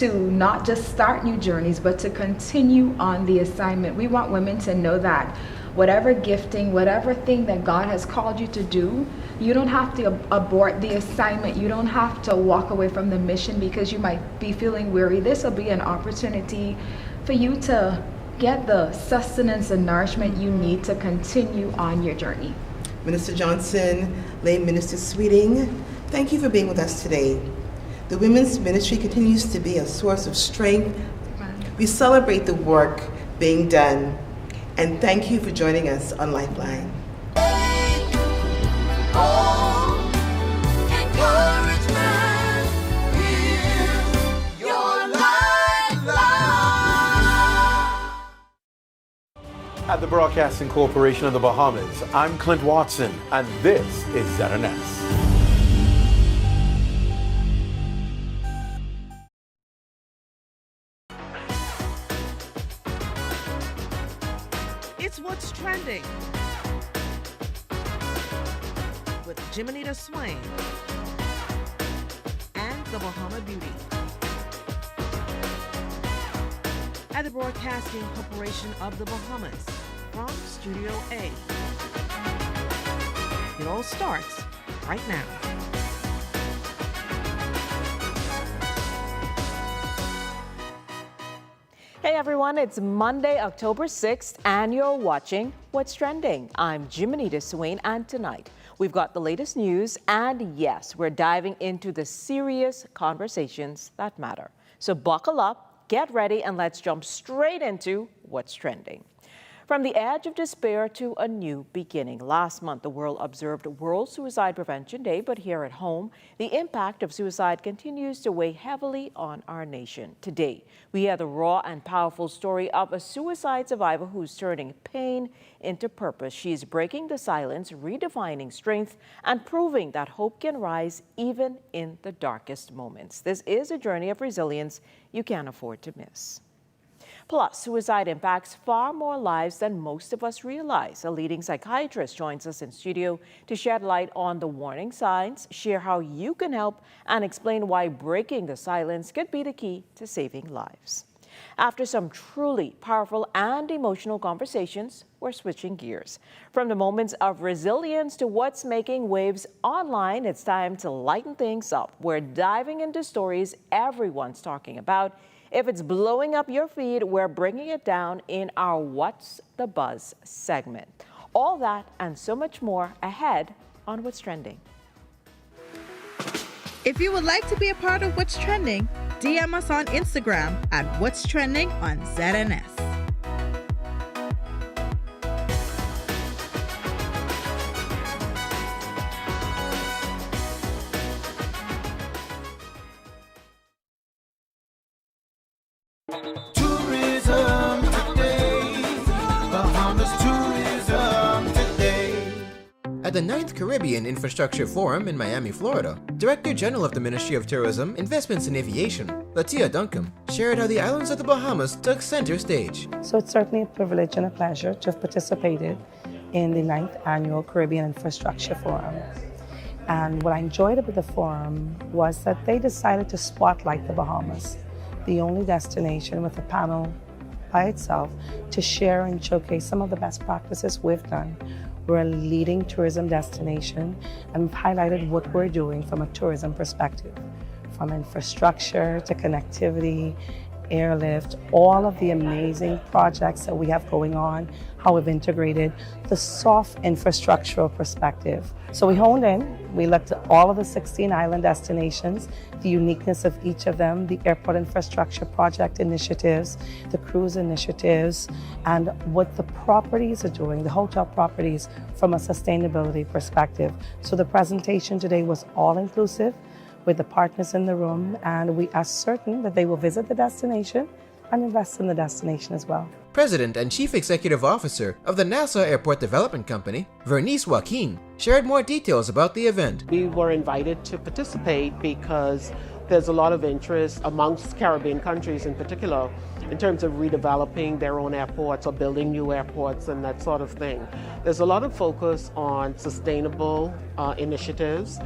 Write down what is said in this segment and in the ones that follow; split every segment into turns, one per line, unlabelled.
to not just start new journeys, but to continue on the assignment. We want women to know that whatever gifting, whatever thing that God has called you to do, you don't have to abort the assignment. You don't have to walk away from the mission because you might be feeling weary. This will be an opportunity for you to get the sustenance and nourishment you need to continue on your journey.
Minister Johnson, Lay Minister Sweeting, thank you for being with us today. The women's ministry continues to be a source of strength. We celebrate the work being done, and thank you for joining us on Lifeline.
At the Broadcasting Corporation of the Bahamas, I'm Clint Watson, and this is ZNS.
It's What's Trending with Jiminita Swain and the Bahama Beauty at the Broadcasting Corporation of the Bahamas from Studio A. It all starts right now.
Hey everyone, it's Monday, October 6th, and you're watching What's Trending. I'm Jiminita Swain, and tonight we've got the latest news, and yes, we're diving into the serious conversations that matter. So buckle up, get ready, and let's jump straight into What's Trending. From the edge of despair to a new beginning. Last month, the world observed World Suicide Prevention Day, but here at home, the impact of suicide continues to weigh heavily on our nation. Today, we hear the raw and powerful story of a suicide survivor who's turning pain into purpose. She's breaking the silence, redefining strength, and proving that hope can rise even in the darkest moments. This is a journey of resilience you can't afford to miss. Plus, suicide impacts far more lives than most of us realize. A leading psychiatrist joins us in studio to shed light on the warning signs, share how you can help, and explain why breaking the silence could be the key to saving lives. After some truly powerful and emotional conversations, we're switching gears. From the moments of resilience to what's making waves online, it's time to lighten things up. We're diving into stories everyone's talking about. If it's blowing up your feed, we're bringing it down in our What's the Buzz segment. All that and so much more ahead on What's Trending.
If you would like to be a part of What's Trending, DM us on Instagram at What's Trending on ZNS.
Tourism today, Bahamas tourism today.
At the 9th Caribbean Infrastructure Forum in Miami, Florida, Director General of the Ministry of Tourism, Investments and Aviation, Latia Duncombe, shared how the islands of the Bahamas took center stage.
So it's certainly a privilege and a pleasure to have participated in the 9th Annual Caribbean Infrastructure Forum. And what I enjoyed about the forum was that they decided to spotlight the Bahamas, the only destination with a panel by itself to share and showcase some of the best practices we've done. We're a leading tourism destination, and we've highlighted what we're doing from a tourism perspective, from infrastructure to connectivity, airlift, all of the amazing projects that we have going on, how we've integrated the soft infrastructural perspective. So we honed in, we looked at all of the 16 island destinations, the uniqueness of each of them, the airport infrastructure project initiatives, the cruise initiatives, and what the properties are doing, the hotel properties from a sustainability perspective. So the presentation today was all inclusive with the partners in the room, and we are certain that they will visit the destination and invest in the destination as well.
President and Chief Executive Officer of the Nassau Airport Development Company, Vernice Joaquin, shared more details about the event.
We were invited to participate because there's a lot of interest amongst Caribbean countries in particular in terms of redeveloping their own airports or building new airports and that sort of thing. There's a lot of focus on sustainable initiatives.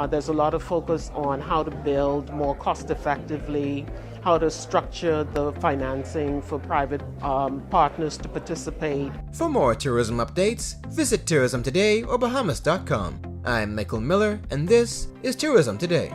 There's a lot of focus on how to build more cost effectively, how to structure the financing for private partners to participate.
For more tourism updates, visit Tourism Today or Bahamas.com. I'm Michael Miller, and this is Tourism Today.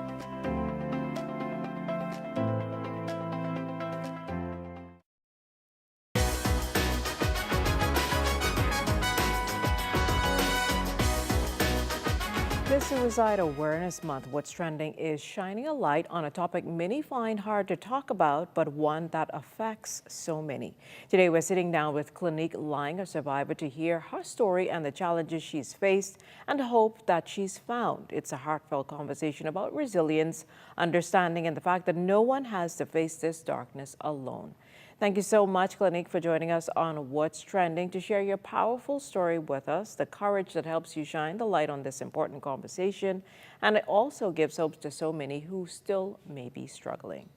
This Suicide Awareness Month, What's Trending is shining a light on a topic many find hard to talk about, but one that affects so many. Today, we're sitting down with Clinique Lang, a survivor, to hear her story and the challenges she's faced and the hope that she's found. It's a heartfelt conversation about resilience, understanding, and the fact that no one has to face this darkness alone. Thank you so much, Clinique, for joining us on What's Trending to share your powerful story with us, the courage that helps you shine the light on this important conversation, and it also gives hope to so many who still may be struggling.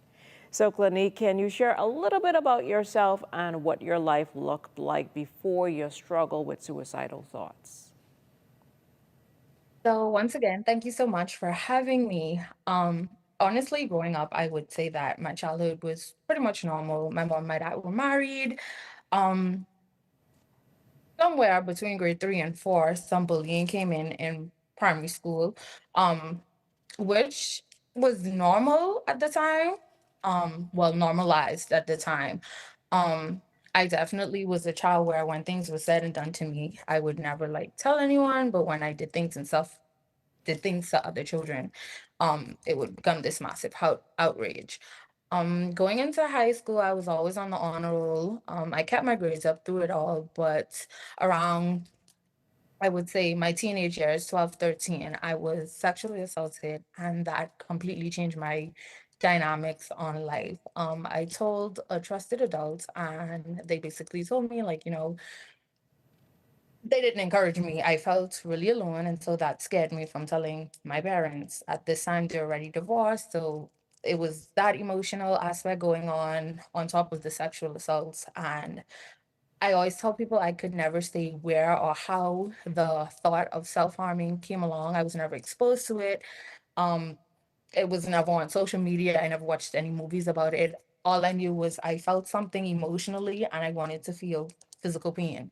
So, Clinique, can you share a little bit about yourself and what your life looked like before your struggle with suicidal thoughts?
So once again, thank you so much for having me. Honestly, growing up, I would say that my childhood was pretty much normal. My mom and my dad were married. Um, Somewhere between grade 3 and 4, some bullying came in primary school, um, which was normal at the time. Well, normalized at the time. Um, I definitely was a child where when things were said and done to me, I would never like tell anyone, but when I did things to other children, it would become this massive outrage. Going into high school, I was always on the honor roll. I kept my grades up through it all, but around, I would say, my teenage years, 12, 13, I was sexually assaulted, and that completely changed my dynamics on life. I told a trusted adult, and they basically told me, like, they didn't encourage me. I felt really alone, and so that scared me from telling my parents. At this time, they were already divorced, so it was that emotional aspect going on top of the sexual assaults. And I always tell people I could never say where or how the thought of self-harming came along. I was never exposed to it. Um, it was never on social media. I never watched any movies about it. All I knew was I felt something emotionally and I wanted to feel physical pain.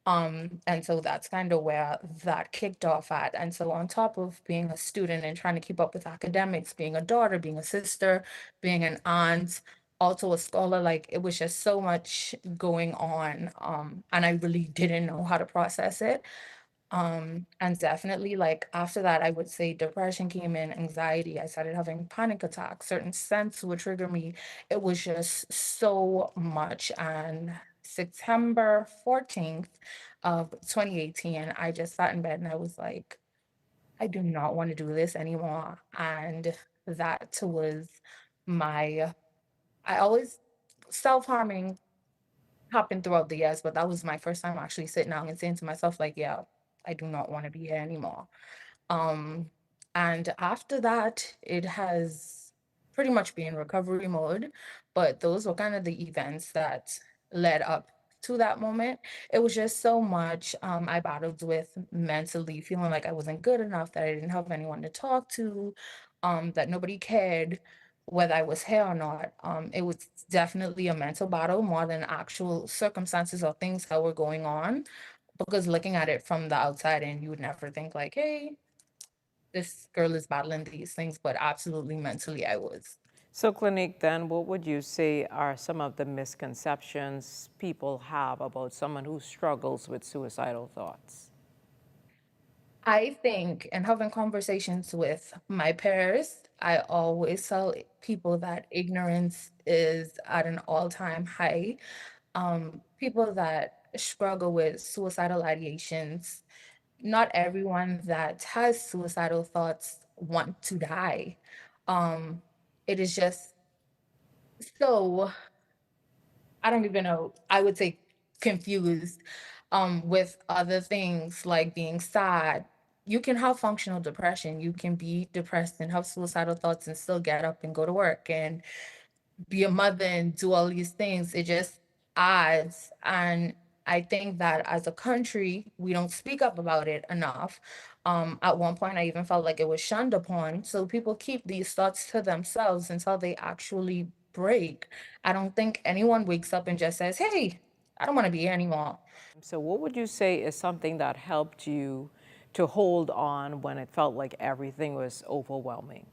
And so that's kind of where that kicked off at. And so on top of being a student and trying to keep up with academics, being a daughter, being a sister, being an aunt, also a scholar, like it was just so much going on. And I really didn't know how to process it. And definitely like after that, I would say depression came in, anxiety. I started having panic attacks, certain scents would trigger me. It was just so much. And September 14th of 2018, I just sat in bed and I was like, I do not want to do this anymore. And that was my, I always self-harming happened throughout the years, but that was my first time actually sitting down and saying to myself, like, yeah, I do not want to be here anymore. Um, and after that, it has pretty much been recovery mode. But those were kind of the events that led up to that moment. It was just so much I battled with mentally, feeling like I wasn't good enough, that I didn't have anyone to talk to, that nobody cared whether I was here or not. It was definitely a mental battle more than actual circumstances or things that were going on. Because looking at it from the outside and you would never think like, hey, this girl is battling these things, but absolutely mentally I was.
So, Clinique, then, what would you say are some of the misconceptions people have about someone who struggles with suicidal thoughts?
I think in having conversations with my peers, I always tell people that ignorance is at an all-time high. People that struggle with suicidal ideations, not everyone that has suicidal thoughts want to die. Um, it is just so, I don't even know, I would say confused with other things like being sad. You can have functional depression. You can be depressed and have suicidal thoughts and still get up and go to work and be a mother and do all these things. It just adds. And I think that as a country, we don't speak up about it enough. At one point, I even felt like it was shunned upon. So people keep these thoughts to themselves until they actually
break. I don't think anyone wakes up and just says, hey, I don't want to be here anymore.
So what would you say is something that helped you to hold on when it felt like everything was overwhelming?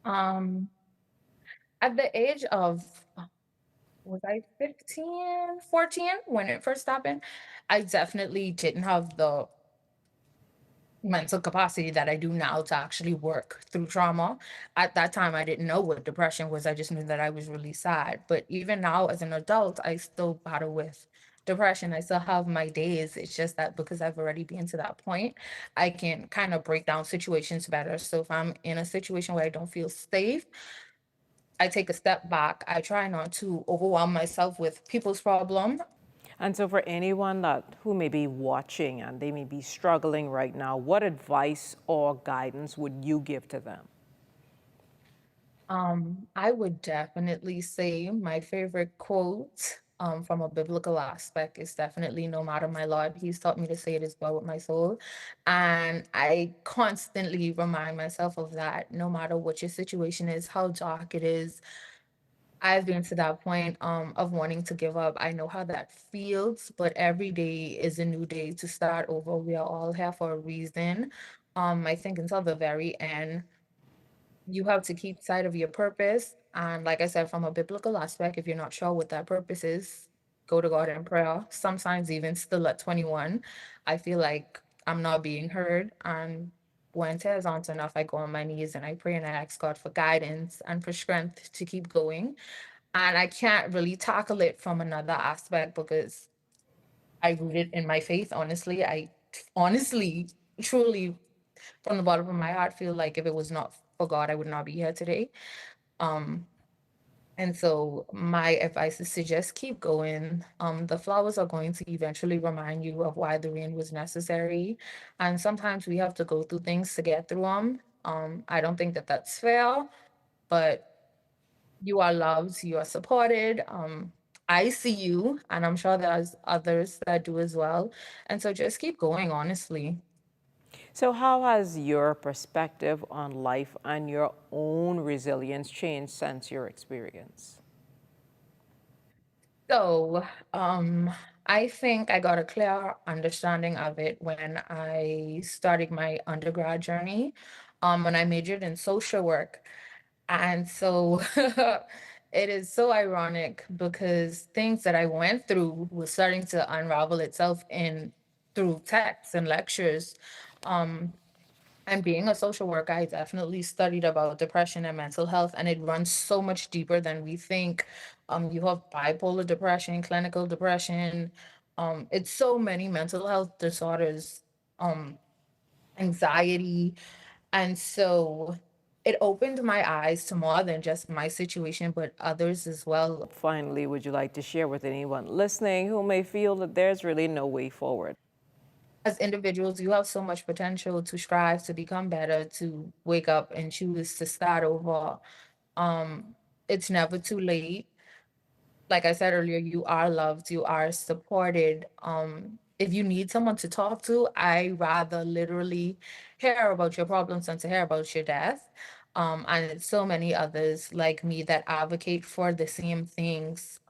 Um, at the age of, was I 15, 14 when it first happened? I definitely didn't have the mental capacity that I do now to actually work through trauma. At that time, I didn't know what depression was. I just knew that I was really sad. But even now, as an adult, I still battle with depression. I still have my days. It's just that because I've already been to that point, I can kind of break down situations better. So if I'm in a situation where I don't feel safe, I take a step back. I try not to overwhelm myself with people's problem.
And so for anyone who may be watching and they may be struggling right now, what advice or guidance would you give to them?
I would definitely say my favorite quote from a biblical aspect is definitely no matter my Lord. He's taught me to say it as well with my soul. And I constantly remind myself of that, no matter what your situation is, how dark it is. I've been to that point of wanting to give up. I know how that feels, but every day is a new day to start over. We are all here for a reason. I think until the very end, you have to keep sight of your purpose. And like I said, from a biblical aspect, if you're not sure what that purpose is, go to God in prayer. Sometimes even still at 21, I feel like I'm not being heard. And when tears aren't enough, I go on my knees and I pray and I ask God for guidance and for strength to keep going. And I can't really tackle it from another aspect because I root it in my faith. Honestly, I honestly, truly, from the bottom of my heart, feel like if it was not for God, I would not be here today. Um, and so my advice is to just keep going. The flowers are going to eventually remind you of why the rain was necessary. And sometimes we have to go through things to get through them. I don't think that that's fair, but you are loved, you are supported. I see you, and I'm sure there's others that do as well. And so just keep going, honestly.
So how has your perspective on life and your own resilience changed since your experience?
So, I think I got a clear understanding of it when I started my undergrad journey, when I majored in social work. And so it is so ironic because things that I went through was starting to unravel itself in through texts and lectures. Um, and being a social worker, I definitely studied about depression and mental health, and it runs so much deeper than we think. You have bipolar depression, clinical depression. It's so many mental health disorders, um, anxiety. And so it opened my eyes to more than just my situation, but others as well.
Finally, would you like to share with anyone listening who may feel that there's really no way forward?
As individuals, you have so much potential to strive to become better, to wake up and choose to start over. It's never too late. Like I said earlier, you are loved, you are supported. If you need someone to talk to, I rather literally hear about your problems than to hear about your death. And it's so many others like me that advocate for the same things.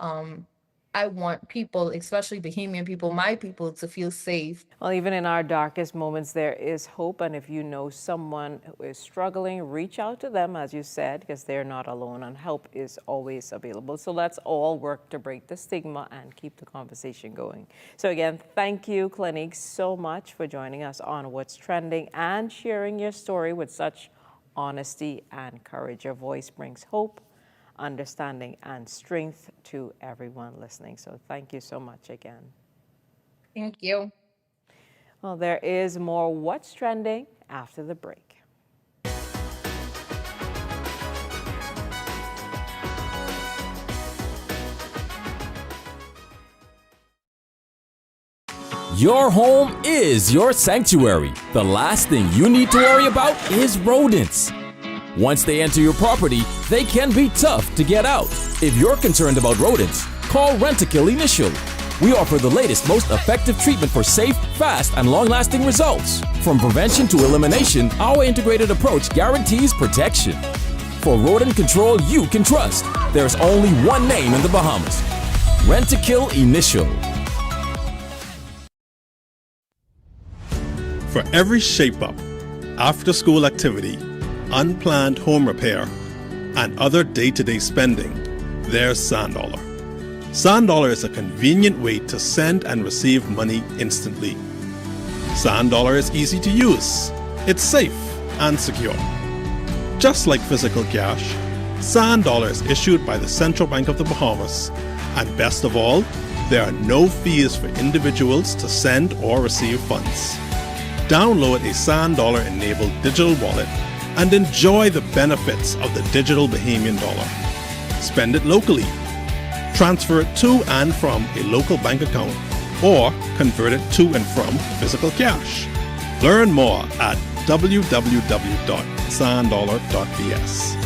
I want people, especially Bahamian people, my people, to feel safe.
Well, even in our darkest moments, there is hope. And if you know someone who is struggling, reach out to them, as you said, because they're not alone and help is always available. So let's all work to break the stigma and keep the conversation going. So again, thank you, Clinique, so much for joining us on What's Trending and sharing your story with such honesty and courage. Your voice brings hope, understanding, and strength to everyone listening. So thank you so much again.
Thank you.
Well, there is more What's Trending after the break.
Your home is your sanctuary. The last thing you need to worry about is rodents. Once they enter your property, they can be tough to get out. If you're concerned about rodents, call Rent-A-Kill initially. We offer the latest, most effective treatment for safe, fast, and long-lasting results. From prevention to elimination, our integrated approach guarantees protection. For rodent control you can trust, there's only one name in the Bahamas. Rent-A-Kill Initial.
For every shape-up, after-school activity, unplanned home repair, and other day-to-day spending, there's SandDollar. SandDollar is a convenient way to send and receive money instantly. SandDollar is easy to use. It's safe and secure. Just like physical cash, SandDollar is issued by the Central Bank of the Bahamas. And best of all, there are no fees for individuals to send or receive funds. Download a SandDollar enabled digital wallet and enjoy the benefits of the digital Bahamian dollar. Spend it locally. Transfer it to and from a local bank account or convert it to and from physical cash. Learn more at www.sanddollar.bs.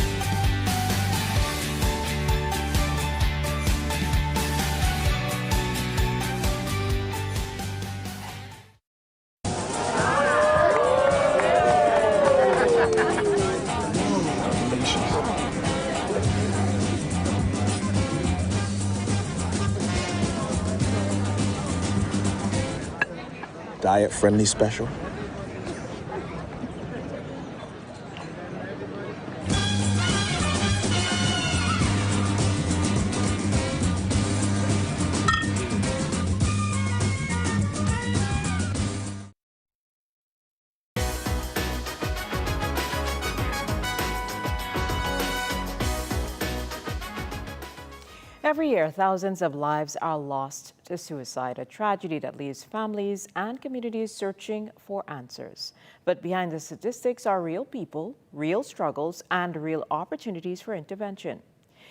Diet-friendly special.
Every year, thousands of lives are lost to suicide, a tragedy that leaves families and communities searching for answers. But behind the statistics are real people, real struggles, and real opportunities for intervention.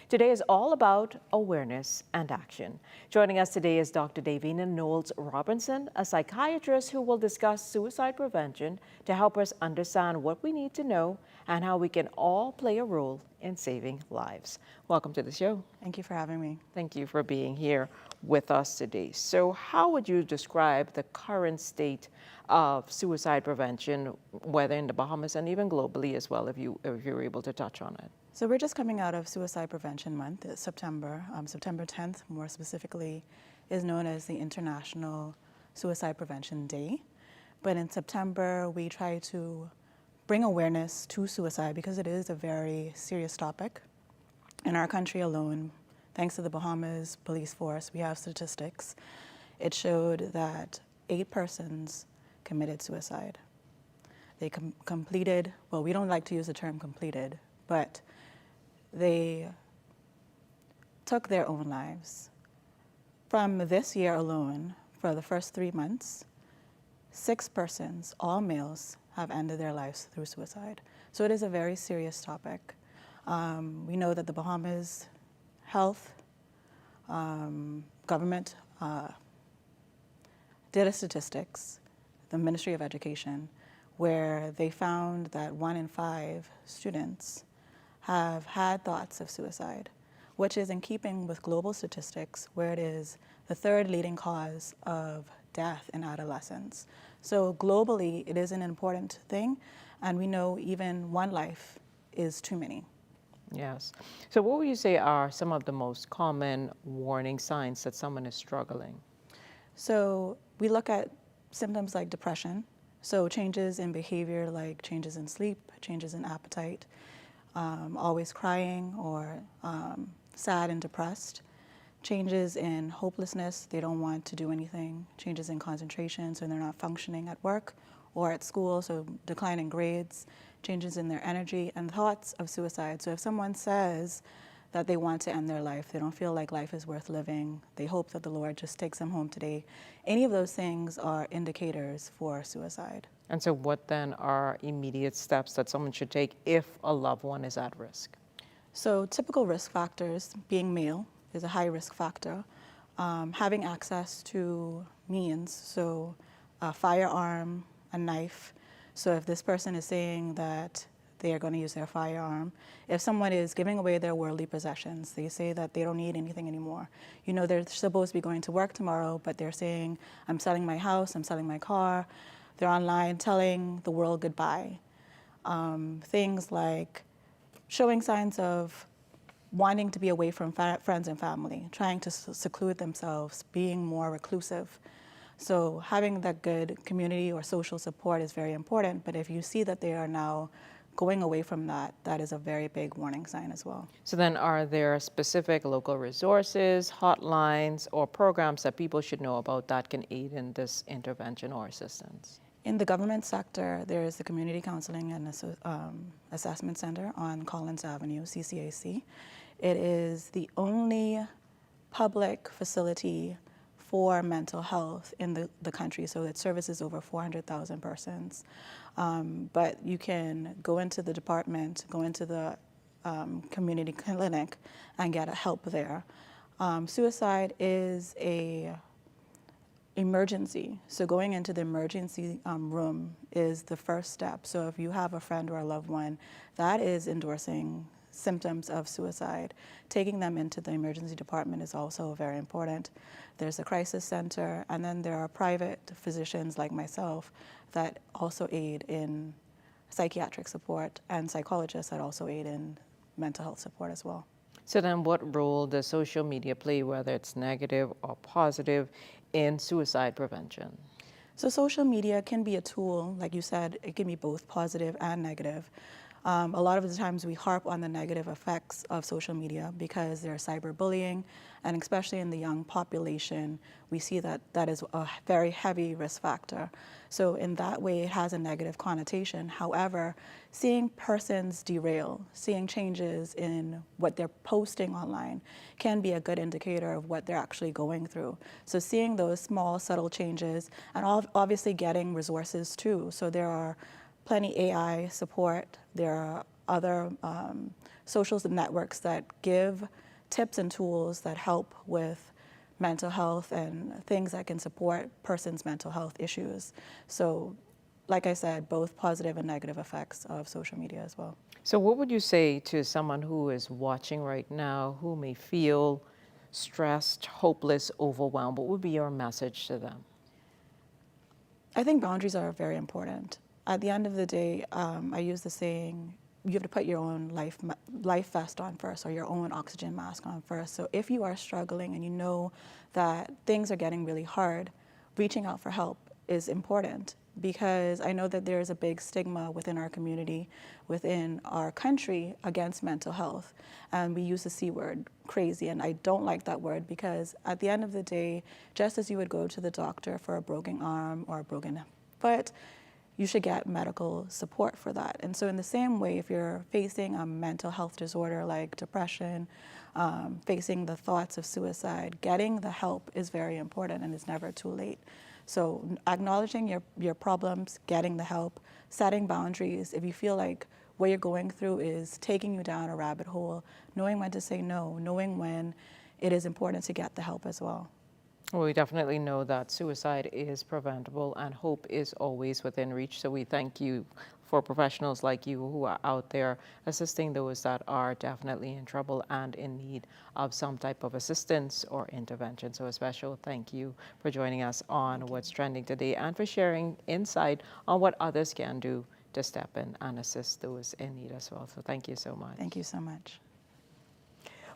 Today is all about awareness and action. Joining us today is Dr. Davina Knowles-Robinson, a psychiatrist who will discuss suicide prevention to help us understand what we need to know and how we can all play a role in saving lives. Welcome to the show.
Thank you for having me.
Thank you for being here with us today. So how would you describe the current state of suicide prevention, whether in the Bahamas and even globally as well, if you're able to touch on it?
So we're just coming out of Suicide Prevention Month. It's September. September 10th, more specifically, is known as the International Suicide Prevention Day. But in September, we try to bring awareness to suicide because it is a very serious topic. In our country alone, thanks to the Bahamas Police Force, we have statistics. It showed that 8 persons committed suicide. They completed, well, we don't like to use the term completed, but they took their own lives. From this year alone, for the first 3 months, 6 persons, all males, have ended their lives through suicide. So it is a very serious topic. We know that the Bahamas Health government did a statistics, the Ministry of Education, where they found that 1 in 5 students have had thoughts of suicide, which is in keeping with global statistics, where it is the 3rd leading cause of death in adolescence. So globally, it is an important thing, and we know even one life is too many.
Yes. So what would you say are some of the most common warning signs that someone is struggling?
So we look at symptoms like depression, so changes in behavior like changes in sleep, changes in appetite, always crying or sad and depressed, changes in hopelessness, they don't want to do anything, changes in concentration, so they're not functioning at work or at school, so decline in grades, changes in their energy, and thoughts of suicide. So if someone says that they want to end their life, they don't feel like life is worth living, they hope that the Lord just takes them home today, any of those things are indicators for suicide.
And so what then are immediate steps that someone should take if a loved one is at risk?
So typical risk factors, being male is a high risk factor. Having access to means, so a firearm, a knife. So if this person is saying that they are going to use their firearm, if someone is giving away their worldly possessions, they say that they don't need anything anymore. You know, they're supposed to be going to work tomorrow, but they're saying, I'm selling my house, I'm selling my car. They're online telling the world goodbye. Things like showing signs of wanting to be away from friends and family, trying to seclude themselves, being more reclusive. So having that good community or social support is very important, but if you see that they are now going away from that, that is a very big warning sign as well.
So then are there specific local resources, hotlines, or programs that people should know about that can aid in this intervention or assistance?
In the government sector, there is the Community Counseling and Assessment Center on Collins Avenue, CCAC. It is the only public facility for mental health in the country, so it services over 400,000 persons. But you can go into the department, go into the community clinic and get help there. Suicide is a emergency, so going into the emergency room is the first step. So if you have a friend or a loved one that is endorsing symptoms of suicide, taking them into the emergency department is also very important. There's a crisis center, and then there are private physicians like myself that also aid in psychiatric support, and psychologists that also aid in mental health support as well.
So then what role does social media play, whether it's negative or positive, in suicide prevention?
So social media can be a tool, like you said, it can be both positive and negative. A lot of the times we harp on the negative effects of social media because there's cyberbullying, and especially in the young population, we see that that is a very heavy risk factor. So in that way, it has a negative connotation. However, seeing persons derail, seeing changes in what they're posting online can be a good indicator of what they're actually going through. So seeing those small, subtle changes, and obviously getting resources too. So there are plenty AI support. There are other social networks that give tips and tools that help with mental health and things that can support persons' mental health issues. So, like I said, both positive and negative effects of social media as well.
So what would you say to someone who is watching right now who may feel stressed, hopeless, overwhelmed? What would be your message to them?
I think boundaries are very important. At the end of the day, I use the saying, you have to put your own life vest on first, or your own oxygen mask on first. So if you are struggling and you know that things are getting really hard, reaching out for help is important, because I know that there is a big stigma within our community, within our country, against mental health. And we use the C word, crazy, and I don't like that word, because at the end of the day, just as you would go to the doctor for a broken arm or a broken foot, you should get medical support for that. And so in the same way, if you're facing a mental health disorder like depression, facing the thoughts of suicide, getting the help is very important, and it's never too late. So acknowledging your problems, getting the help, setting boundaries. If you feel like what you're going through is taking you down a rabbit hole, knowing when to say no, knowing when it is important to get the help as well.
Well, we definitely know that suicide is preventable and hope is always within reach. So we thank you for professionals like you who are out there assisting those that are definitely in trouble and in need of some type of assistance or intervention. So a special thank you for joining us on What's Trending today and for sharing insight on what others can do to step in and assist those in need as well. So thank you so much.
Thank you so much.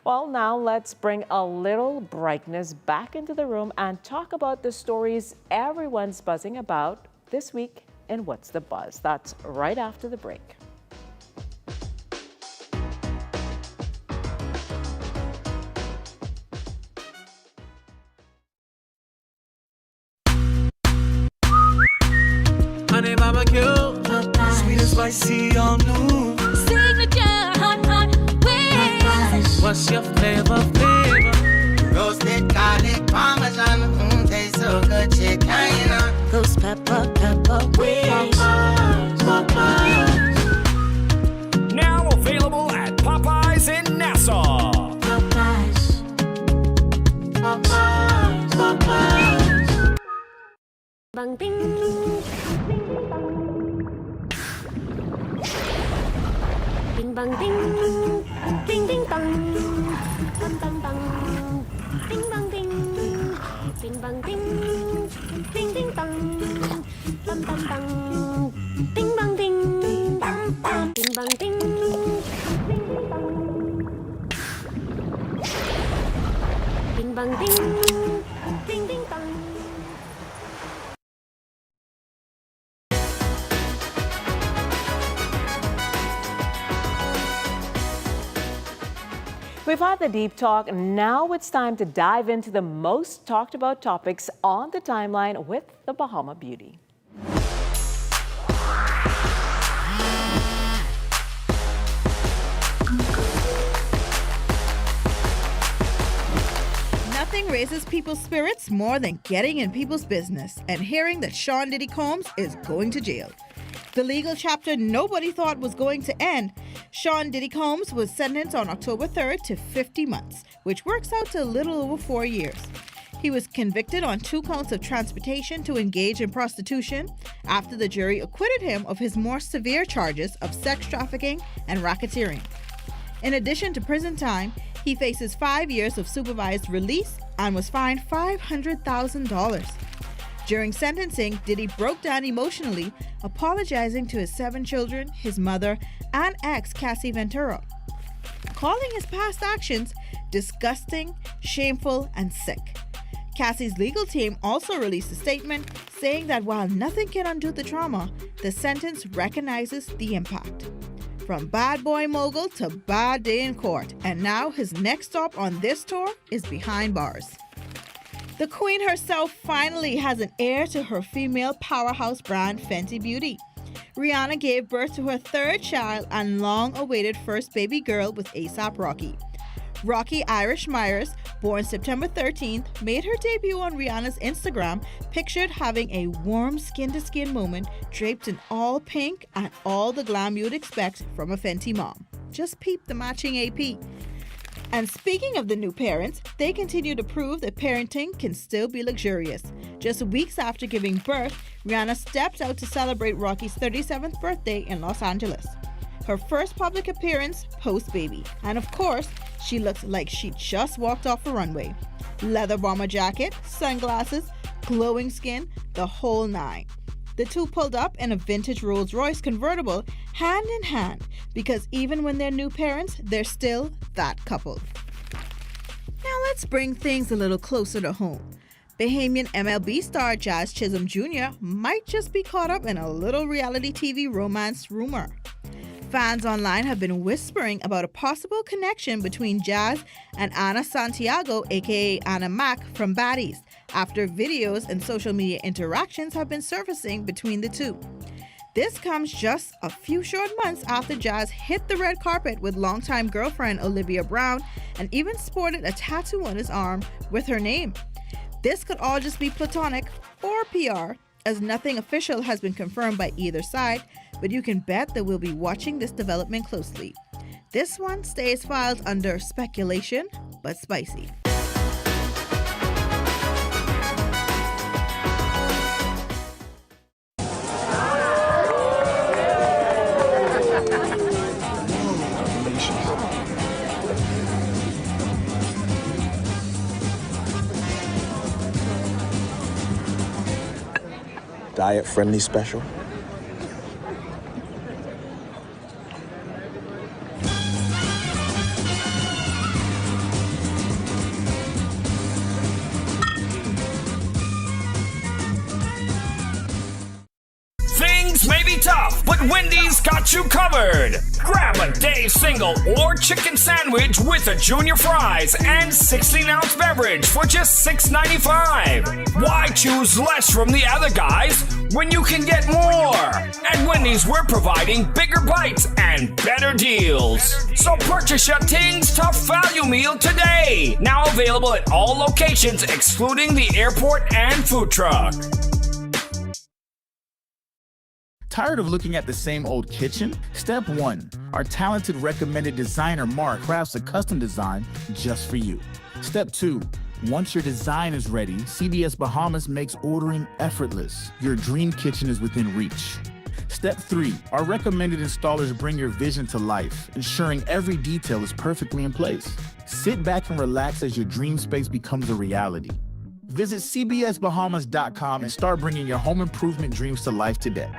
Well, now let's bring a little brightness back into the room and talk about the stories everyone's buzzing about this week in What's the Buzz. That's right after the break.
Honey barbecue, sweet and spicy, all new. Signature hot wings. What's your flavor? Roasted garlic parmesan, tastes so good, chicken. Ghost pepper wings.
Now available at Popeyes in Nassau.
Bang ding. Ding bang ding. Ding ding dong. Bang bang bang. Ding bang ding. Ding bang ding. Ding ding dong. Bang bang bang. Ding bang ding. Bang bang. Ding bang ding. bang ding, ding ding dong.
We've had the deep talk. Now it's time to dive into the most talked about topics on the timeline with the Bahama Beauty.
Nothing raises people's spirits more than getting in people's business and hearing that Sean Diddy Combs is going to jail. The legal chapter nobody thought was going to end, Sean Diddy Combs was sentenced on October 3rd to 50 months, which works out to a little over 4 years. He was convicted on 2 counts of transportation to engage in prostitution after the jury acquitted him of his more severe charges of sex trafficking and racketeering. In addition to prison time, he faces 5 years of supervised release and was fined $500,000. During sentencing, Diddy broke down emotionally, apologizing to his 7 children, his mother, and ex Cassie Ventura, calling his past actions disgusting, shameful, and sick. Cassie's legal team also released a statement saying that while nothing can undo the trauma, the sentence recognizes the impact. From bad boy mogul to bad day in court, and now his next stop on this tour is behind bars. The queen herself finally has an heir to her female powerhouse brand Fenty Beauty. Rihanna gave birth to her 3rd child and long-awaited first baby girl with A$AP Rocky. Rocky Irish Myers, born September 13th, made her debut on Rihanna's Instagram, pictured having a warm skin-to-skin moment draped in all pink and all the glam you'd expect from a Fenty mom. Just peep the matching AP. And speaking of the new parents, they continue to prove that parenting can still be luxurious. Just weeks after giving birth, Rihanna stepped out to celebrate Rocky's 37th birthday in Los Angeles. Her first public appearance post-baby. And of course, she looks like she just walked off a runway. Leather bomber jacket, sunglasses, glowing skin, the whole 9. The two pulled up in a vintage Rolls-Royce convertible, hand in hand, because even when they're new parents, they're still that couple. Now let's bring things a little closer to home. Bahamian MLB star Jazz Chisholm Jr. might just be caught up in a little reality TV romance rumor. Fans online have been whispering about a possible connection between Jazz and Ana Santiago, aka Anna Mac from Baddies, after videos and social media interactions have been surfacing between the two. This comes just a few short months after Jazz hit the red carpet with longtime girlfriend Olivia Brown and even sported a tattoo on his arm with her name. This could all just be platonic or PR, as nothing official has been confirmed by either side, but you can bet that we'll be watching this development closely. This one stays filed under speculation, but spicy.
Diet-friendly special.
Things may be tough, but Wendy's got you covered. Grab a day single or chicken sandwich with a junior fries and 16-ounce beverage for just $6.95. Why choose less from the other guys when you can get more? At Wendy's, we're providing bigger bites and better deals. So purchase your Tings Tough Value Meal today. Now available at all locations excluding the airport and food truck.
Tired of looking at the same old kitchen? Step 1. Our talented recommended designer Mark crafts a custom design just for you. Step 2. Once your design is ready, CBS Bahamas makes ordering effortless. Your dream kitchen is within reach. Step 3. Our recommended installers bring your vision to life, ensuring every detail is perfectly in place. Sit back and relax as your dream space becomes a reality. Visit cbsbahamas.com and start bringing your home improvement dreams to life today.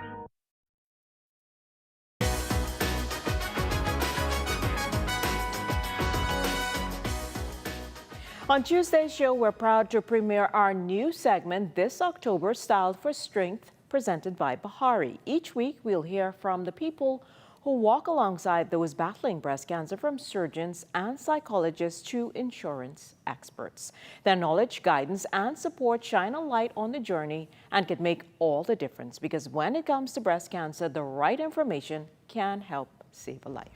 On Tuesday's show, we're proud to premiere our new segment this October, Styled for Strength, presented by Bahari. Each week, we'll hear from the people who walk alongside those battling breast cancer, from surgeons and psychologists to insurance experts. Their knowledge, guidance, and support shine a light on the journey and can make all the difference, because when it comes to breast cancer, the right information can help save a life.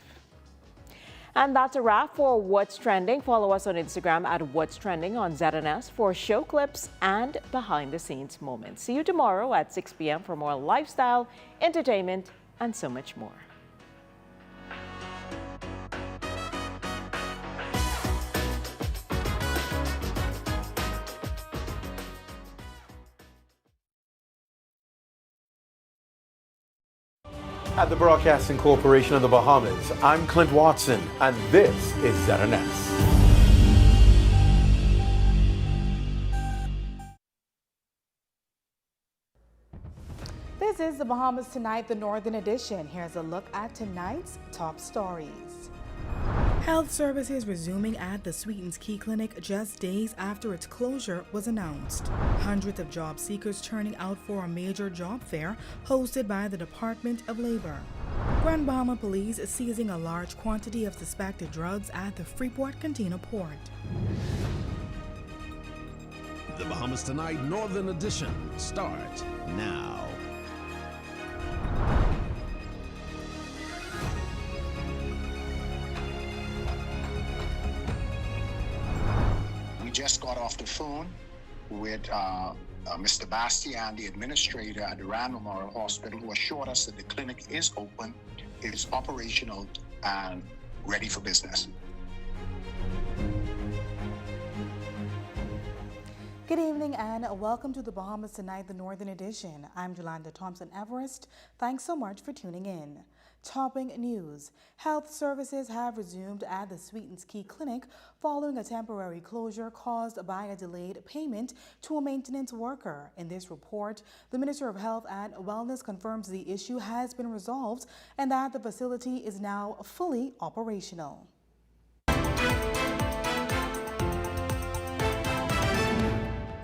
And that's a wrap for What's Trending. Follow us on Instagram at What's Trending on ZNS for show clips and behind-the-scenes moments. See you tomorrow at 6 p.m. for more lifestyle, entertainment, and so much more.
At the Broadcasting Corporation of the Bahamas, I'm Clint Watson, and this is ZNS.
This is the Bahamas Tonight, the Northern Edition. Here's a look at tonight's top stories. Health services resuming at the Sweetens Key Clinic just days after its closure was announced. Hundreds of job seekers turning out for a major job fair hosted by the Department of Labor. Grand Bahama Police seizing a large quantity of suspected drugs at the Freeport Container Port.
The Bahamas Tonight Northern Edition starts now.
Just got off the phone with Mr. Bastian, the administrator at the Rand Memorial Hospital, who assured us that the clinic is open, is operational, and ready for business.
Good evening and welcome to the Bahamas Tonight, the Northern Edition. I'm Jolanda Thompson-Everest. Thanks so much for tuning in. Topping news. Health services have resumed at the Sweetens Key Clinic following a temporary closure caused by a delayed payment to a maintenance worker. In this report, the Minister of Health and Wellness confirms the issue has been resolved and that the facility is now fully operational.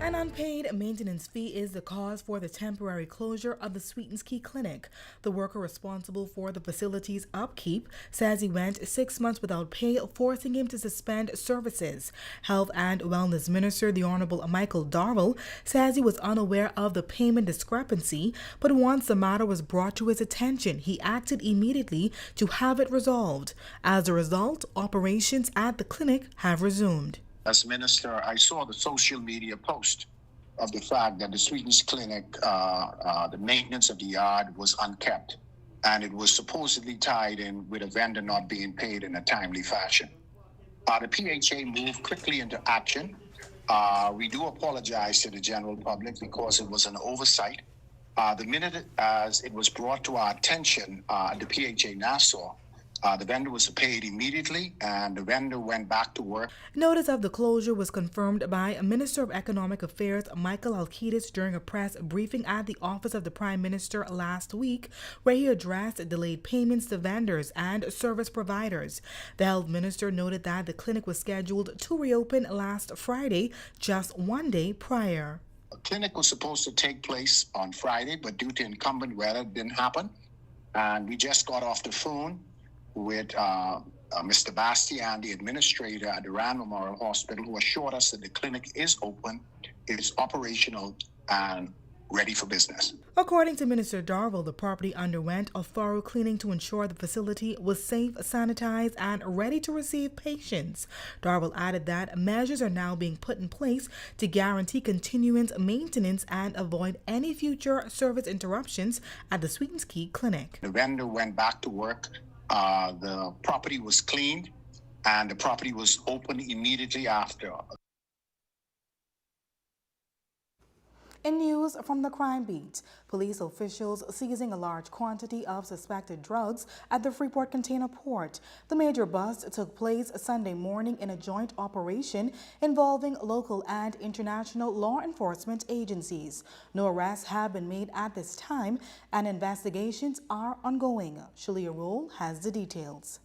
An unpaid maintenance fee is the cause for the temporary closure of the Sweetens Key Clinic. The worker responsible for the facility's upkeep says he went 6 months without pay, forcing him to suspend services. Health and Wellness Minister, the Honorable Michael Darville, says he was unaware of the payment discrepancy, but once the matter was brought to his attention, he acted immediately to have it resolved. As a result, operations at the clinic have resumed.
As minister, I saw the social media post of the fact that the Sweetens Clinic, the maintenance of the yard was unkept, and it was supposedly tied in with a vendor not being paid in a timely fashion. The PHA moved quickly into action. We do apologize to the general public because it was an oversight. The minute as it was brought to our attention at the PHA Nassau, the vendor was paid immediately, and the vendor went back to work.
Notice of the closure was confirmed by Minister of Economic Affairs Michael Alcides during a press briefing at the Office of the Prime Minister last week, where he addressed delayed payments to vendors and service providers. The Health Minister noted that the clinic was scheduled to reopen last Friday, just 1 day prior.
The clinic was supposed to take place on Friday, but due to inclement weather, it didn't happen. And we just got off the phone with Mr. Bastian, the administrator at the Rand Memorial Hospital, who assured us that the clinic is open, is operational, and ready for business.
According to Minister Darville, the property underwent a thorough cleaning to ensure the facility was safe, sanitized, and ready to receive patients. Darville added that measures are now being put in place to guarantee continuous maintenance and avoid any future service interruptions at the Sweetens Key Clinic.
The vendor went back to work. The property was cleaned, and the property was opened immediately after.
In news from the crime beat, police officials seizing a large quantity of suspected drugs at the Freeport Container Port. The major bust took place Sunday morning in a joint operation involving local and international law enforcement agencies. No arrests have been made at this time, and investigations are ongoing. Shalia Rule has the details.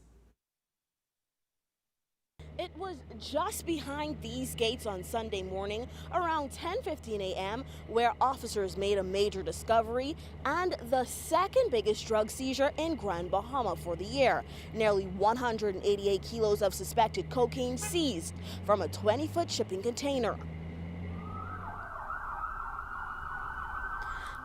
It was just behind these gates on Sunday morning around 10:15 a.m. where officers made a major discovery and the second biggest drug seizure in Grand Bahama for the year. Nearly 188 kilos of suspected cocaine seized from a 20-foot shipping container.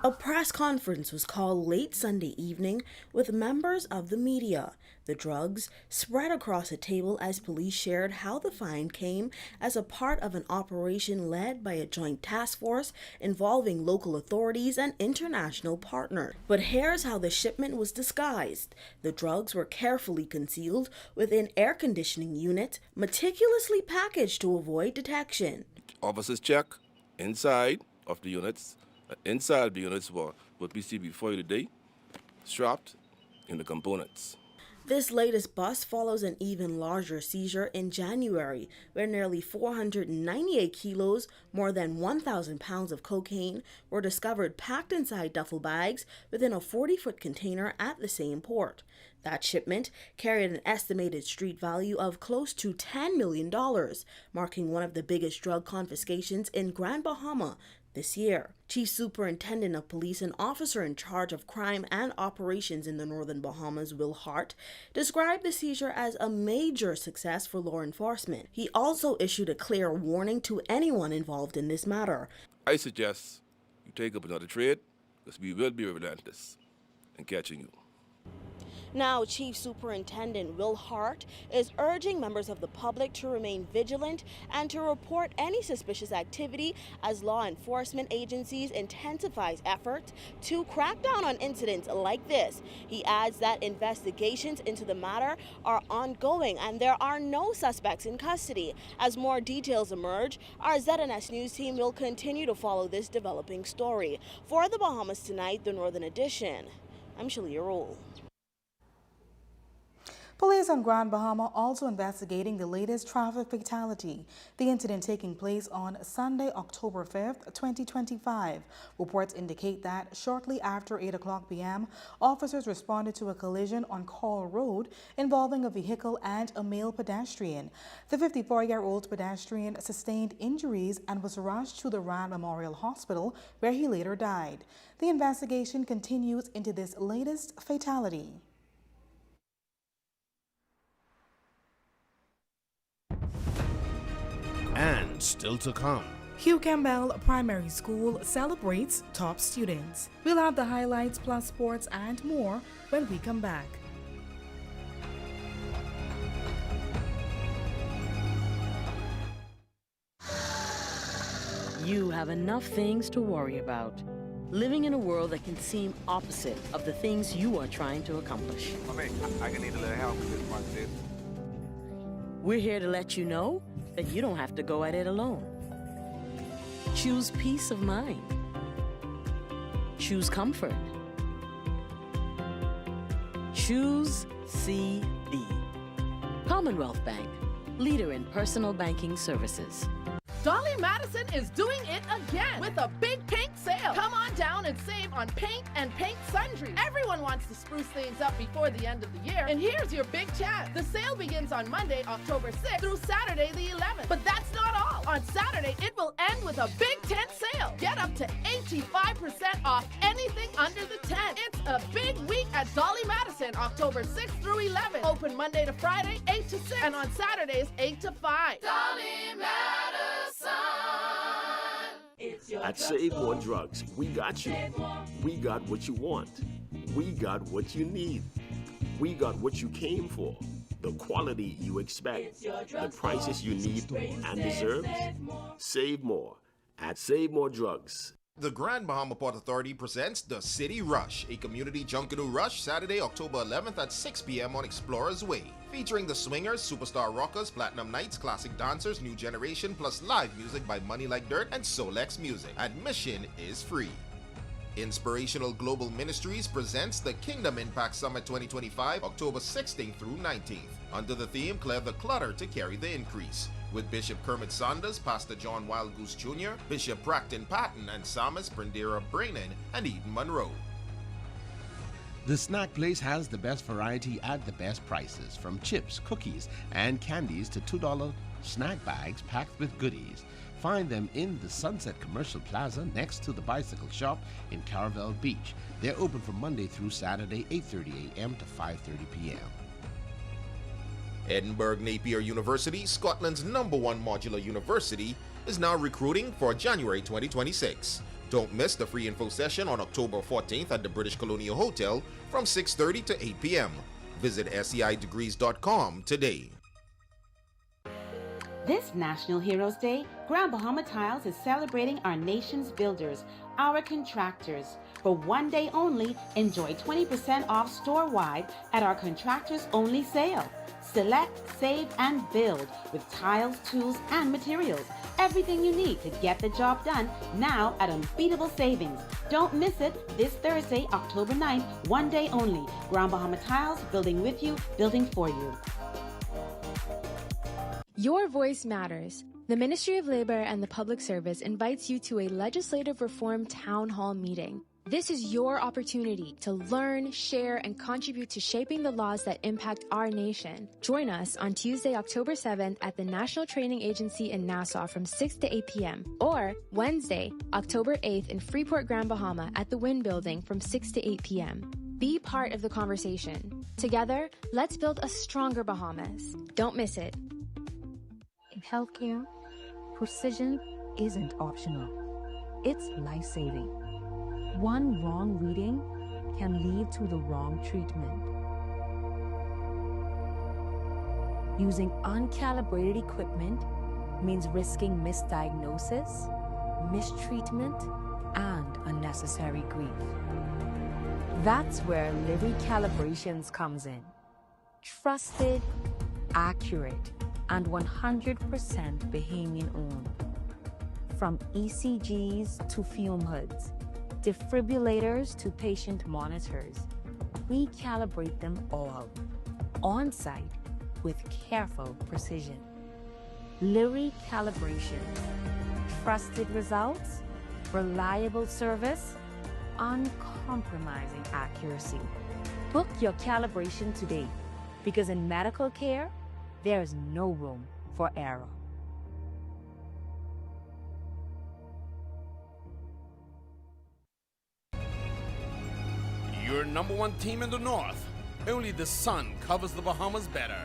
A press conference was called late Sunday evening with members of the media. The drugs spread across a table as police shared how the find came as a part of an operation led by a joint task force involving local authorities and international partners. But here's how the shipment was disguised. The drugs were carefully concealed within air conditioning units, meticulously packaged to avoid detection.
Officers check inside of the units. Inside the units were what we see before you today, strapped in the components.
This latest bust follows an even larger seizure in January, where nearly 498 kilos, more than 1,000 pounds of cocaine, were discovered packed inside duffel bags within a 40-foot container at the same port. That shipment carried an estimated street value of close to $10 million, marking one of the biggest drug confiscations in Grand Bahama this year. Chief Superintendent of Police and officer in charge of crime and operations in the Northern Bahamas, Will Hart, described the seizure as a major success for law enforcement. He also issued a clear warning to anyone involved in this matter.
I suggest you take up another trade because we will be relentless in catching you.
Now, Chief Superintendent Will Hart is urging members of the public to remain vigilant and to report any suspicious activity as law enforcement agencies intensify efforts to crack down on incidents like this. He adds that investigations into the matter are ongoing and there are no suspects in custody. As more details emerge, our ZNS News team will continue to follow this developing story. For the Bahamas Tonight, the Northern Edition, I'm Shalia Roll.
Police on Grand Bahama also investigating the latest traffic fatality. The incident taking place on Sunday, October 5th, 2025. Reports indicate that shortly after 8 o'clock p.m., officers responded to a collision on Call Road involving a vehicle and a male pedestrian. The 54-year-old pedestrian sustained injuries and was rushed to the Rand Memorial Hospital, where he later died. The investigation continues into this latest fatality.
And still to come.
Hugh Campbell Primary School celebrates top students. We'll have the highlights plus sports and more when we come back.
You have enough things to worry about. Living in a world that can seem opposite of the things you are trying to accomplish.
I can need a little help with this one, sis.
We're here to let you know that you don't have to go at it alone. Choose peace of mind. Choose comfort. Choose CB. Commonwealth Bank, leader in personal banking services.
Dolly Madison is doing it again with a big paint sale. Come on down and save on paint and paint sundry. Everyone wants to spruce things up before the end of the year, and here's your big chance. The sale begins on Monday, October 6th through Saturday the 11th. But that's not all. On Saturday, it will end with a big tent sale. Get up to 85% off anything under the tent. It's a big week at Dolly Madison, October 6th through 11th. Open Monday to Friday, 8 to 6, and on Saturdays, 8 to 5. Dolly Madison.
At Save More Drugs, we got you. We got what you want. We got what you need. We got what you came for. The quality you expect. The prices you need and deserve. Save more at Save More Drugs.
The Grand Bahama Port Authority presents The City Rush, a community Junkanoo rush Saturday, October 11th at 6 p.m. on Explorers Way. Featuring the Swingers, Superstar Rockers, Platinum Nights, Classic Dancers, New Generation, plus live music by Money Like Dirt and Solex Music. Admission is free. Inspirational Global Ministries presents the Kingdom Impact Summit 2025, October 16th through 19th. Under the theme, Clear the Clutter to Carry the Increase. With Bishop Kermit Saunders, Pastor John Wild Goose Jr., Bishop Bracton Patton, and Psalmist Brindera Brainan and Eden Monroe.
The snack place has the best variety at the best prices, from chips, cookies, and candies to $2 snack bags packed with goodies. Find them in the Sunset Commercial Plaza next to the bicycle shop in Caravelle Beach. They're open from Monday through Saturday, 8:30 a.m. to 5:30 p.m.
Edinburgh Napier University, Scotland's #1 modular university, is now recruiting for January 2026. Don't miss the free info session on October 14th at the British Colonial Hotel from 6:30 to 8 p.m. Visit seidegrees.com today.
This National Heroes Day, Grand Bahama Tiles is celebrating our nation's builders, our contractors. For one day only, enjoy 20% off store-wide at our contractors only sale. Select, save, and build with tiles, tools, and materials. Everything you need to get the job done now at unbeatable savings. Don't miss it this Thursday, October 9th, one day only. Grand Bahama Tiles, building with you, building for you.
Your voice matters. The Ministry of Labor and the Public Service invites you to a legislative reform town hall meeting. This is your opportunity to learn, share, and contribute to shaping the laws that impact our nation. Join us on Tuesday, October 7th at the National Training Agency in Nassau from 6 to 8 p.m. or Wednesday, October 8th in Freeport, Grand Bahama at the Wynn Building from 6 to 8 p.m. Be part of the conversation. Together, let's build a stronger Bahamas. Don't miss it.
In healthcare, precision isn't optional. It's life-saving. One wrong reading can lead to the wrong treatment. Using uncalibrated equipment means risking misdiagnosis, mistreatment, and unnecessary grief. That's where Livy Calibrations comes in. Trusted, accurate, and 100% Bahamian owned. From ECGs to fume hoods, defibrillators to patient monitors, we calibrate them all, on-site, with careful precision. Lyric calibration, trusted results, reliable service, uncompromising accuracy. Book your calibration today, because in medical care, there is no room for error.
Your #1 team in the North. Only the sun covers the Bahamas better.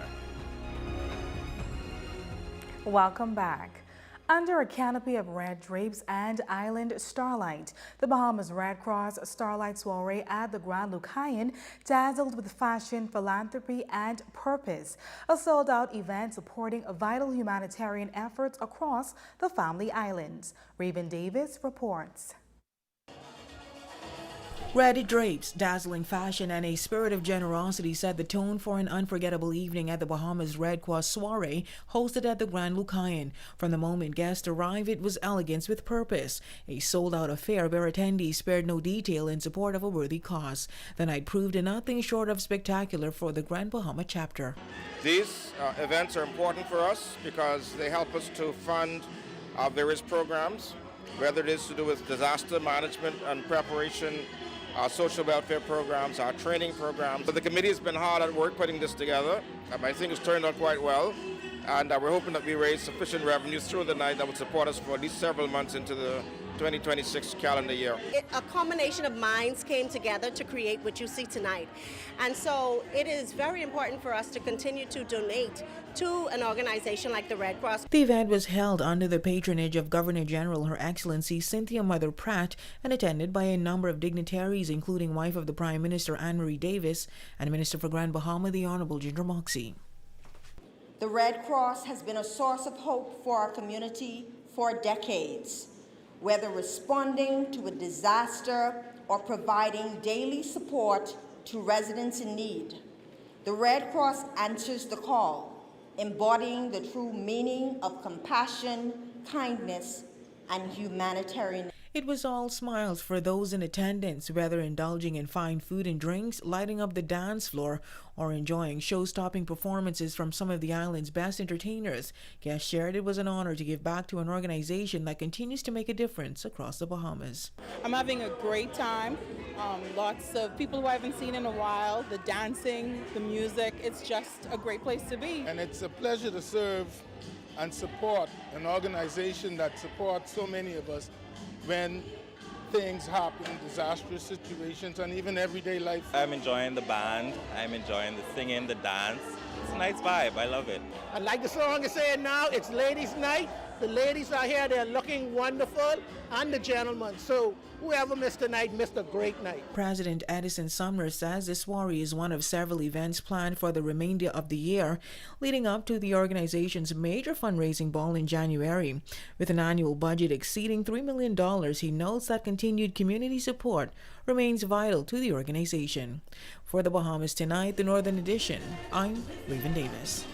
Welcome back. Under a canopy of red drapes and island starlight, the Bahamas Red Cross Starlight Soiree at the Grand Lucayan dazzled with fashion, philanthropy, and purpose. A sold-out event supporting vital humanitarian efforts across the Family Islands. Raven Davis reports.
Red drapes, dazzling fashion, and a spirit of generosity set the tone for an unforgettable evening at the Bahamas Red Cross Soiree hosted at the Grand Lucayan. From the moment guests arrived, it was elegance with purpose, a sold-out affair where attendees spared no detail in support of a worthy cause. The night proved nothing short of spectacular for the Grand Bahama chapter.
These events are important for us because they help us to fund our various programs, whether it is to do with disaster management and preparation, our social welfare programs, our training programs. So the committee has been hard at work putting this together. I think it's turned out quite well, and we're hoping that we raise sufficient revenues through the night that would support us for at least several months into the 2026 calendar year.
A combination of minds came together to create what you see tonight. And so it is very important for us to continue to donate to an organization like the Red Cross.
The event was held under the patronage of Governor General Her Excellency Cynthia Mother Pratt and attended by a number of dignitaries, including wife of the Prime Minister Anne-Marie Davis and Minister for Grand Bahama, the Honorable Ginger Moxie.
The Red Cross has been a source of hope for our community for decades. Whether responding to a disaster or providing daily support to residents in need, the Red Cross answers the call, embodying the true meaning of compassion, kindness, and humanitarian.
It was all smiles for those in attendance, whether indulging in fine food and drinks, lighting up the dance floor, or enjoying show-stopping performances from some of the island's best entertainers. Guests shared it was an honor to give back to an organization that continues to make a difference across the Bahamas.
I'm having a great time. Lots of people who I haven't seen in a while, the dancing, the music. It's just a great place to be.
And it's a pleasure to serve and support an organization that supports so many of us when things happen, disastrous situations, and even everyday life.
I'm enjoying the band, I'm enjoying the singing, the dance. It's a nice vibe, I love it.
I like the song is saying now, it's ladies' night. The ladies are here, they're looking wonderful, and the gentlemen. So whoever missed the night missed a great night.
President Edison Sumner says this soiree is one of several events planned for the remainder of the year, leading up to the organization's major fundraising ball in January. With an annual budget exceeding $3 million, he notes that continued community support remains vital to the organization. For the Bahamas Tonight, the Northern Edition, I'm Raven Davis.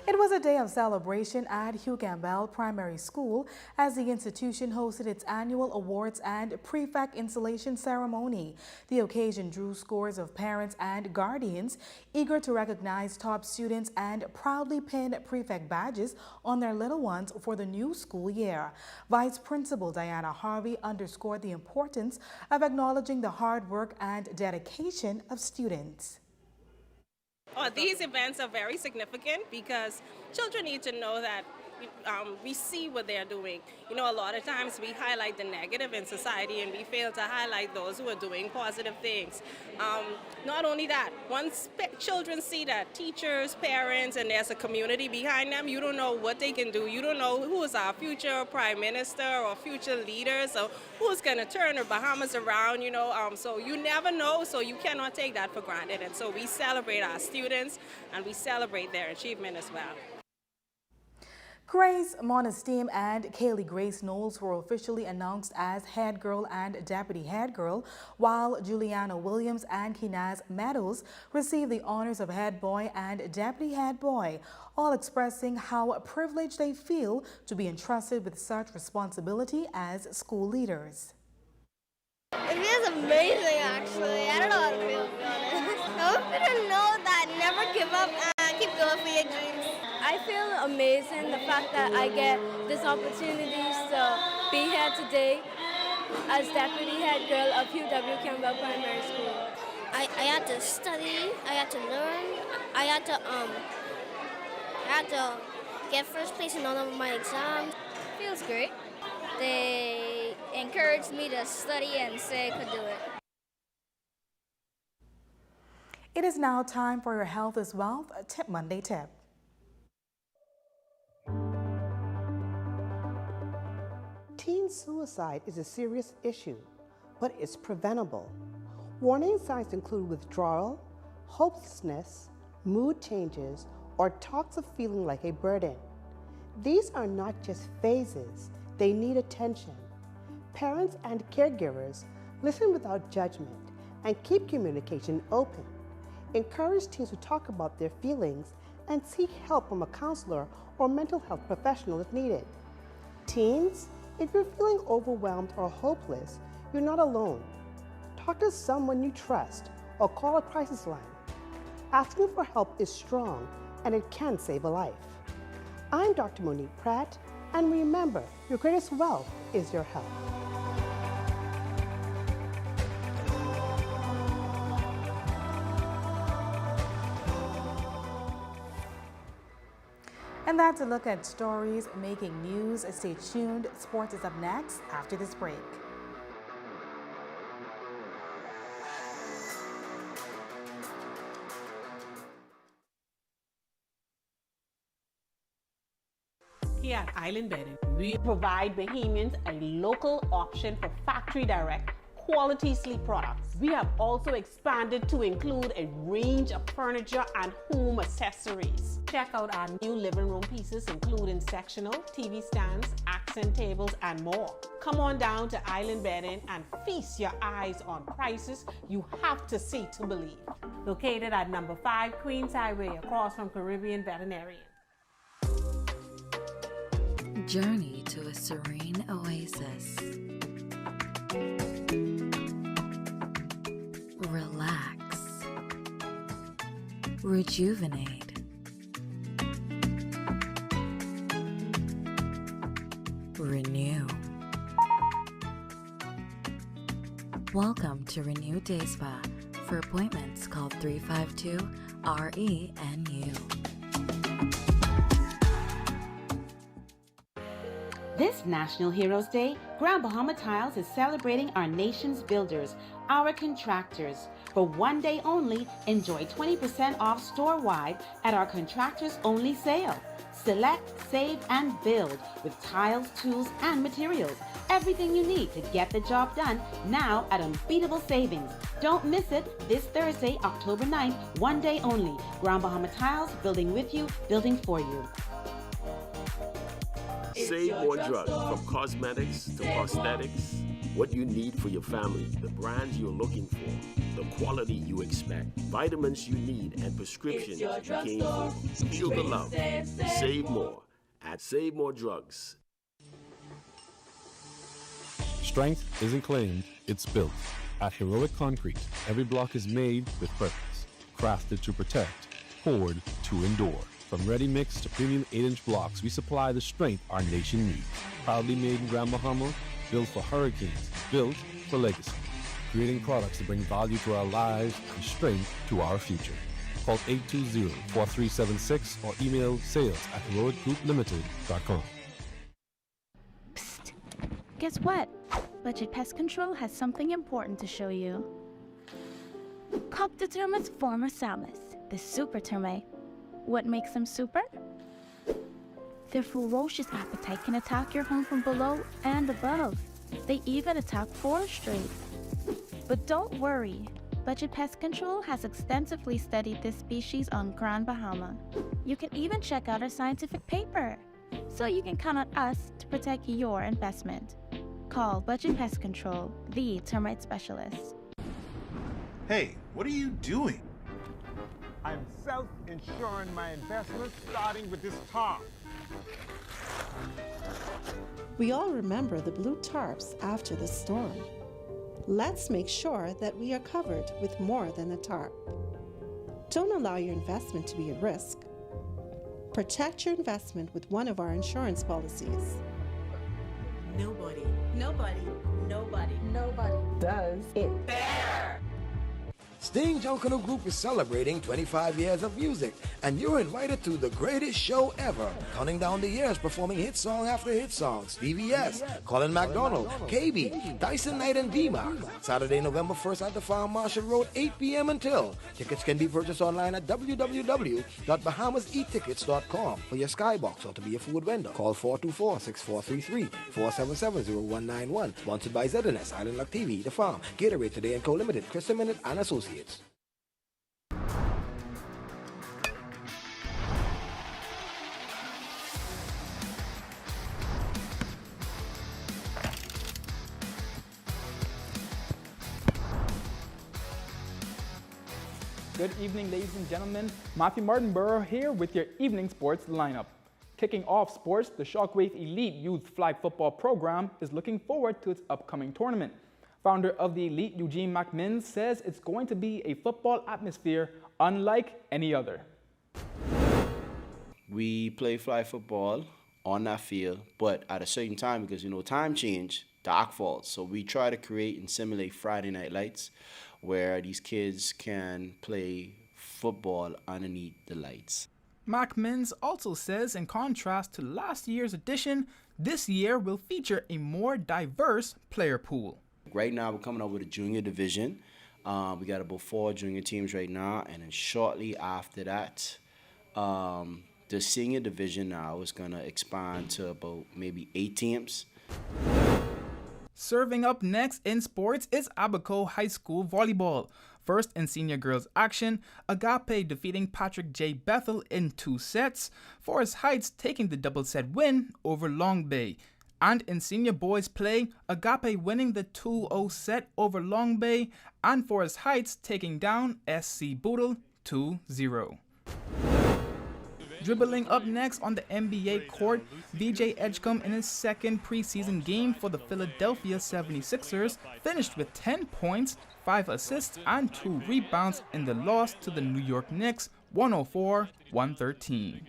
It was a day of celebration at Hugh Campbell Primary School as the institution hosted its annual awards and prefect installation ceremony. The occasion drew scores of parents and guardians eager to recognize top students and proudly pin prefect badges on their little ones for the new school year. Vice Principal Diana Harvey underscored the importance of acknowledging the hard work and dedication of students.
These events are very significant because children need to know that we see what they're doing. You know, a lot of times we highlight the negative in society and we fail to highlight those who are doing positive things. Not only that, once children see that teachers, parents, and there's a community behind them, you don't know what they can do. You don't know who is our future prime minister or future leaders or who's going to turn the Bahamas around, you know. So you never know, so you cannot take that for granted. And so we celebrate our students and we celebrate their achievement as well.
Grace Monesteem and Kaylee Grace Knowles were officially announced as head girl and deputy head girl, while Juliana Williams and Kinaz Meadows received the honors of head boy and deputy head boy, all expressing how privileged they feel to be entrusted with such responsibility as school leaders.
It feels amazing, actually. I don't know how to feel, to be honest. I want you to know that never give up and keep going for your dreams.
I feel amazing, the fact that I get this opportunity to be here today as deputy head girl of Hugh Campbell Primary School.
I had to study, I had to learn, I had to get first place in all of my exams.
Feels great. They encouraged me to study and say I could do it.
It is now time for your Health is Wealth Tip Monday tip.
Teen suicide is a serious issue, but it's preventable. Warning signs include withdrawal, hopelessness, mood changes, or talks of feeling like a burden. These are not just phases, they need attention. Parents and caregivers listen without judgment and keep communication open. Encourage teens to talk about their feelings and seek help from a counselor or mental health professional if needed. Teens, if you're feeling overwhelmed or hopeless, you're not alone. Talk to someone you trust or call a crisis line. Asking for help is strong and it can save a life. I'm Dr. Monique Pratt, and remember, your greatest wealth is your health.
And that's a look at stories making news. Stay tuned. Sports is up next after this break.
Here at Island Bedding, we provide Bahamians a local option for factory direct quality sleep products. We have also expanded to include a range of furniture and home accessories. Check out our new living room pieces including sectional, TV stands, accent tables, and more. Come on down to Island Bedding and feast your eyes on prices you have to see to believe. Located at number 5 Queens Highway across from Caribbean Veterinarian.
Journey to a serene oasis. Relax. Rejuvenate. Renew. Welcome to Renew Day Spa. For appointments, call 352-RENU.
This National Heroes Day, Grand Bahama Tiles is celebrating our nation's builders, our contractors. For one day only, enjoy 20% off store-wide at our contractors only sale. Select, save, and build with tiles, tools, and materials. Everything you need to get the job done now at unbeatable savings. Don't miss it this Thursday, October 9th, one day only. Grand Bahama Tiles, building with you, building for you.
Save more drugs, from cosmetics to prosthetics. What you need for your family, the brands you're looking for, the quality you expect, vitamins you need, and prescriptions you came for. Feel the love. Save more at Save More Drugs.
Strength isn't claimed, it's built. At Heroic Concrete, every block is made with purpose, crafted to protect, poured to endure. From ready mix to premium 8-inch blocks, we supply the strength our nation needs. Proudly made in Grand Bahama, built for hurricanes, built for legacy. Creating products that bring value to our lives and strength to our future. Call 820-4376 or email sales@heroicgrouplimited.com.
Psst. Guess what? Budget Pest Control has something important to show you. Coq de termites former Samus, the super termite. What makes them super? Their ferocious appetite can attack your home from below and above. They even attack forestry. But don't worry, Budget Pest Control has extensively studied this species on Grand Bahama. You can even check out our scientific paper, so you can count on us to protect your investment. Call Budget Pest Control, the termite specialist.
Hey, what are you doing?
I'm self-insuring my investments, starting with this tarp.
We all remember the blue tarps after the storm. Let's make sure that we are covered with more than a tarp. Don't allow your investment to be at risk. Protect your investment with one of our insurance policies.
Nobody
does it
better. Sting Junkanoo Group is celebrating 25 years of music, and you're invited to the greatest show ever, counting down the years performing hit song after hit song. Stevie S, Colin McDonald, KB, Dyson Knight, and D-Mac. Saturday, November 1st at the Farm Marshall Road, 8 p.m. until. Tickets can be purchased online at www.bahamaseattickets.com for your skybox or to be a food vendor. Call 424-6433, 477-0191. Sponsored by ZNS, Island Luck TV, The Farm, Gatorade Today and Co. Limited, Krista Minute, and Associates.
Good evening, ladies and gentlemen. Matthew Martinborough here with your evening sports lineup. Kicking off sports, the Shockwave Elite Youth Flag Football Program is looking forward to its upcoming tournament. Founder of the Elite, Eugene McMinn, says it's going to be a football atmosphere unlike any other.
We play flag football on that field, but at a certain time, because, time change, the act falls. So we try to create and simulate Friday Night Lights, where these kids can play football underneath the lights.
McMinn also says, in contrast to last year's edition, this year will feature a more diverse player pool.
Right now, we're coming up with a junior division. We got about 4 junior teams right now, and then shortly after that, the senior division now is going to expand to about maybe 8 teams.
Serving up next in sports is Abaco High School volleyball. First in senior girls action, Agape defeating Patrick J. Bethel in 2 sets, Forest Heights taking the double set win over Long Bay. And in senior boys play, Agape winning the 2-0 set over Long Bay, and Forest Heights taking down SC Boodle 2-0. Dribbling up next on the NBA court, VJ Edgecombe in his second preseason game for the Philadelphia 76ers finished with 10 points, 5 assists, and 2 rebounds in the loss to the New York Knicks, 104-113.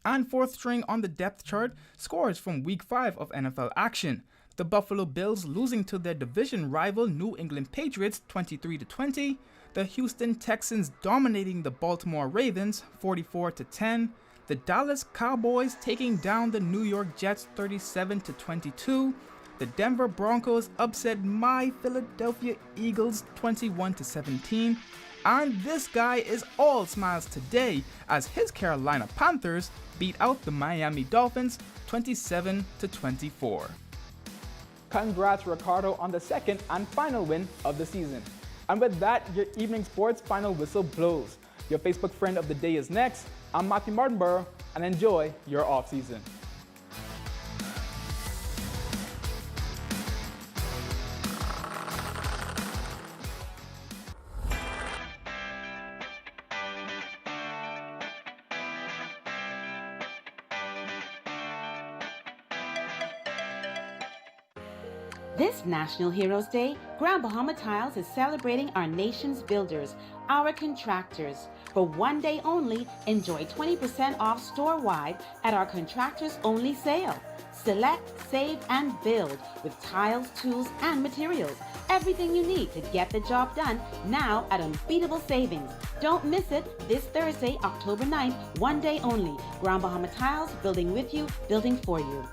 And fourth string on the depth chart, scores from Week 5 of NFL action. The Buffalo Bills losing to their division rival New England Patriots 23-20. The Houston Texans dominating the Baltimore Ravens 44-10. The Dallas Cowboys taking down the New York Jets 37-22. The Denver Broncos upset my Philadelphia Eagles 21-17. And this guy is all smiles today as his Carolina Panthers beat out the Miami Dolphins 27-24. Congrats, Ricardo, on the second and final win of the season. And with that, your evening sports final whistle blows. Your Facebook friend of the day is next. I'm Matthew Martinborough, and enjoy your off season.
This National Heroes Day, Grand Bahama Tiles is celebrating our nation's builders, our contractors. For one day only, enjoy 20% off store-wide at our contractors only sale. Select, save, and build with tiles, tools, and materials. Everything you need to get the job done now at unbeatable savings. Don't miss it this Thursday, October 9th, one day only. Grand Bahama Tiles, building with you, building for you.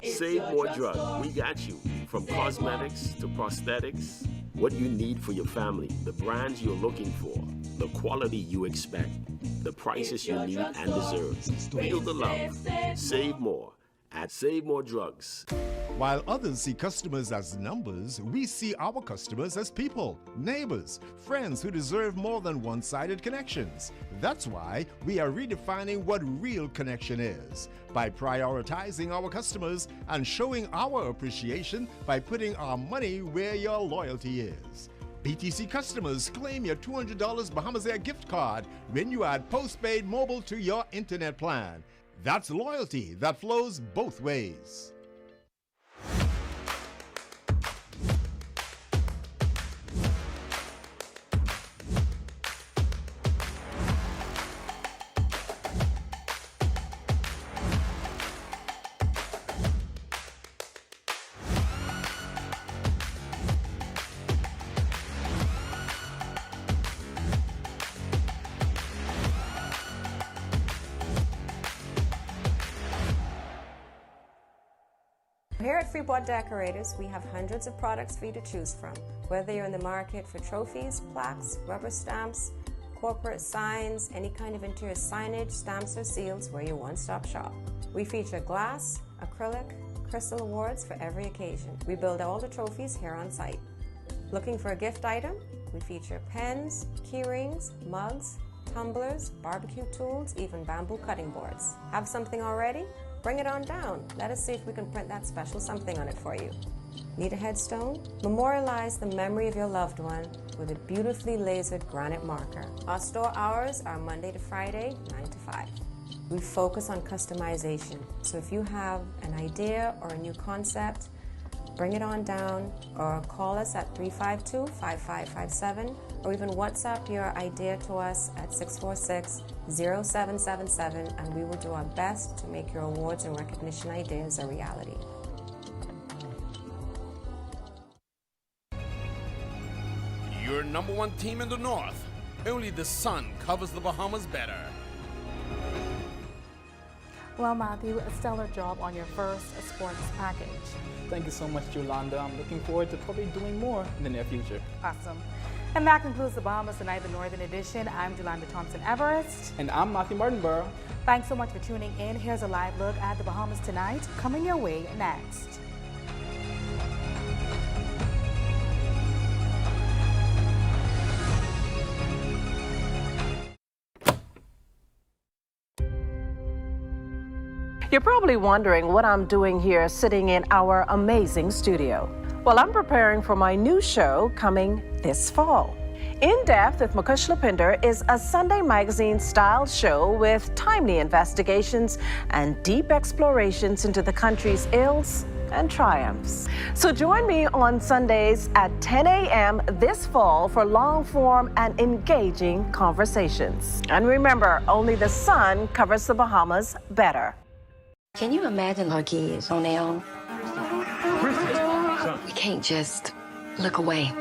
Save more drugs. We got you. From cosmetics to prosthetics, what you need for your family, the brands you're looking for, the quality you expect, the prices you need and deserve. Feel the love. Save more at Save More Drugs.
While others see customers as numbers, we see our customers as people, neighbors, friends who deserve more than one-sided connections. That's why we are redefining what real connection is by prioritizing our customers and showing our appreciation by putting our money where your loyalty is. BTC customers claim your $200 Bahamas Air gift card when you add postpaid mobile to your internet plan. That's loyalty that flows both ways.
Here at Freeport Decorators, we have hundreds of products for you to choose from. Whether you're in the market for trophies, plaques, rubber stamps, corporate signs, any kind of interior signage, stamps, or seals, we're your one-stop shop. We feature glass, acrylic, crystal awards for every occasion. We build all the trophies here on site. Looking for a gift item? We feature pens, key rings, mugs, tumblers, barbecue tools, even bamboo cutting boards. Have something already? Bring it on down. Let us see if we can print that special something on it for you. Need a headstone? Memorialize the memory of your loved one with a beautifully lasered granite marker. Our store hours are Monday to Friday, 9 to 5. We focus on customization, so if you have an idea or a new concept, bring it on down or call us at 352-5557 or even WhatsApp your idea to us at 646-0777 and we will do our best to make your awards and recognition ideas a reality.
Your number one team in the North. Only the sun covers the Bahamas better.
Well, Matthew, a stellar job on your first sports package.
Thank you so much, Yolanda. I'm looking forward to probably doing more in the near future.
Awesome. And that concludes the Bahamas Tonight, the Northern Edition. I'm Yolanda Thompson-Everest.
And I'm Matthew Martinborough.
Thanks so much for tuning in. Here's a live look at the Bahamas Tonight, coming your way next.
You're probably wondering what I'm doing here sitting in our amazing studio. Well, I'm preparing for my new show coming this fall. In Depth with Mukesh Lapinder is a Sunday magazine-style show with timely investigations and deep explorations into the country's ills and triumphs. So join me on Sundays at 10 a.m. this fall for long-form and engaging conversations. And remember, only the sun covers the Bahamas better.
Can you imagine our kids on their own? We can't just look away.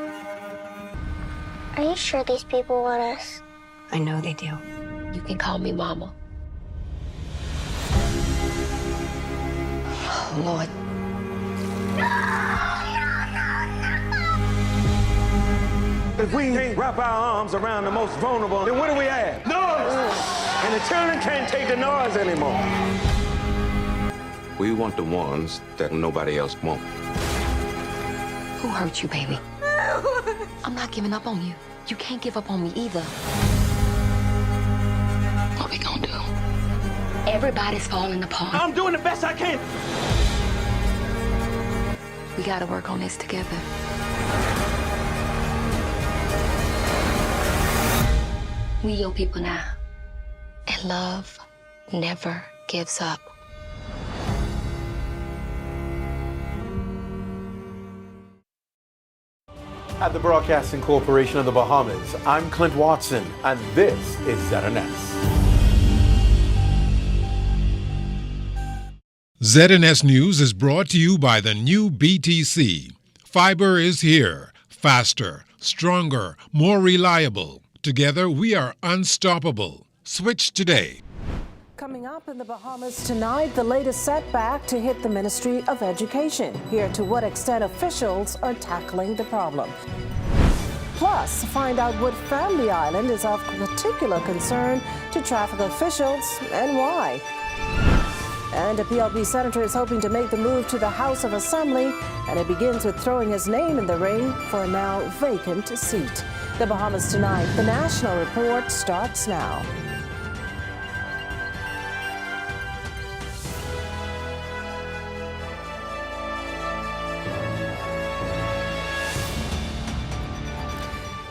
Are you sure these people want us?
I know they do. You can call me Mama. Oh, Lord.
If we can't wrap our arms around the most vulnerable, then what do we have? Noise! And the children can't take the noise anymore.
We want the ones that nobody else wants.
Who hurt you, baby? I'm not giving up on you. You can't give up on me either. What we gonna do? Everybody's falling apart.
I'm doing the best I can.
We gotta work on this together. We your people now. And love never gives up.
At the Broadcasting Corporation of the Bahamas, I'm Clint Watson, and this is ZNS.
ZNS News is brought to you by the new BTC. Fiber is here, faster, stronger, more reliable. Together, we are unstoppable. Switch today.
Coming up in the Bahamas tonight, the latest setback to hit the Ministry of Education. Here to what extent officials are tackling the problem. Plus, find out what Family Island is of particular concern to traffic officials and why. And a PLP senator is hoping to make the move to the House of Assembly, and it begins with throwing his name in the ring for a now vacant seat. The Bahamas tonight, the National Report starts now.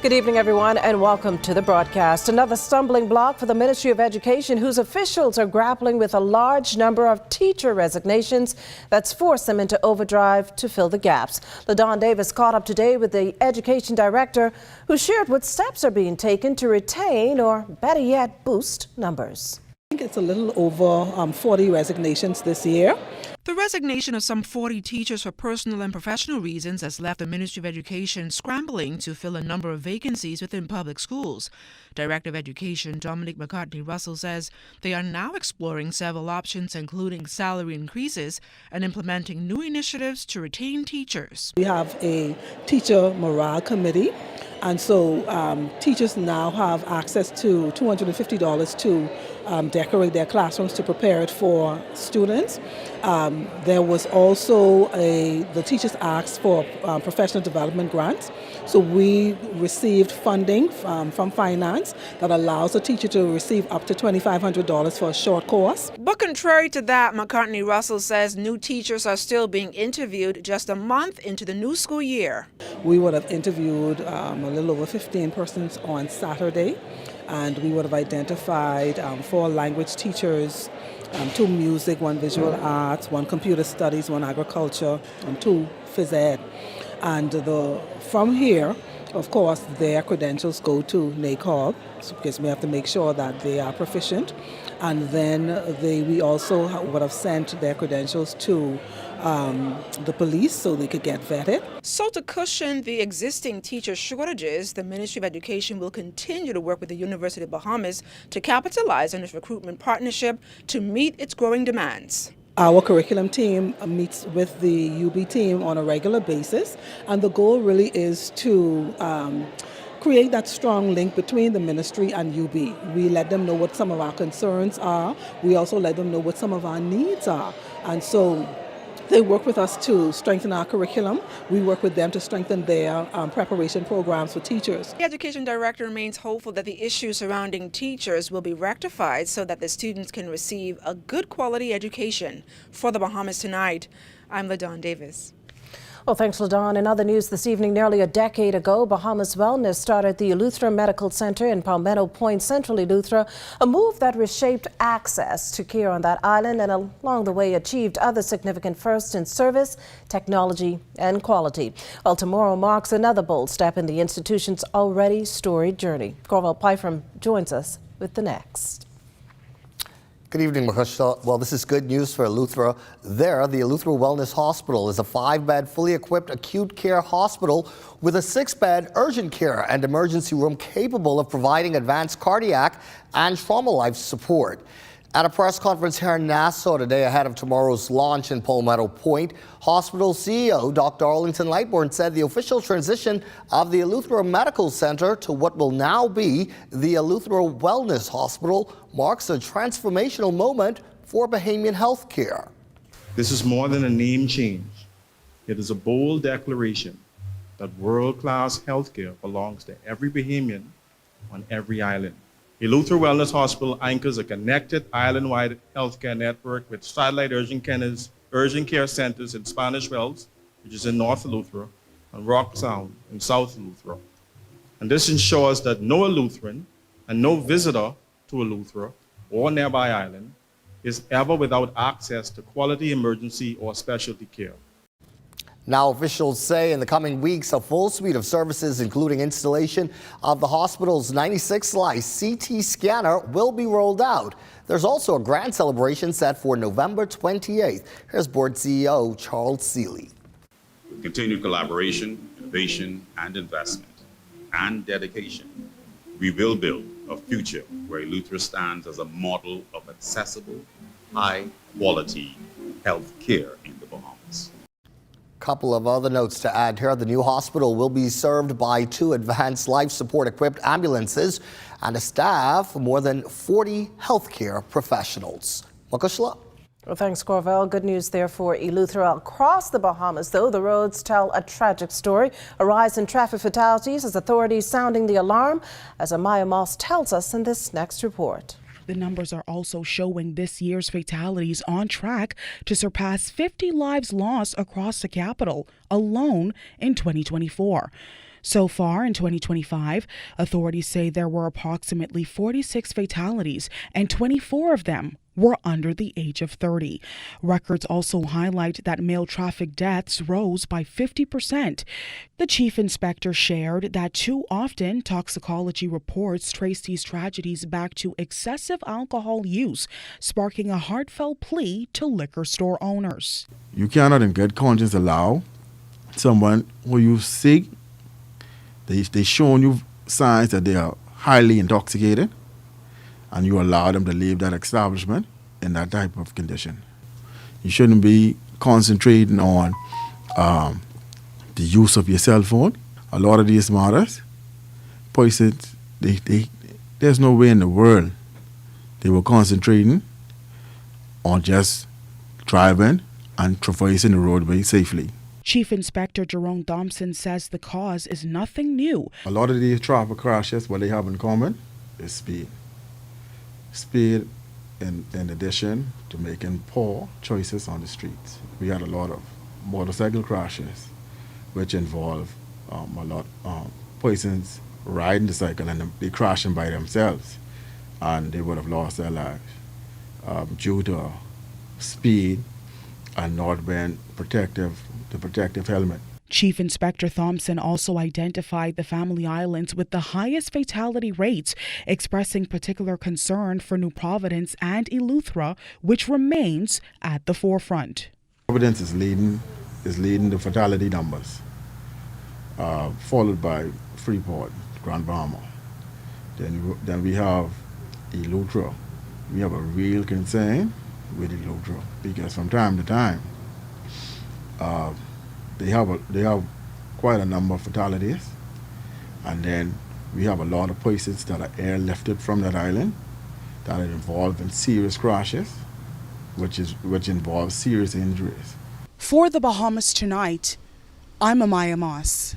Good evening, everyone, and welcome to the broadcast. Another stumbling block for the Ministry of Education, whose officials are grappling with a large number of teacher resignations that's forced them into overdrive to fill the gaps. LaDon Davis caught up today with the education director, who shared what steps are being taken to retain, or better yet, boost numbers.
I think it's a little over 40 resignations this year.
The resignation of some 40 teachers for personal and professional reasons has left the Ministry of Education scrambling to fill a number of vacancies within public schools. Director of Education Dominic McCartney-Russell says they are now exploring several options, including salary increases and implementing new initiatives to retain teachers.
We have a teacher morale committee, and so teachers now have access to $250 to decorate their classrooms to prepare it for students. There was also the teachers asked for professional development grants. So we received funding from finance that allows a teacher to receive up to $2,500 for a short course.
But contrary to that, McCartney-Russell says new teachers are still being interviewed just a month into the new school year.
We would have interviewed a little over 15 persons on Saturday, and we would have identified 4 language teachers, 2 music, 1 visual arts, 1 computer studies, 1 agriculture, and 2 phys ed. And from here, of course, their credentials go to NACOG, because we have to make sure that they are proficient. And then we also would have sent their credentials to the police so they could get vetted.
So to cushion the existing teacher shortages, the Ministry of Education will continue to work with the University of Bahamas to capitalize on its recruitment partnership to meet its growing demands.
Our curriculum team meets with the UB team on a regular basis, and the goal really is to create that strong link between the ministry and UB. We let them know what some of our concerns are. We also let them know what some of our needs are. And so they work with us to strengthen our curriculum. We work with them to strengthen their preparation programs for teachers.
The education director remains hopeful that the issues surrounding teachers will be rectified so that the students can receive a good quality education. For the Bahamas Tonight, I'm LaDon Davis.
Well, thanks, LaDon. In other news this evening, nearly a decade ago, Bahamas Wellness started the Eleuthera Medical Center in Palmetto Point, Central Eleuthera, a move that reshaped access to care on that island and along the way achieved other significant firsts in service, technology, and quality. Well, tomorrow marks another bold step in the institution's already storied journey. Corval Pyfrom joins us with the next.
Good evening, Makushla. Well, this is good news for Eleuthera. There, the Eleuthera Wellness Hospital is a 5-bed, fully equipped acute care hospital with a 6-bed urgent care and emergency room capable of providing advanced cardiac and trauma life support. At a press conference here in Nassau today ahead of tomorrow's launch in Palmetto Point, hospital CEO Dr. Arlington Lightbourne said the official transition of the Eleuthera Medical Center to what will now be the Eleuthera Wellness Hospital marks a transformational moment for Bahamian health care.
This is more than a name change. It is a bold declaration that world-class healthcare belongs to every Bahamian on every island. Eleuthera Wellness Hospital anchors a connected island-wide healthcare network with satellite urgent care centers in Spanish Wells, which is in North Eleuthera, and Rock Sound in South Eleuthera. And this ensures that no Eleutheran and no visitor to Eleuthera or nearby island is ever without access to quality emergency or specialty care.
Now, officials say in the coming weeks, a full suite of services, including installation of the hospital's 96-slice CT scanner, will be rolled out. There's also a grand celebration set for November 28th. Here's board CEO Charles Seeley.
With continued collaboration, innovation, and investment, and dedication, we will build a future where Eleuthera stands as a model of accessible, high-quality health care in the Bahamas.
Couple of other notes to add here. The new hospital will be served by 2 advanced life support equipped ambulances and a staff of more than 40 healthcare professionals. Makushla.
Well, thanks, Corval. Good news there for Eleuthera. Across the Bahamas, though, the roads tell a tragic story. A rise in traffic fatalities as authorities sounding the alarm, as Amaya Moss tells us in this next report.
The numbers are also showing this year's fatalities on track to surpass 50 lives lost across the capital alone in 2024. So far in 2025, authorities say there were approximately 46 fatalities and 24 of them were under the age of 30. Records also highlight that male traffic deaths rose by 50%. The chief inspector shared that too often toxicology reports trace these tragedies back to excessive alcohol use, sparking a heartfelt plea to liquor store owners.
You cannot in good conscience allow someone who you see, they shown you signs that they are highly intoxicated, and you allow them to leave that establishment in that type of condition. You shouldn't be concentrating on the use of your cell phone. A lot of these mothers, persons, there's no way in the world they were concentrating on just driving and traversing the roadway safely.
Chief Inspector Jerome Thompson says the cause is nothing new.
A lot of these traffic crashes, what they have in common is speed. Speed in addition to making poor choices on the streets. We had a lot of motorcycle crashes which involve a lot of persons riding the cycle and they crashing by themselves, and they would have lost their lives due to speed and not wearing the protective helmet.
Chief Inspector Thompson also identified the Family Islands with the highest fatality rates, expressing particular concern for New Providence and Eleuthera, which remains at the forefront.
Providence is leading the fatality numbers, followed by Freeport, Grand Bahama. Then we have Eleuthera. We have a real concern with Eleuthera because from time to time, they have quite a number of fatalities, and then we have a lot of persons that are airlifted from that island that are involved in serious crashes, which involves serious injuries.
For the Bahamas Tonight, I'm Amaya Moss.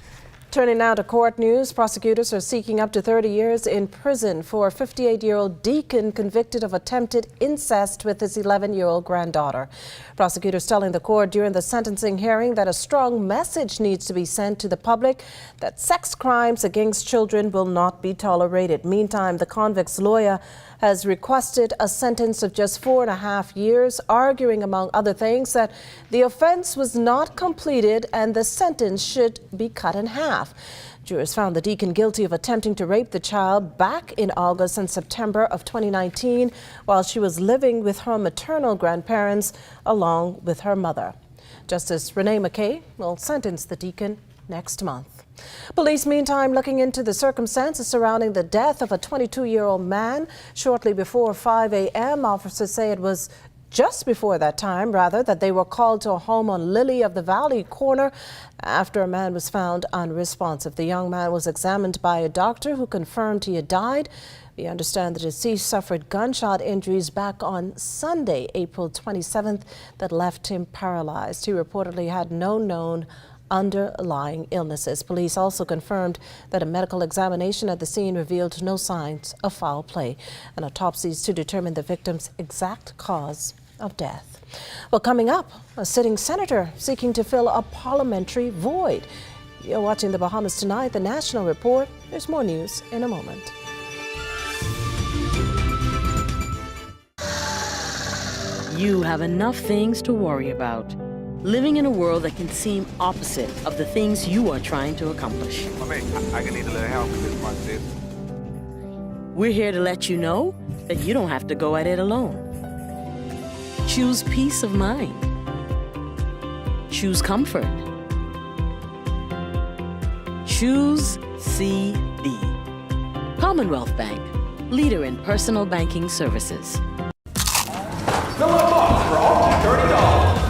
Turning now to court news, prosecutors are seeking up to 30 years in prison for a 58-year-old deacon convicted of attempted incest with his 11-year-old granddaughter. Prosecutors telling the court during the sentencing hearing that a strong message needs to be sent to the public that sex crimes against children will not be tolerated. Meantime, the convict's lawyer has requested a sentence of just 4.5 years, arguing, among other things, that the offense was not completed and the sentence should be cut in half. Jurors found the deacon guilty of attempting to rape the child back in August and September of 2019 while she was living with her maternal grandparents along with her mother. Justice Renee McKay will sentence the deacon next month. Police, meantime, looking into the circumstances surrounding the death of a 22-year-old man shortly before 5 a.m. Officers say it was just before that time, that they were called to a home on Lily of the Valley corner after a man was found unresponsive. The young man was examined by a doctor who confirmed he had died. We understand the deceased suffered gunshot injuries back on Sunday, April 27th, that left him paralyzed. He reportedly had no known underlying illnesses. Police also confirmed that a medical examination at the scene revealed no signs of foul play. An autopsy is to determine the victim's exact cause of death. Well, coming up, a sitting senator seeking to fill a parliamentary void. You're watching the Bahamas Tonight, the National Report. There's more news in a moment.
You have enough things to worry about. Living in a world that can seem opposite of the things you are trying to accomplish.
I can need a little help with this one, sis.
We're here to let you know that you don't have to go at it alone. Choose peace of mind. Choose comfort. Choose CB. Commonwealth Bank, leader in personal banking services.
Fill up box for all $30.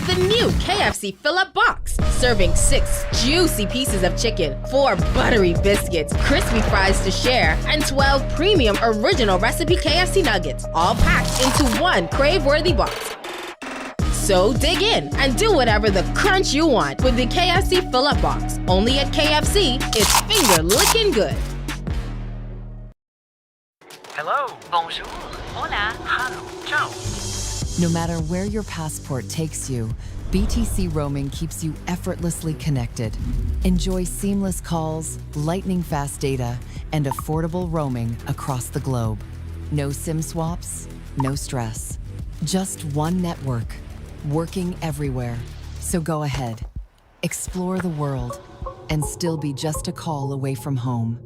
The new KFC Fill-Up Box, serving 6 juicy pieces of chicken, 4 buttery biscuits, crispy fries to share, and 12 premium original recipe KFC nuggets, all packed into one crave-worthy box. So dig in and do whatever the crunch you want with the KFC Fill-Up Box. Only at KFC, it's finger-licking good.
Hello, bonjour, hola, hello, ciao.
No matter where your passport takes you, BTC roaming keeps you effortlessly connected. Enjoy seamless calls, lightning-fast data, and affordable roaming across the globe. No SIM swaps, no stress. Just one network, working everywhere. So go ahead, explore the world, and still be just a call away from home.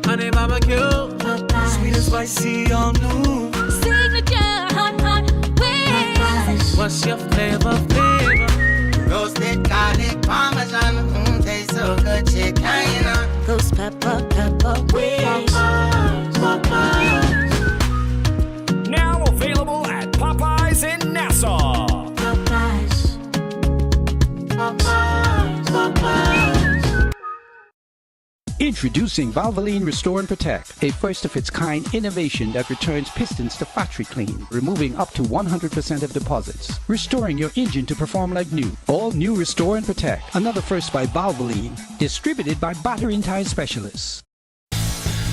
Honey barbecue, sweet and spicy, all new.
Signature hot wings.
What's your flavor?
Roasted garlic parmesan, tastes so good, chicken. Ghost pepper wings.
Now available at Popeyes in Nassau.
Introducing Valvoline Restore and Protect, a first-of-its-kind innovation that returns pistons to factory clean, removing up to 100% of deposits, restoring your engine to perform like new. All new Restore and Protect, another first by Valvoline, distributed by Battery and Tire Specialists.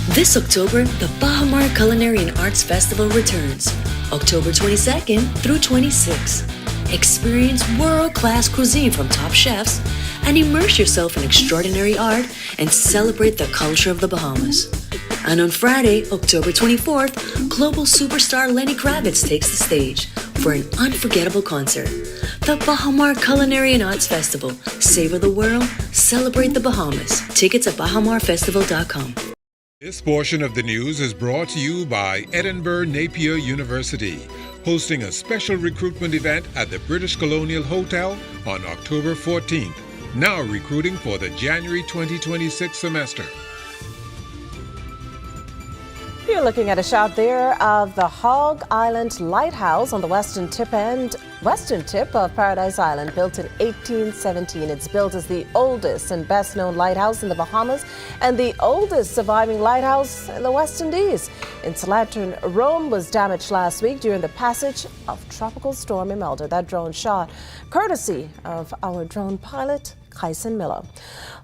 This October, the Baha Mar Culinary and Arts Festival returns, October 22nd through 26th. Experience world-class cuisine from top chefs and immerse yourself in extraordinary art and celebrate the culture of the Bahamas. And on Friday, October 24th, global superstar Lenny Kravitz takes the stage for an unforgettable concert. The Baha Mar Culinary and Arts Festival. Savor the world, celebrate the Bahamas. Tickets at bahamarfestival.com.
This portion of the news is brought to you by Edinburgh Napier University, hosting a special recruitment event at the British Colonial Hotel on October 14th. Now recruiting for the January 2026 semester.
You're looking at a shot there of the Hog Island Lighthouse on the western tip of Paradise Island, built in 1817. It's built as the oldest and best known lighthouse in the Bahamas and the oldest surviving lighthouse in the West Indies. Its lantern Rome was damaged last week during the passage of Tropical Storm Imelda. That drone shot courtesy of our drone pilot, Kyson Miller.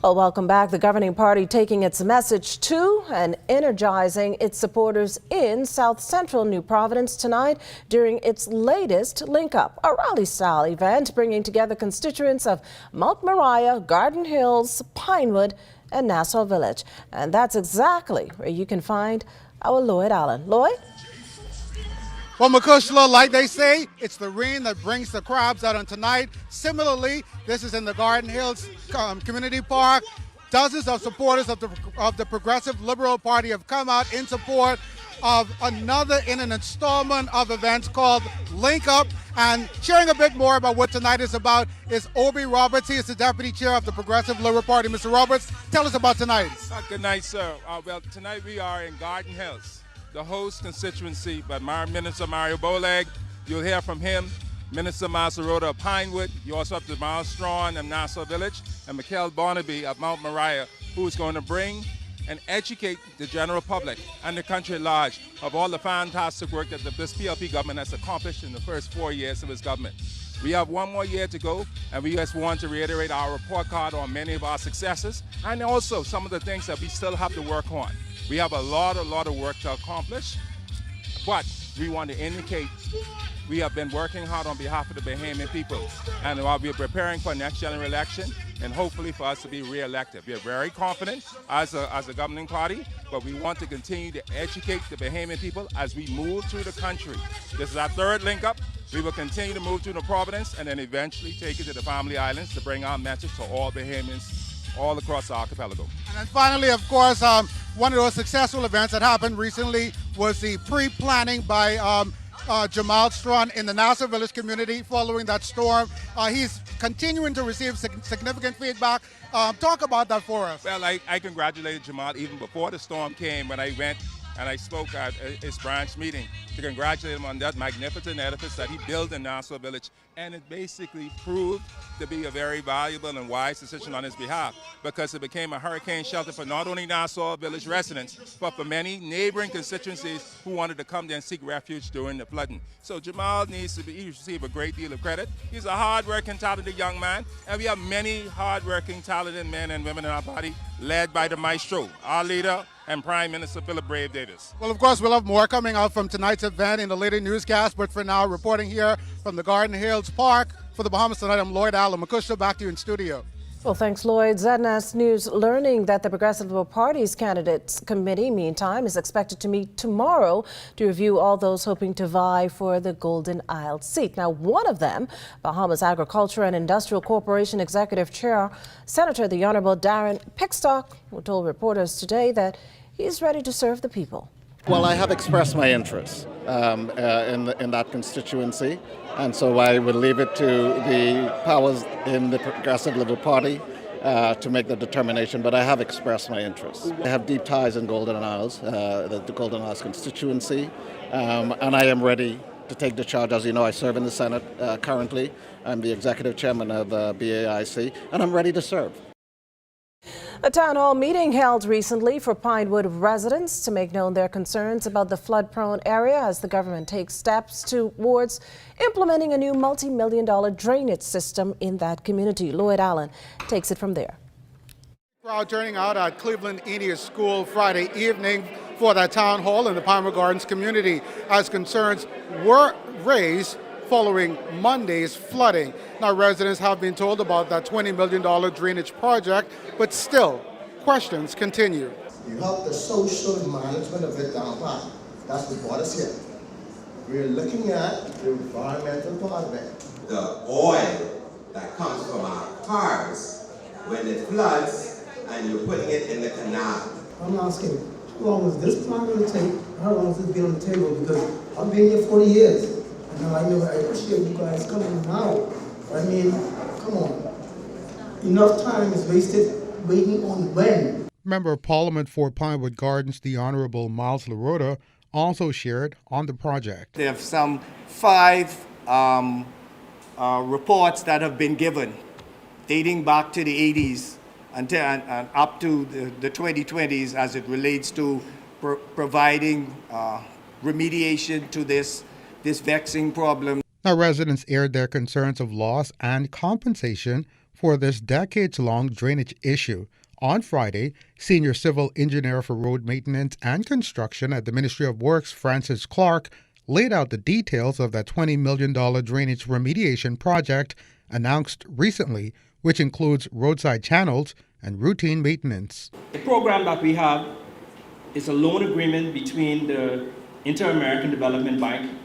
Well, welcome back. The governing party taking its message to and energizing its supporters in South Central New Providence tonight during its latest Link Up, a rally-style event bringing together constituents of Mount Moriah, Garden Hills, Pinewood, and Nassau Village. And that's exactly where you can find our Lloyd Allen. Lloyd?
Well, Makushla, like they say, it's the rain that brings the crowds out on tonight. Similarly, this is in the Garden Hills Community Park. Dozens of supporters of the Progressive Liberal Party have come out in support of another in an installment of events called Link Up. And sharing a bit more about what tonight is about is Obi Roberts. He is the Deputy Chair of the Progressive Liberal Party. Mr. Roberts, tell us about tonight.
Good night, sir. Well, tonight we are in Garden Hills, the host constituency, but Minister Mario Boleg, you'll hear from him. Minister Masaroda of Pinewood. You also have Jamal Strawn of Nassau Village and Mikhail Barnaby of Mount Moriah, who is going to bring and educate the general public and the country at large of all the fantastic work that this PLP government has accomplished in the first 4 years of its government. We have one more year to go, and we just want to reiterate our report card on many of our successes and also some of the things that we still have to work on. We have a lot of work to accomplish, but we want to indicate we have been working hard on behalf of the Bahamian people, and while we're preparing for next general election and hopefully for us to be re-elected. We are very confident as a governing party, but we want to continue to educate the Bahamian people as we move through the country. This is our third link up. We will continue to move through the Providence and then eventually take it to the Family Islands to bring our message to all Bahamians all across the archipelago.
And then finally, of course, one of those successful events that happened recently was the pre-planning by Jamal Strawn in the Nassau Village community following that storm. He's continuing to receive significant feedback. Talk about that for us.
Well, I congratulated Jamal even before the storm came when I went and I spoke at his branch meeting to congratulate him on that magnificent edifice that he built in Nassau Village. And it basically proved to be a very valuable and wise decision on his behalf because it became a hurricane shelter for not only Nassau Village residents, but for many neighboring constituencies who wanted to come there and seek refuge during the flooding. So Jamal needs to receive a great deal of credit. He's a hard-working, talented young man, and we have many hard-working, talented men and women in our body, led by the maestro, our leader, and Prime Minister Philip Brave Davis.
Well, of course, we'll have more coming out from tonight's event in the later newscast, but for now, reporting here from the Garden Hills Park for the Bahamas Tonight, I'm Lloyd Allen. Makusha, back to you in studio.
Well, thanks, Lloyd. ZNS News learning that the Progressive Liberal Party's candidates committee, meantime, is expected to meet tomorrow to review all those hoping to vie for the Golden Isle seat. Now, one of them, Bahamas Agriculture and Industrial Corporation Executive Chair, Senator the Honorable Darren Pickstock, who told reporters today that he's ready to serve the people.
Well, I have expressed my interest in that constituency, and so I would leave it to the powers in the Progressive Liberal Party to make the determination, but I have expressed my interest. I have deep ties in Golden Isles, the Golden Isles constituency, and I am ready to take the charge. As you know, I serve in the Senate currently. I'm the executive chairman of BAIC, and I'm ready to serve.
A town hall meeting held recently for Pinewood residents to make known their concerns about the flood-prone area as the government takes steps towards implementing a new multi-million-dollar drainage system in that community. Lloyd Allen takes it from there.
Crowd turning out at Cleveland Enius School Friday evening for that town hall in the Pinewood Gardens community as concerns were raised following Monday's flooding. Now, residents have been told about that $20 million drainage project, but still, questions continue.
You have the social management of it down pat. That's what brought us here. We're looking at the environmental part of it.
The oil that comes from our cars when it floods and you're putting it in the canal.
I'm asking, how long is this plan going to take? How long has it been on the table? Because I've been here 40 years. Now, I appreciate you guys coming now. I mean, come on. Enough time is wasted waiting on when.
Member of Parliament for Pinewood Gardens, the Honorable Miles LaRota, also shared on the project.
There are some 5 reports that have been given dating back to the 80s and up to the 2020s as it relates to providing remediation to this vexing problem.
Now, residents aired their concerns of loss and compensation for this decades-long drainage issue. On Friday, Senior Civil Engineer for Road Maintenance and Construction at the Ministry of Works, Francis Clark, laid out the details of that $20 million drainage remediation project announced recently, which includes roadside channels and routine maintenance.
The program that we have is a loan agreement between the Inter-American Development Bank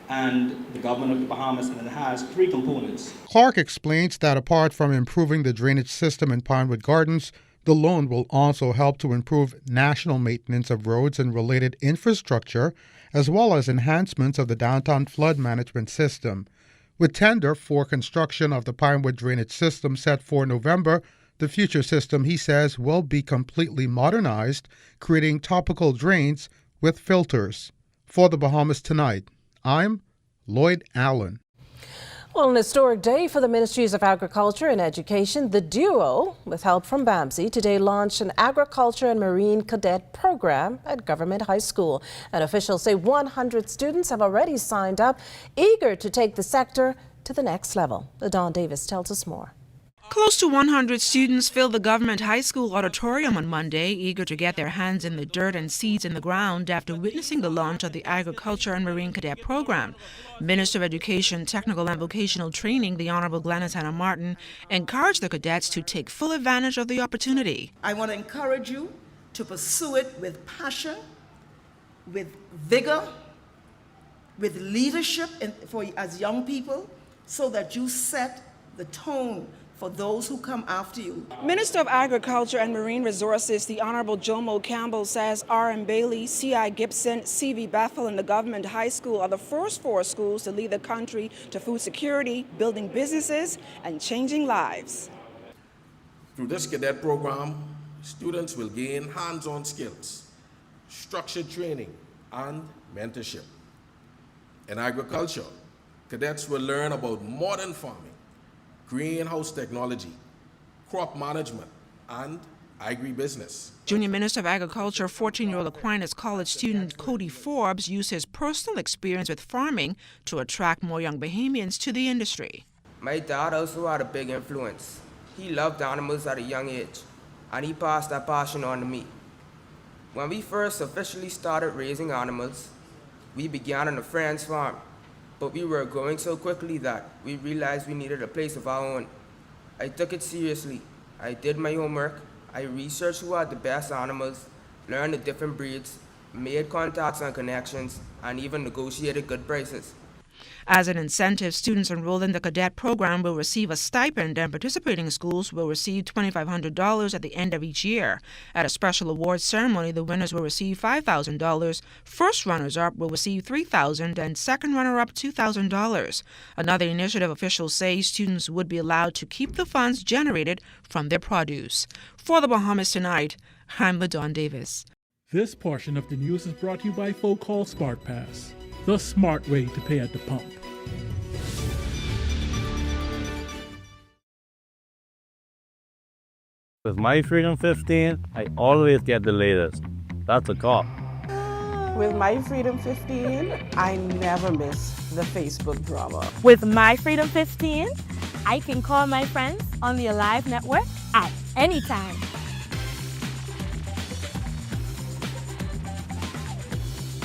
and the government of the Bahamas, and it has 3 components.
Clark explains that apart from improving the drainage system in Pinewood Gardens, the loan will also help to improve national maintenance of roads and related infrastructure, as well as enhancements of the downtown flood management system. With tender for construction of the Pinewood drainage system set for November, the future system, he says, will be completely modernized, creating topical drains with filters. For the Bahamas Tonight, I'm Lloyd Allen.
Well, an historic day for the Ministries of Agriculture and Education. The duo, with help from BAMSI, today launched an agriculture and marine cadet program at Government High School. And officials say 100 students have already signed up, eager to take the sector to the next level. Dawn Davis tells us more.
Close to 100 students filled the Government High School auditorium on Monday, eager to get their hands in the dirt and seeds in the ground after witnessing the launch of the Agriculture and Marine Cadet Program. Minister of Education, Technical and Vocational Training, the Honorable Glenys Hannah Martin, encouraged the cadets to take full advantage of the opportunity.
I want to encourage you to pursue it with passion, with vigor, with leadership as young people, so that you set the tone for those who come after you.
Minister of Agriculture and Marine Resources, the Honorable Jomo Campbell, says R.M. Bailey, C.I. Gibson, C.V. Bethel, and the Government High School are the first 4 schools to lead the country to food security, building businesses, and changing lives.
Through this cadet program, students will gain hands-on skills, structured training, and mentorship. In agriculture, cadets will learn about modern farming, greenhouse technology, crop management, and agribusiness.
Junior Minister of Agriculture, 14-year-old Aquinas College student Cody Forbes used his personal experience with farming to attract more young Bahamians to the industry.
My dad also had a big influence. He loved animals at a young age, and he passed that passion on to me. When we first officially started raising animals, we began on a friend's farm. But we were growing so quickly that we realized we needed a place of our own. I took it seriously. I did my homework. I researched who had the best animals, learned the different breeds, made contacts and connections, and even negotiated good prices.
As an incentive, students enrolled in the cadet program will receive a stipend, and participating schools will receive $2,500 at the end of each year. At a special awards ceremony, the winners will receive $5,000, first runners-up will receive $3,000, and second runner-up $2,000. Another initiative officials say students would be allowed to keep the funds generated from their produce. For the Bahamas Tonight, I'm LaDawn Davis.
This portion of the news is brought to you by Folk Call Smart Pass, the smart way to pay at the pump.
With my Freedom 15, I always get the latest. That's a cop.
With my Freedom 15, I never miss the Facebook drama.
With my Freedom 15, I can call my friends on the Alive network at any time.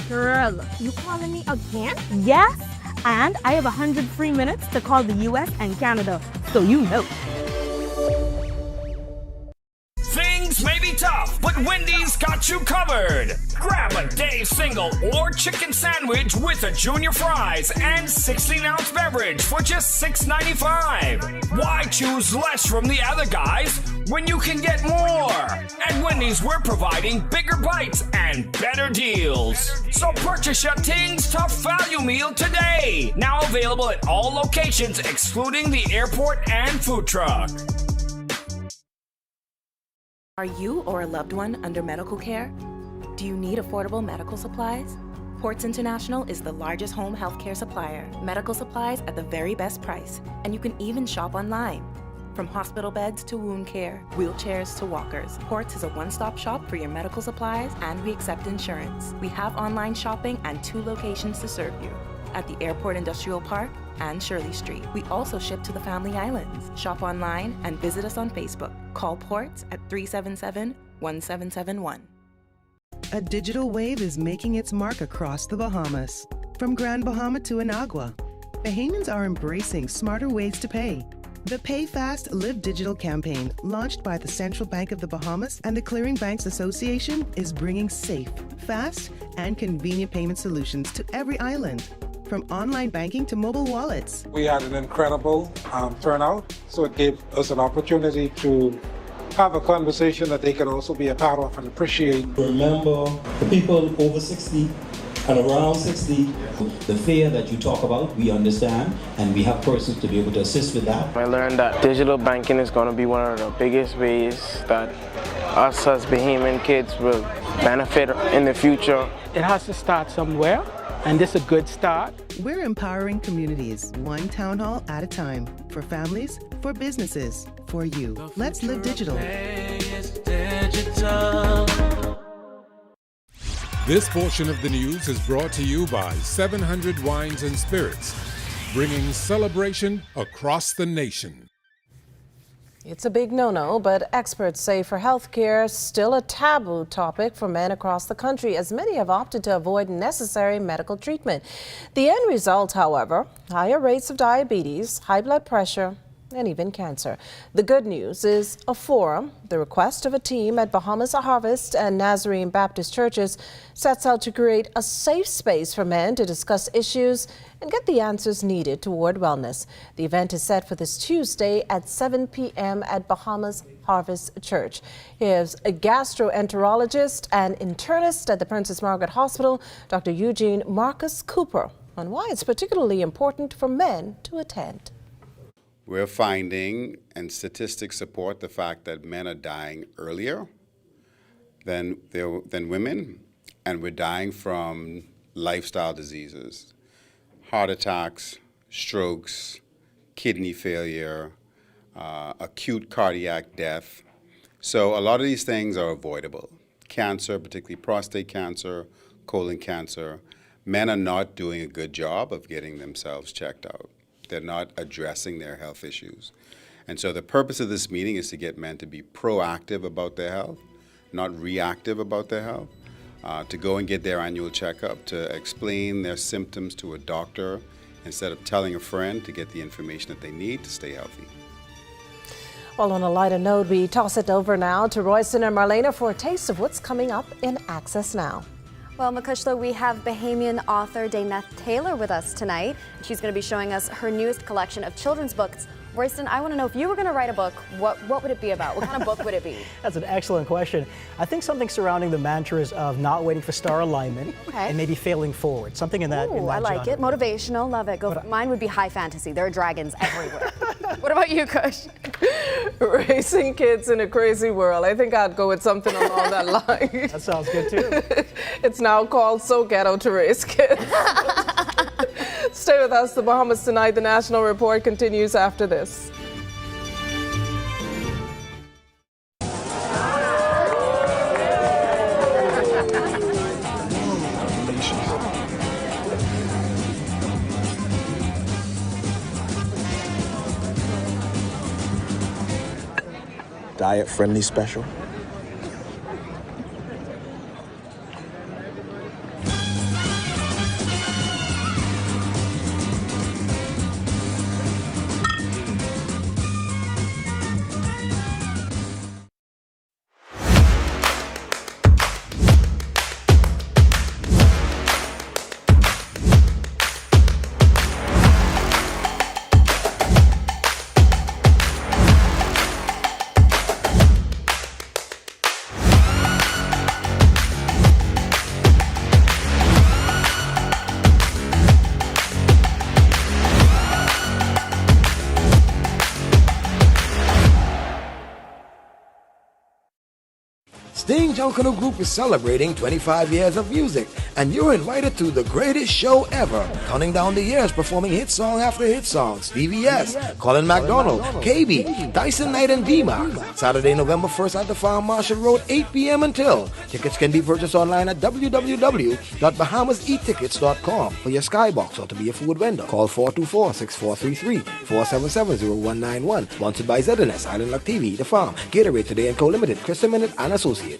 Girl, you calling me again? Yes, and I have 100 free minutes to call the US and Canada, so you know.
Things may be tough, but Wendy's got you covered. Grab a day single or chicken sandwich with a junior fries and 16-ounce beverage for just $6.95. Why choose less from the other guys when you can get more? At Wendy's, we're providing bigger bites and better deals. So purchase your Tings Tough Value Meal today. Now available at all locations excluding the airport and food truck.
Are you or a loved one under medical care? Do you need affordable medical supplies? Ports International is the largest home healthcare supplier. Medical supplies at the very best price, and you can even shop online. From hospital beds to wound care, wheelchairs to walkers, Ports is a one-stop shop for your medical supplies, and we accept insurance. We have online shopping and 2 locations to serve you, at the Airport Industrial Park and Shirley Street. We also ship to the Family Islands. Shop online and visit us on Facebook. Call Ports at 377-1771.
A digital wave is making its mark across the Bahamas. From Grand Bahama to Anagua, Bahamians are embracing smarter ways to pay. The Pay Fast, Live Digital campaign, launched by the Central Bank of the Bahamas and the Clearing Banks Association, is bringing safe, fast, and convenient payment solutions to every island, from online banking to mobile wallets.
We had an incredible turnout, so it gave us an opportunity to have a conversation that they can also be a part of and appreciate.
Remember, the people over 60 and around 60, the fear that you talk about, we understand, and we have persons to be able to assist with that.
I learned that digital banking is going to be one of the biggest ways that us as Bahamian kids will benefit in the future.
It has to start somewhere, and this is a good start.
We're empowering communities, one town hall at a time, for families, for businesses, for you. Let's live digital.
This portion of the news is brought to you by 700 Wines and Spirits, bringing celebration across the nation.
It's a big no-no, but experts say for healthcare, still a taboo topic for men across the country, as many have opted to avoid necessary medical treatment. The end result, however, higher rates of diabetes, high blood pressure, and even cancer. The good news is a forum, the request of a team at Bahamas Harvest and Nazarene Baptist churches, sets out to create a safe space for men to discuss issues and get the answers needed toward wellness. The event is set for this Tuesday at 7 p.m. at Bahamas Harvest Church. Here's a gastroenterologist and internist at the Princess Margaret Hospital, Dr. Eugene Marcus Cooper, on why it's particularly important for men to attend.
We're finding, and statistics support the fact that men are dying earlier than women, and we're dying from lifestyle diseases, heart attacks, strokes, kidney failure, acute cardiac death. So a lot of these things are avoidable. Cancer, particularly prostate cancer, colon cancer. Men are not doing a good job of getting themselves checked out. They're not addressing their health issues. And so the purpose of this meeting is to get men to be proactive about their health, not reactive about their health, to go and get their annual checkup, to explain their symptoms to a doctor instead of telling a friend, to get the information that they need to stay healthy.
Well, on a lighter note, we toss it over now to Royston and Marlena for a taste of what's coming up in Access Now.
Well, Makushla, we have Bahamian author Dayneth Taylor with us tonight. She's going to be showing us her newest collection of children's books. Royston, I want to know, if you were going to write a book, what would it be about? What kind of book would it be?
That's an excellent question. I think something surrounding the mantras of not waiting for star alignment and maybe failing forward. Something in that.
Ooh, I like it. Motivational, love it. Mine would be high fantasy. There are dragons everywhere. What about you, Kush?
Raising kids in a crazy world. I think I'd go with something along that line.
That sounds good too.
It's now called So Ghetto to Raise Kids. Stay with us. The Bahamas Tonight. The National Report continues after this.
Diet-friendly special.
Sting Junkanoo Group is celebrating 25 years of music, and you're invited to the greatest show ever, counting down the years, performing hit song after hit song. Stevie S, Colin McDonald, KB, Dyson Knight, and D-Mark. Saturday, November 1st at the Farm Marshall Road, 8 p.m. until. Tickets can be purchased online at www.bahamasettickets.com for your skybox or to be a food vendor. Call 424-6433, 477-0191. Sponsored by ZNS, Island Luck TV, The Farm, Gatorade Today & Co. Limited, Chris Minute, and Associates.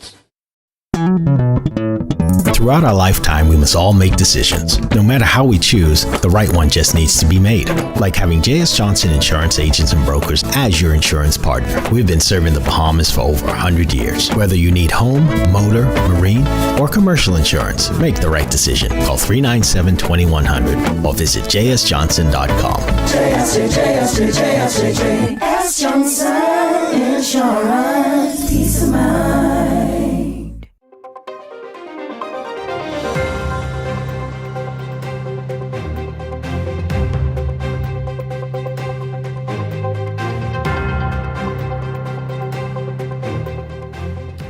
Throughout our lifetime, we must all make decisions. No matter how we choose, the right one just needs to be made. Like having J.S. Johnson Insurance Agents and Brokers as your insurance partner. We've been serving the Bahamas for over 100 years. Whether you need home, motor, marine, or commercial insurance, make the right decision. Call 397-2100 or visit jsjohnson.com.
J.S. Johnson Insurance, peace of mind.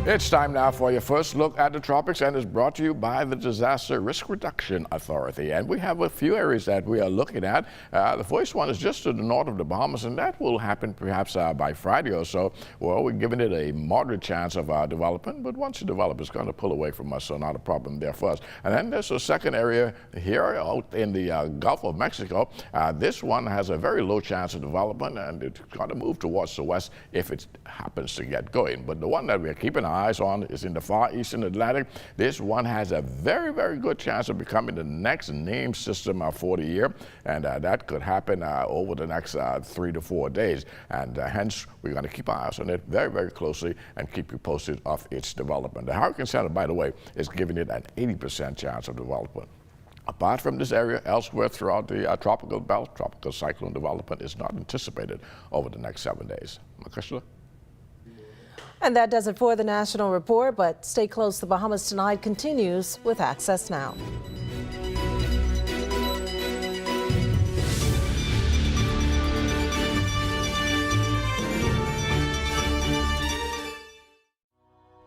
It's time now for your first look at the tropics, and it's brought to you by the Disaster Risk Reduction Authority. And we have a few areas that we are looking at. The first one is just to the north of the Bahamas, and that will happen perhaps by Friday or so. Well, we're giving it a moderate chance of development, but once it develops, it's going to pull away from us, so not a problem there for us. And then there's a second area here out in the Gulf of Mexico. This one has a very low chance of development, and it's going to move towards the west if it happens to get going. But the one that we're keeping our eyes on is in the far eastern Atlantic. This one has a very, very good chance of becoming the next named system for the year, and that could happen over the next 3 to 4 days. And hence, we're going to keep our eyes on it very, very closely and keep you posted of its development. The Hurricane Center, by the way, is giving it an 80% chance of development. Apart from this area, elsewhere throughout the tropical belt, tropical cyclone development is not anticipated over the next 7 days. Makashla?
And that does it for the National Report, but stay close. The Bahamas Tonight continues with Access Now.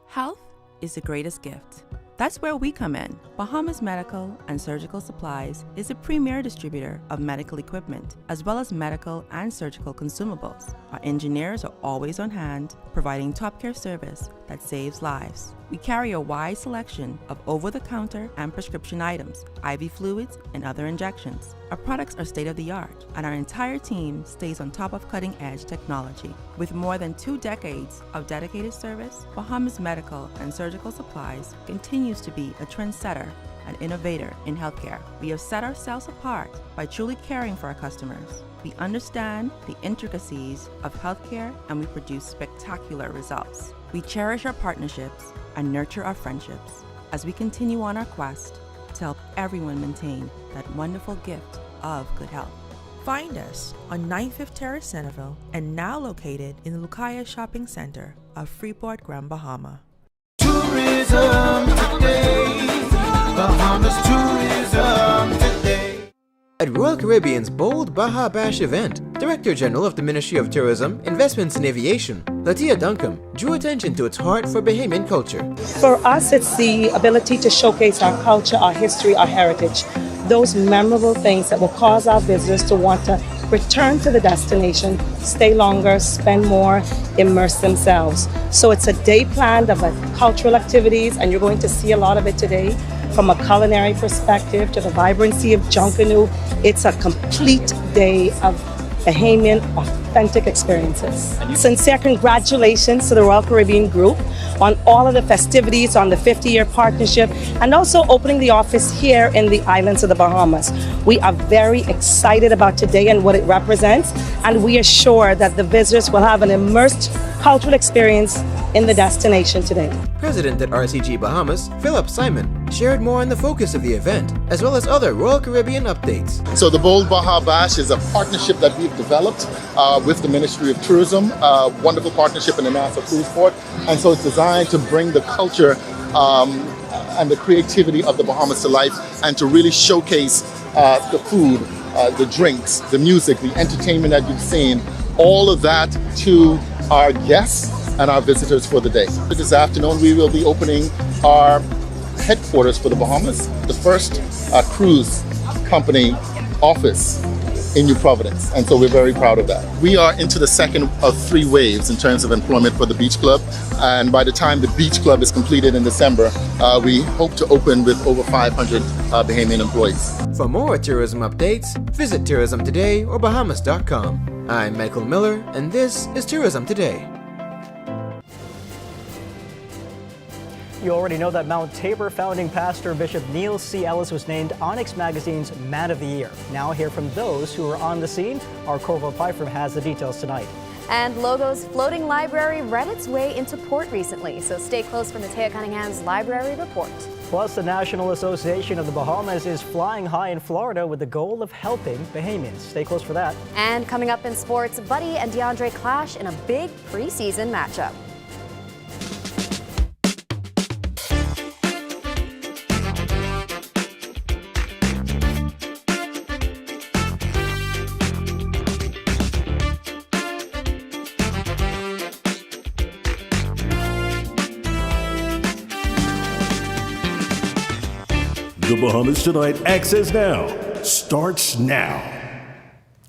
Health is the greatest gift. That's where we come in. Bahamas Medical and Surgical Supplies is a premier distributor of medical equipment, as well as medical and surgical consumables. Our engineers are always on hand, providing top care service that saves lives. We carry a wide selection of over-the-counter and prescription items, IV fluids, and other injections. Our products are state-of-the-art, and our entire team stays on top of cutting-edge technology. With more than 2 decades of dedicated service, Bahamas Medical and Surgical Supplies continues to be a trendsetter and innovator in healthcare. We have set ourselves apart by truly caring for our customers. We understand the intricacies of healthcare, and we produce spectacular results. We cherish our partnerships and nurture our friendships as we continue on our quest to help everyone maintain that wonderful gift of good health.
Find us on 95th Terrace, Centerville, and now located in the Lucaya Shopping Center of Freeport, Grand Bahama.
Tourism today, Bahamas tourism today.
At Royal Caribbean's Bold Baja Bash event, Director General of the Ministry of Tourism, Investments and Aviation, Latia Duncombe, drew attention to its heart for Bahamian culture.
For us, it's the ability to showcase our culture, our history, our heritage, those memorable things that will cause our visitors to want to return to the destination, stay longer, spend more, immerse themselves. So it's a day planned of cultural activities, and you're going to see a lot of it today. From a culinary perspective to the vibrancy of Junkanoo, it's a complete day of Bahamian authentic experiences. Sincere congratulations to the Royal Caribbean Group on all of the festivities, on the 50-year partnership, and also opening the office here in the islands of the Bahamas. We are very excited about today and what it represents, and we are sure that the visitors will have an immersed cultural experience in the destination today.
President at RCG Bahamas, Philip Simon, shared more on the focus of the event, as well as other Royal Caribbean updates.
So the Bold Baja Bash is a partnership that we've developed with the Ministry of Tourism, a wonderful partnership in the Nassau Cruise Port, and so it's designed to bring the culture and the creativity of the Bahamas to life, and to really showcase the food, the drinks, the music, the entertainment that you've seen, all of that to our guests and our visitors for the day. This afternoon, we will be opening our headquarters for the Bahamas, the first cruise company office in New Providence, and so we're very proud of that. We are into the second of 3 waves in terms of employment for the Beach Club, and by the time the Beach Club is completed in December, we hope to open with over 500 Bahamian employees.
For more tourism updates, visit Tourism Today or Bahamas.com. I'm Michael Miller, and this is Tourism Today.
You already know that Mount Tabor founding pastor Bishop Neil C. Ellis was named Onyx Magazine's Man of the Year. Now hear from those who were on the scene. Our Corval Pfeiffer has the details tonight.
And Logo's floating library read its way into port recently, so stay close for Matea Cunningham's Library Report.
Plus, the National Association of the Bahamas is flying high in Florida with the goal of helping Bahamians. Stay close for that.
And coming up in sports, Buddy and DeAndre clash in a big preseason matchup.
The Bahamas Tonight Access Now starts now.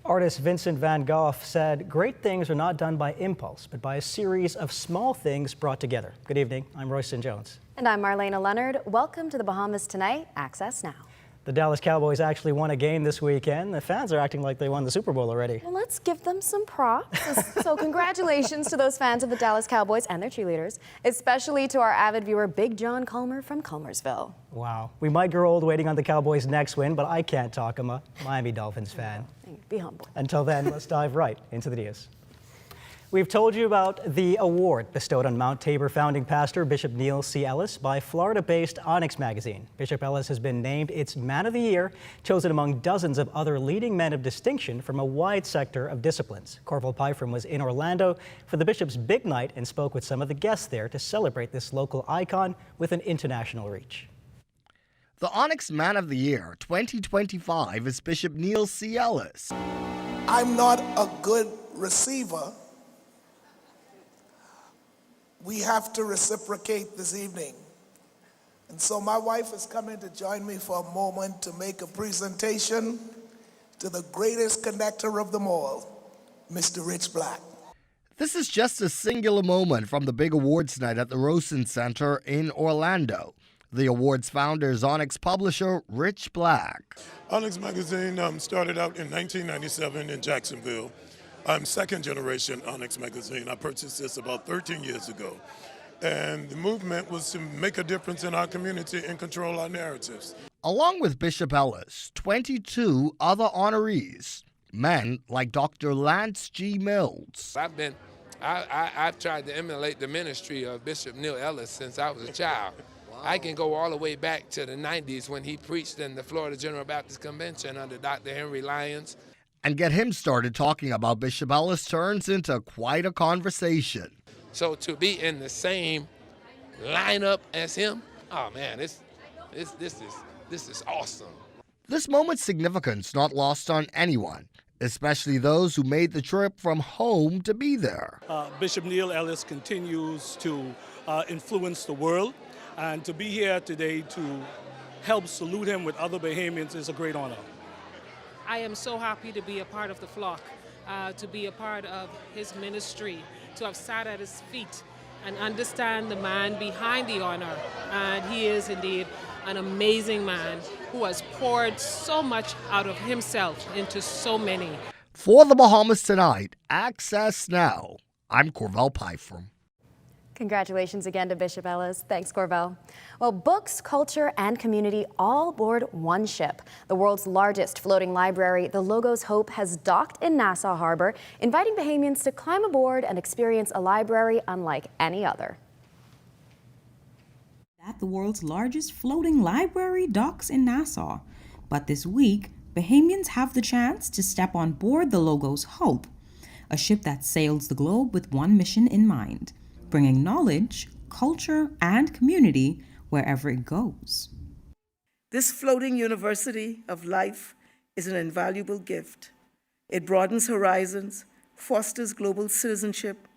Artist Vincent van Gogh said, "Great things are not done by impulse, but by a series of small things brought together." Good evening, I'm Royston Jones.
And I'm Marlena Leonard. Welcome to the Bahamas Tonight Access Now.
The Dallas Cowboys actually won a game this weekend. The fans are acting like they won the Super Bowl already.
Well, let's give them some props. So congratulations to those fans of the Dallas Cowboys and their cheerleaders, especially to our avid viewer, Big John Comer from Comersville.
Wow. We might grow old waiting on the Cowboys' next win, but I can't talk. I'm a Miami Dolphins fan.
Be humble.
Until then, let's dive right into the news. We've told you about the award bestowed on Mount Tabor founding pastor Bishop Neil C. Ellis by Florida-based Onyx Magazine. Bishop Ellis has been named its Man of the Year, chosen among dozens of other leading men of distinction from a wide sector of disciplines. Corval Pfeiffer was in Orlando for the bishop's big night and spoke with some of the guests there to celebrate this local icon with an international reach.
The Onyx Man of the Year 2025 is Bishop Neil C. Ellis.
I'm not a good receiver. We have to reciprocate this evening. And so my wife is coming to join me for a moment to make a presentation to the greatest connector of them all, Mr. Rich Black.
This is just a singular moment from the big awards night at the Rosen Center in Orlando. The awards founder is Onyx publisher Rich Black.
Onyx Magazine started out in 1997 in Jacksonville. I'm second generation Onyx Magazine. I purchased this about 13 years ago. And the movement was to make a difference in our community and control our narratives.
Along with Bishop Ellis, 22 other honorees, men like Dr. Lance G. Mills.
I've tried to emulate the ministry of Bishop Neil Ellis since I was a child. Wow. I can go all the way back to the 90s when he preached in the Florida General Baptist Convention under Dr. Henry Lyons.
And get him started talking about Bishop Ellis turns into quite a conversation.
So to be in the same lineup as him, oh man, this is awesome.
This moment's significance not lost on anyone, especially those who made the trip from home to be there.
Bishop Neil Ellis continues to influence the world, and to be here today to help salute him with other Bahamians is a great honor.
I am so happy to be a part of the flock, to be a part of his ministry, to have sat at his feet and understand the man behind the honor. And he is indeed an amazing man who has poured so much out of himself into so many.
For the Bahamas Tonight, Access Now, I'm Corval Pfeiffer.
Congratulations again to Bishop Ellis. Thanks, Corval. Well, books, culture, and community all aboard one ship. The world's largest floating library, the Logos Hope, has docked in Nassau Harbor, inviting Bahamians to climb aboard and experience a library unlike any other.
That the world's largest floating library docks in Nassau. But this week, Bahamians have the chance to step on board the Logos Hope, a ship that sails the globe with one mission in mind: bringing knowledge, culture, and community wherever it goes.
This floating university of life is an invaluable gift. It broadens horizons, fosters global citizenship,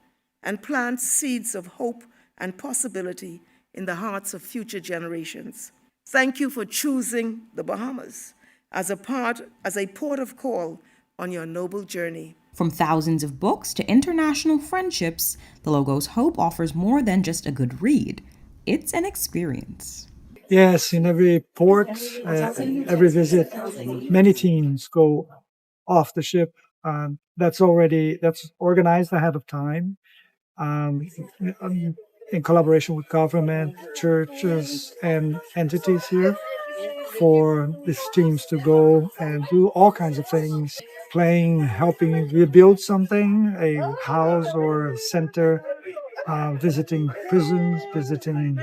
and plant seeds of hope and possibility in the hearts of future generations. Thank you for choosing the Bahamas as a port of call on your noble journey.
From thousands of books to international friendships, the Logos Hope offers more than just a good read. It's an experience.
Yes, in every port, every visit, many teams go off the ship. That's organized ahead of time, in collaboration with government, churches, and entities here, for these teams to go and do all kinds of things, playing, helping rebuild something, a house or a center, visiting prisons, visiting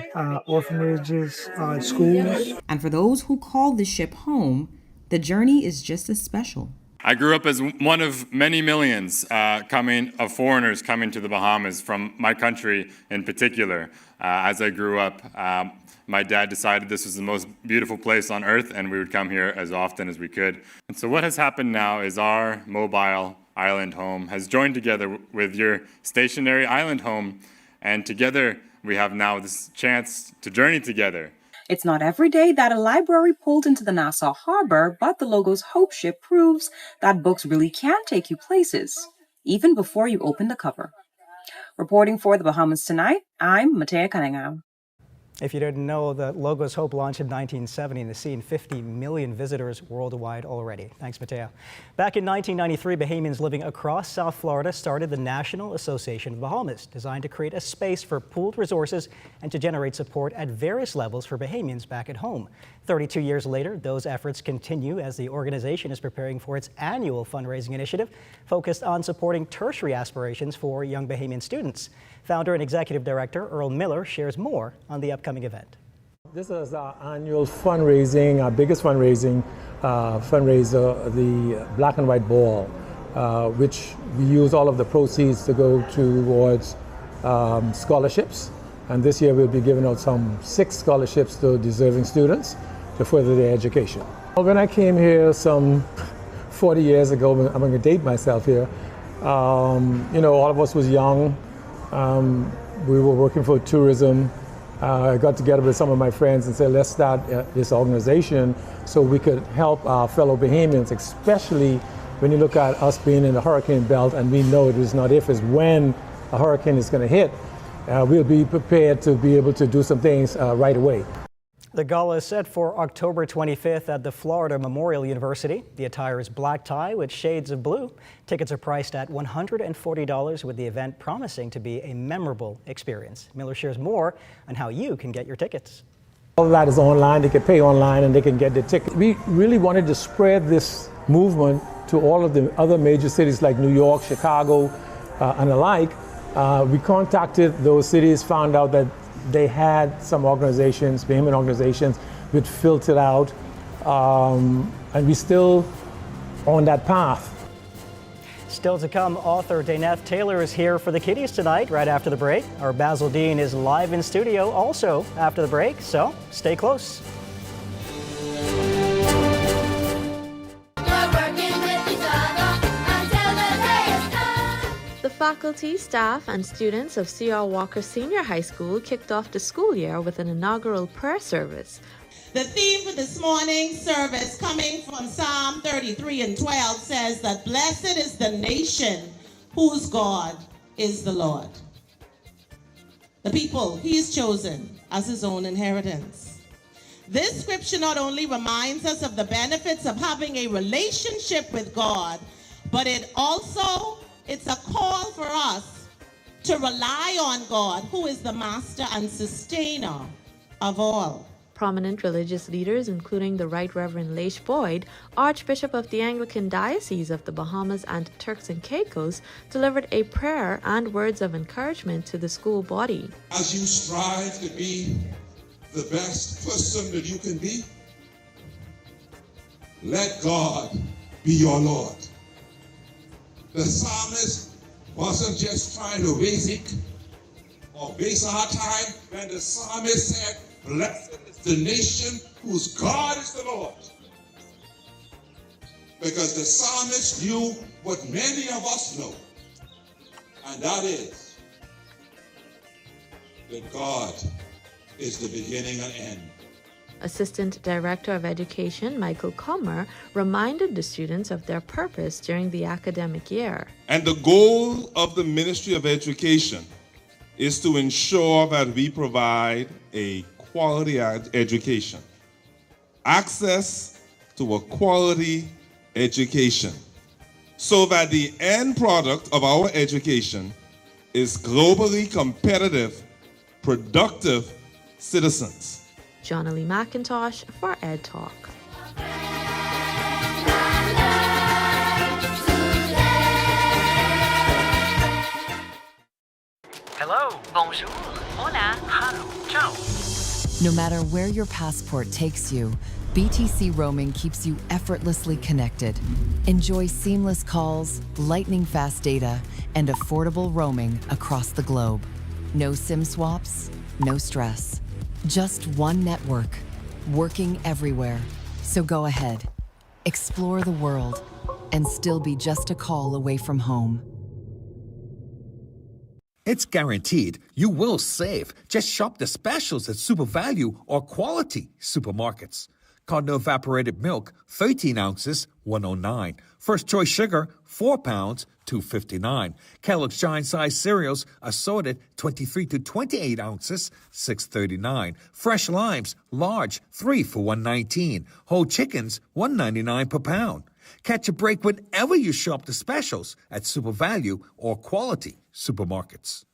orphanages, schools.
And for those who call the ship home, the journey is just as special.
I grew up as one of many millions of foreigners coming to the Bahamas from my country in particular. As I grew up, my dad decided this was the most beautiful place on earth and we would come here as often as we could. And so what has happened now is our mobile island home has joined together with your stationary island home, and together we have now this chance to journey together.
It's not every day that a library pulled into the Nassau Harbor, but the Logos Hope ship proves that books really can take you places, even before you open the cover. Reporting for the Bahamas Tonight, I'm Matea Cunningham.
If you didn't know, the Logos Hope launched in 1970 and has seen 50 million visitors worldwide already. Thanks, Matea. Back in 1993, Bahamians living across South Florida started the National Association of Bahamas, designed to create a space for pooled resources and to generate support at various levels for Bahamians back at home. 32 years later, those efforts continue as the organization is preparing for its annual fundraising initiative focused on supporting tertiary aspirations for young Bahamian students. Founder and Executive Director Earl Miller shares more on the upcoming event.
This is our annual fundraising, our biggest fundraiser, the Black and White Ball, which we use all of the proceeds to go towards scholarships. And this year we'll be giving out some 6 scholarships to deserving students to further their education. When I came here some 40 years ago, I'm going to date myself here, all of us was young. We were working for tourism. I got together with some of my friends and said, let's start this organization so we could help our fellow Bahamians, especially when you look at us being in the hurricane belt and we know it is not if, it's when a hurricane is going to hit. We'll be prepared to be able to do some things right away.
The gala is set for October 25th at the Florida Memorial University. The attire is black tie with shades of blue. Tickets are priced at $140, with the event promising to be a memorable experience. Miller shares more on how you can get your tickets.
All of that is online. They can pay online and they can get the ticket. We really wanted to spread this movement to all of the other major cities like New York, Chicago, and the like. We contacted those cities, found out that they had some organizations, Bahamian organizations, which filtered out, and we're still on that path.
Still to come, author Dayneth Taylor is here for the kiddies tonight, right after the break. Our Basil Dean is live in studio also after the break, so stay close.
The faculty, staff, and students of C.R. Walker Senior High School kicked off the school year with an inaugural prayer service.
The theme for this morning's service, coming from Psalm 33:12, says that blessed is the nation whose God is the Lord. The people he has chosen as his own inheritance. This scripture not only reminds us of the benefits of having a relationship with God, but it's a call for us to rely on God, who is the master and sustainer of all.
Prominent religious leaders, including the Right Reverend Laish Boyd, Archbishop of the Anglican Diocese of the Bahamas and Turks and Caicos, delivered a prayer and words of encouragement to the school body.
As you strive to be the best person that you can be, let God be your Lord. The psalmist wasn't just trying to base our time when the psalmist said, blessed is the nation whose God is the Lord. Because the psalmist knew what many of us know, and that is that God is the beginning and end.
Assistant Director of Education Michael Comer reminded the students of their purpose during the academic year.
And the goal of the Ministry of Education is to ensure that we provide a quality education, access to a quality education, so that the end product of our education is globally competitive, productive citizens.
Jonalie McIntosh for Ed Talk.
Hello, bonjour, hola, hello, ciao. No matter where your passport takes you, BTC roaming keeps you effortlessly connected. Enjoy seamless calls, lightning-fast data, and affordable roaming across the globe. No SIM swaps, no stress. Just one network, working everywhere. So go ahead, explore the world, and still be just a call away from home.
It's guaranteed you will save. Just shop the specials at Super Value or Quality supermarkets. Cardinal evaporated milk, 13 ounces, $1.09. First choice sugar, 4 pounds, $2.59. Kellogg's giant size cereals, assorted, 23 to 28 ounces, $6.39. Fresh limes, large, 3 for $1.19. Whole chickens, $1.99 per pound. Catch a break whenever you shop the specials at Super Value or Quality supermarkets.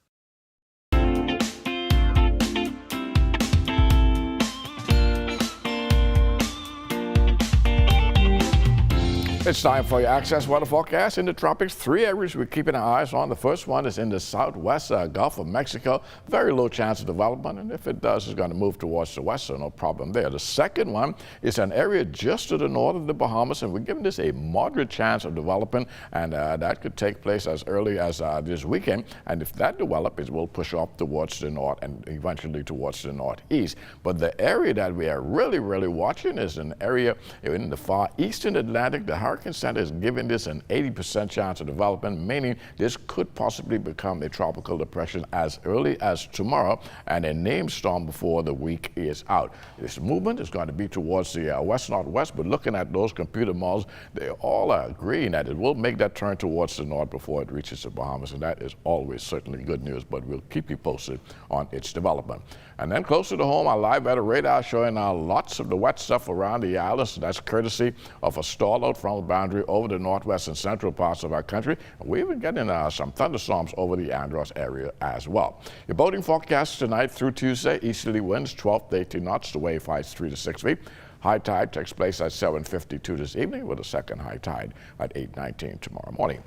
It's time for your Access weather forecast in the tropics. 3 areas we're keeping our eyes on. The first one is in the southwest Gulf of Mexico. Very low chance of development, and if it does, it's going to move towards the west, so no problem there. The second one is an area just to the north of the Bahamas, and we're giving this a moderate chance of development, and that could take place as early as this weekend. And if that develops, it will push off towards the north and eventually towards the northeast. But the area that we are really watching is an area in the far eastern Atlantic. The Hurricane Center is giving this an 80% chance of development, meaning this could possibly become a tropical depression as early as tomorrow and a named storm before the week is out. This movement is going to be towards the west-northwest, but looking at those computer models, they all are agreeing that it will make that turn towards the north before it reaches the Bahamas, and that is always certainly good news, but we'll keep you posted on its development. And then closer to home, our live weather radar showing lots of the wet stuff around the islands. That's courtesy of a stall-out frontal boundary over the northwest and central parts of our country. And we're even getting some thunderstorms over the Andros area as well. Your boating forecast tonight through Tuesday, easterly winds 12 to 18 knots, the wave heights 3 to 6 feet. High tide takes place at 7:52 this evening with a second high tide at 8:19 tomorrow morning.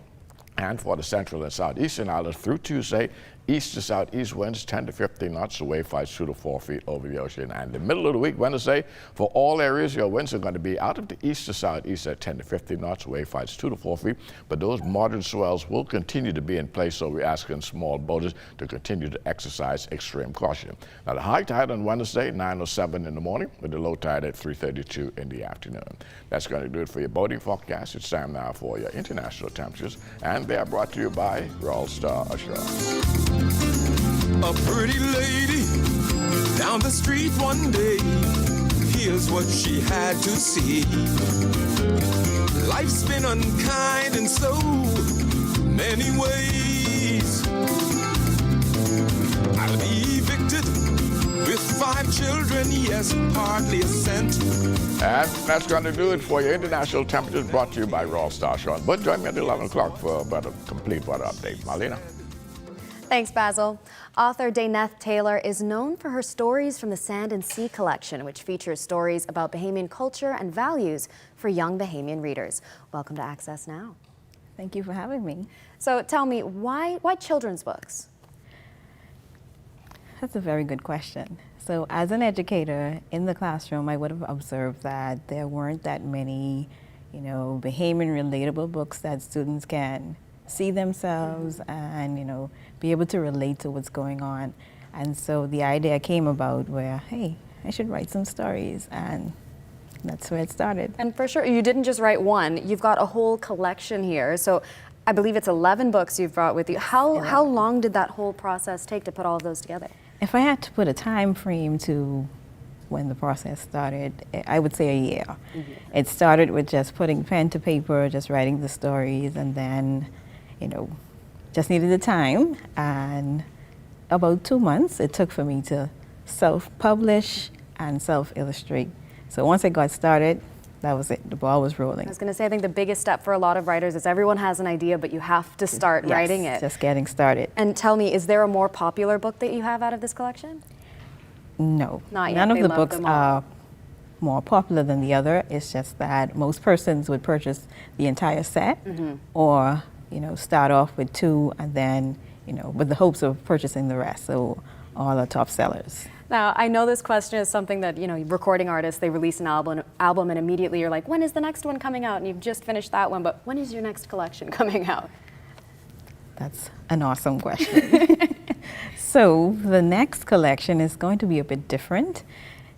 And for the central and southeastern islands through Tuesday, east to southeast winds 10 to 15 knots, the wave heights 2 to 4 feet over the ocean. And the middle of the week, Wednesday, for all areas, your winds are going to be out of the east to southeast at 10 to 15 knots, wave heights 2 to 4 feet. But those moderate swells will continue to be in place, so we're asking small boaters to continue to exercise extreme caution. Now, the high tide on Wednesday, 9:07 in the morning, with the low tide at 3:32 in the afternoon. That's going to do it for your boating forecast. It's time now for your international temperatures, and they are brought to you by Royal Star Ashore.
A pretty lady down the street one day, here's what she had to say. Life's been unkind in so many ways. I'll be evicted with 5 children, yes, hardly a cent.
And that's going to do it for your international temperatures, brought to you by Royal Star Ashore. But join me at 11 o'clock for a better complete weather update. Marlena.
Thanks, Basil. Author Dayneth Taylor is known for her Stories from the Sand and Sea collection, which features stories about Bahamian culture and values for young Bahamian readers. Welcome to Access Now.
Thank you for having me.
So tell me, why children's books?
That's a very good question. So as an educator in the classroom, I would have observed that there weren't that many, Bahamian relatable books that students can see themselves and, be able to relate to what's going on. And so the idea came about where, hey, I should write some stories, and that's where it started.
And for sure, you didn't just write one, you've got a whole collection here. So I believe it's 11 books you've brought with you. How long did that whole process take to put all of those together?
If I had to put a time frame to when the process started, I would say a year. It started with just putting pen to paper, just writing the stories, and then, just needed the time. And about 2 months it took for me to self-publish and self-illustrate. So once I got started, that was it. The ball was rolling.
I was going to say, I think the biggest step for a lot of writers is everyone has an idea, but you have to start writing it.
Just getting started.
And tell me, is there a more popular book that you have out of this collection?
No.
Not yet.
None of
They
the
love
books
them all.
are more popular than the other. It's just that most persons would purchase the entire set or, start off with 2 and then, with the hopes of purchasing the rest. So all are top sellers.
Now, I know this question is something that, recording artists, they release an album and immediately you're like, when is the next one coming out? And you've just finished that one, but when is your next collection coming out?
That's an awesome question. So the next collection is going to be a bit different.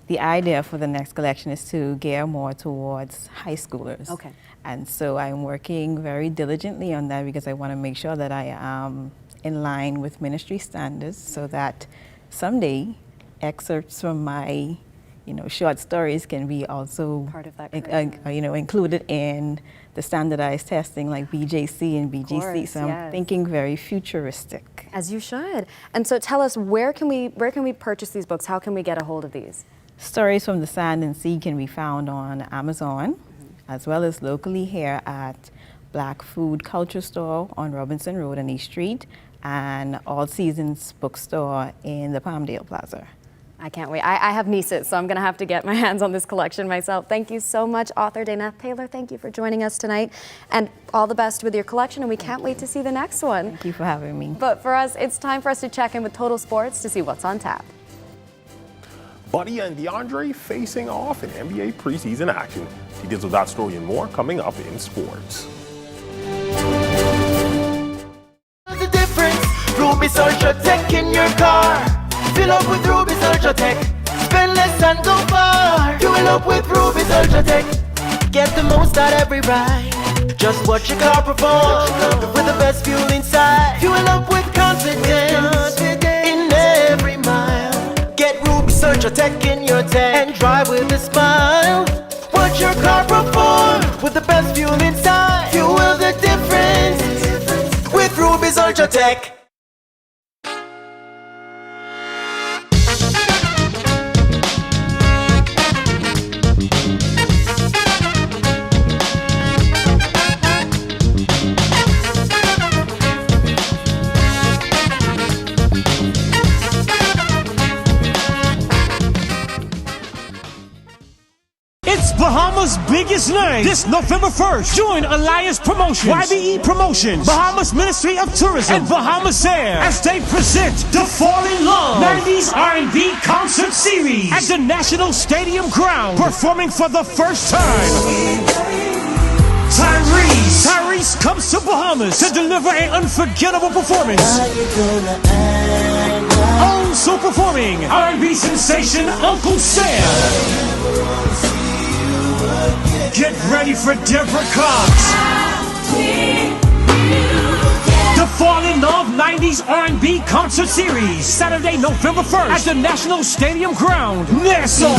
The idea for the next collection is to gear more towards high schoolers.
Okay.
And so I'm working very diligently on that because I want to make sure that I am in line with ministry standards so that someday excerpts from my, short stories can be also
part of that
included in the standardized testing like BJC and BGC.
course,
So I'm thinking very futuristic.
As you should. And so tell us, where can we purchase these books? How can we get a hold of these?
Stories from the Sand and Sea can be found on Amazon, as well as locally here at Black Food Culture Store on Robinson Road and East Street, and All Seasons Bookstore in the Palmdale Plaza.
I can't wait. I have nieces, so I'm going to have to get my hands on this collection myself. Thank you so much, author Dayneth Taylor. Thank you for joining us tonight. And all the best with your collection, and we can't wait to see the next one.
Thank you for having me.
But for us, it's time for us to check in with Total Sports to see what's on tap.
Buddy and DeAndre facing off in NBA preseason action. Details of that story and more coming up in sports.
The difference, Ruby's Ultra Tech in your car. Fill up with Ruby's Ultra Tech. Spend less and go far. Fuel up with Ruby's Ultra Tech. Get the most out every ride. Just watch your car perform with the best fuel inside. Fuel up with confidence in every mile. Get Ruby's Ultra Tech in your tank and drive with a smile. Watch your car perform with the best fuel inside. Fuel the difference with Ruby's Ultra Tech.
It's Bahamas' biggest night this November 1st. Join Alliance Promotions, YBE Promotions, Bahamas Ministry of Tourism, and Bahamas Air as they present the Fall in Love 90s R&B Concert Series at the National Stadium Ground, performing for the first time. Tyrese comes to Bahamas to deliver an unforgettable performance. Also performing R&B sensation Uncle Sam. Get ready for Deborah Cox. The Fall in Love 90s R&B Concert Series, Saturday, November 1st at the National Stadium Ground, Nassau.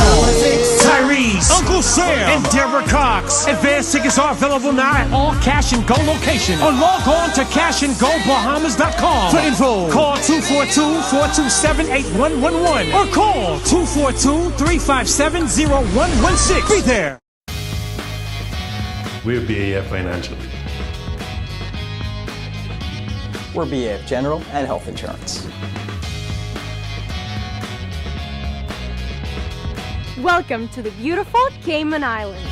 Tyrese, Uncle Sam, and Deborah Cox. Advance tickets are available now at all Cash and Go locations, or log on to cashandgobahamas.com. For info, call 242-427-8111 or call 242-357-0116. Be there.
We're BAF Financial.
We're BAF General and Health Insurance.
Welcome to the beautiful Cayman Islands.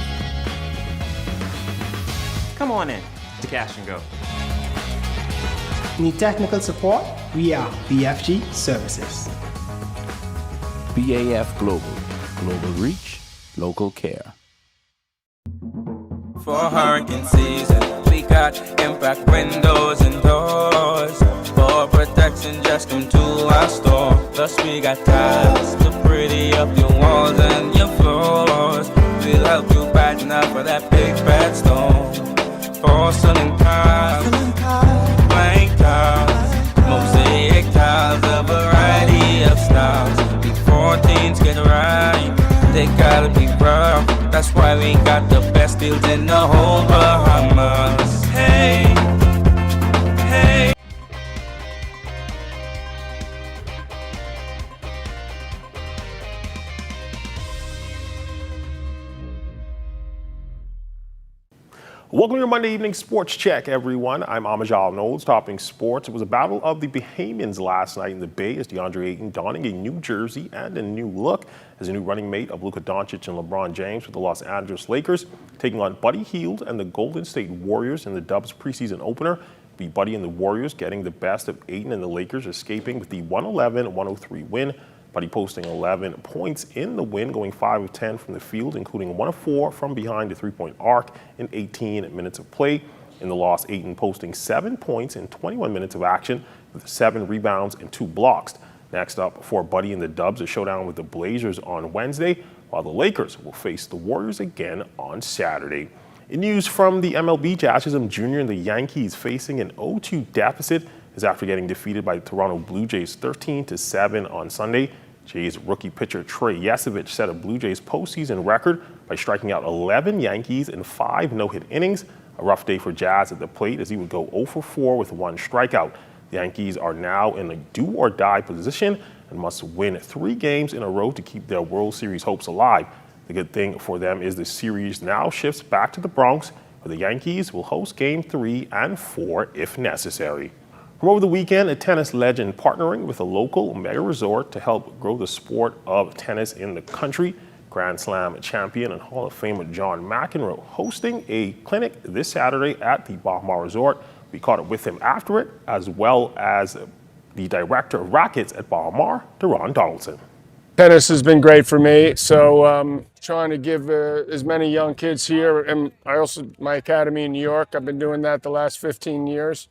Come on in to Cash and Go.
Need technical support? We are BFG Services.
BAF Global. Global reach, local care.
For hurricane season, we got impact windows and doors. For protection, just come to our store. Plus we got tiles to pretty up your walls and your floors. We'll help you brighten up for that big bad storm. Porcelain tiles, blank tiles, mosaic tiles, a variety of styles. gotta be rough. That's why we got the best deals in the whole Bahamas. Hey, hey.
Welcome to your Monday evening sports check, everyone. I'm Amajal Knowles, topping sports. It was a battle of the Bahamians last night in the Bay as DeAndre Ayton donning a new jersey and a new look as a new running mate of Luka Doncic and LeBron James with the Los Angeles Lakers, taking on Buddy Hield and the Golden State Warriors in the Dubs preseason opener. Be Buddy and the Warriors getting the best of Ayton and the Lakers, escaping with the 111-103 win. Buddy posting 11 points in the win, going 5 of 10 from the field, including 1 of 4 from behind the three-point arc in 18 minutes of play. In the loss, Ayton posting 7 points in 21 minutes of action with 7 rebounds and 2 blocks. Next up for Buddy and the Dubs, a showdown with the Blazers on Wednesday, while the Lakers will face the Warriors again on Saturday. In news from the MLB, Jazz Chisholm Jr. and the Yankees facing an 0-2 deficit is after getting defeated by the Toronto Blue Jays 13-7 on Sunday. Jays rookie pitcher Trey Yesevich set a Blue Jays postseason record by striking out 11 Yankees in 5 no-hit innings. A rough day for Jazz at the plate as he would go 0 for 4 with 1 strikeout. The Yankees are now in a do-or-die position and must win 3 games in a row to keep their World Series hopes alive. The good thing for them is the series now shifts back to the Bronx, where the Yankees will host Game 3 and 4 if necessary. From over the weekend, a tennis legend partnering with a local mega resort to help grow the sport of tennis in the country. Grand Slam champion and Hall of Famer John McEnroe hosting a clinic this Saturday at the Bahamar Resort. We caught up with him after it, as well as the director of rackets at Bahamar, Deron Donaldson.
Tennis has been great for me, so trying to give as many young kids here, and I also, my academy in New York, I've been doing that the last 15 years.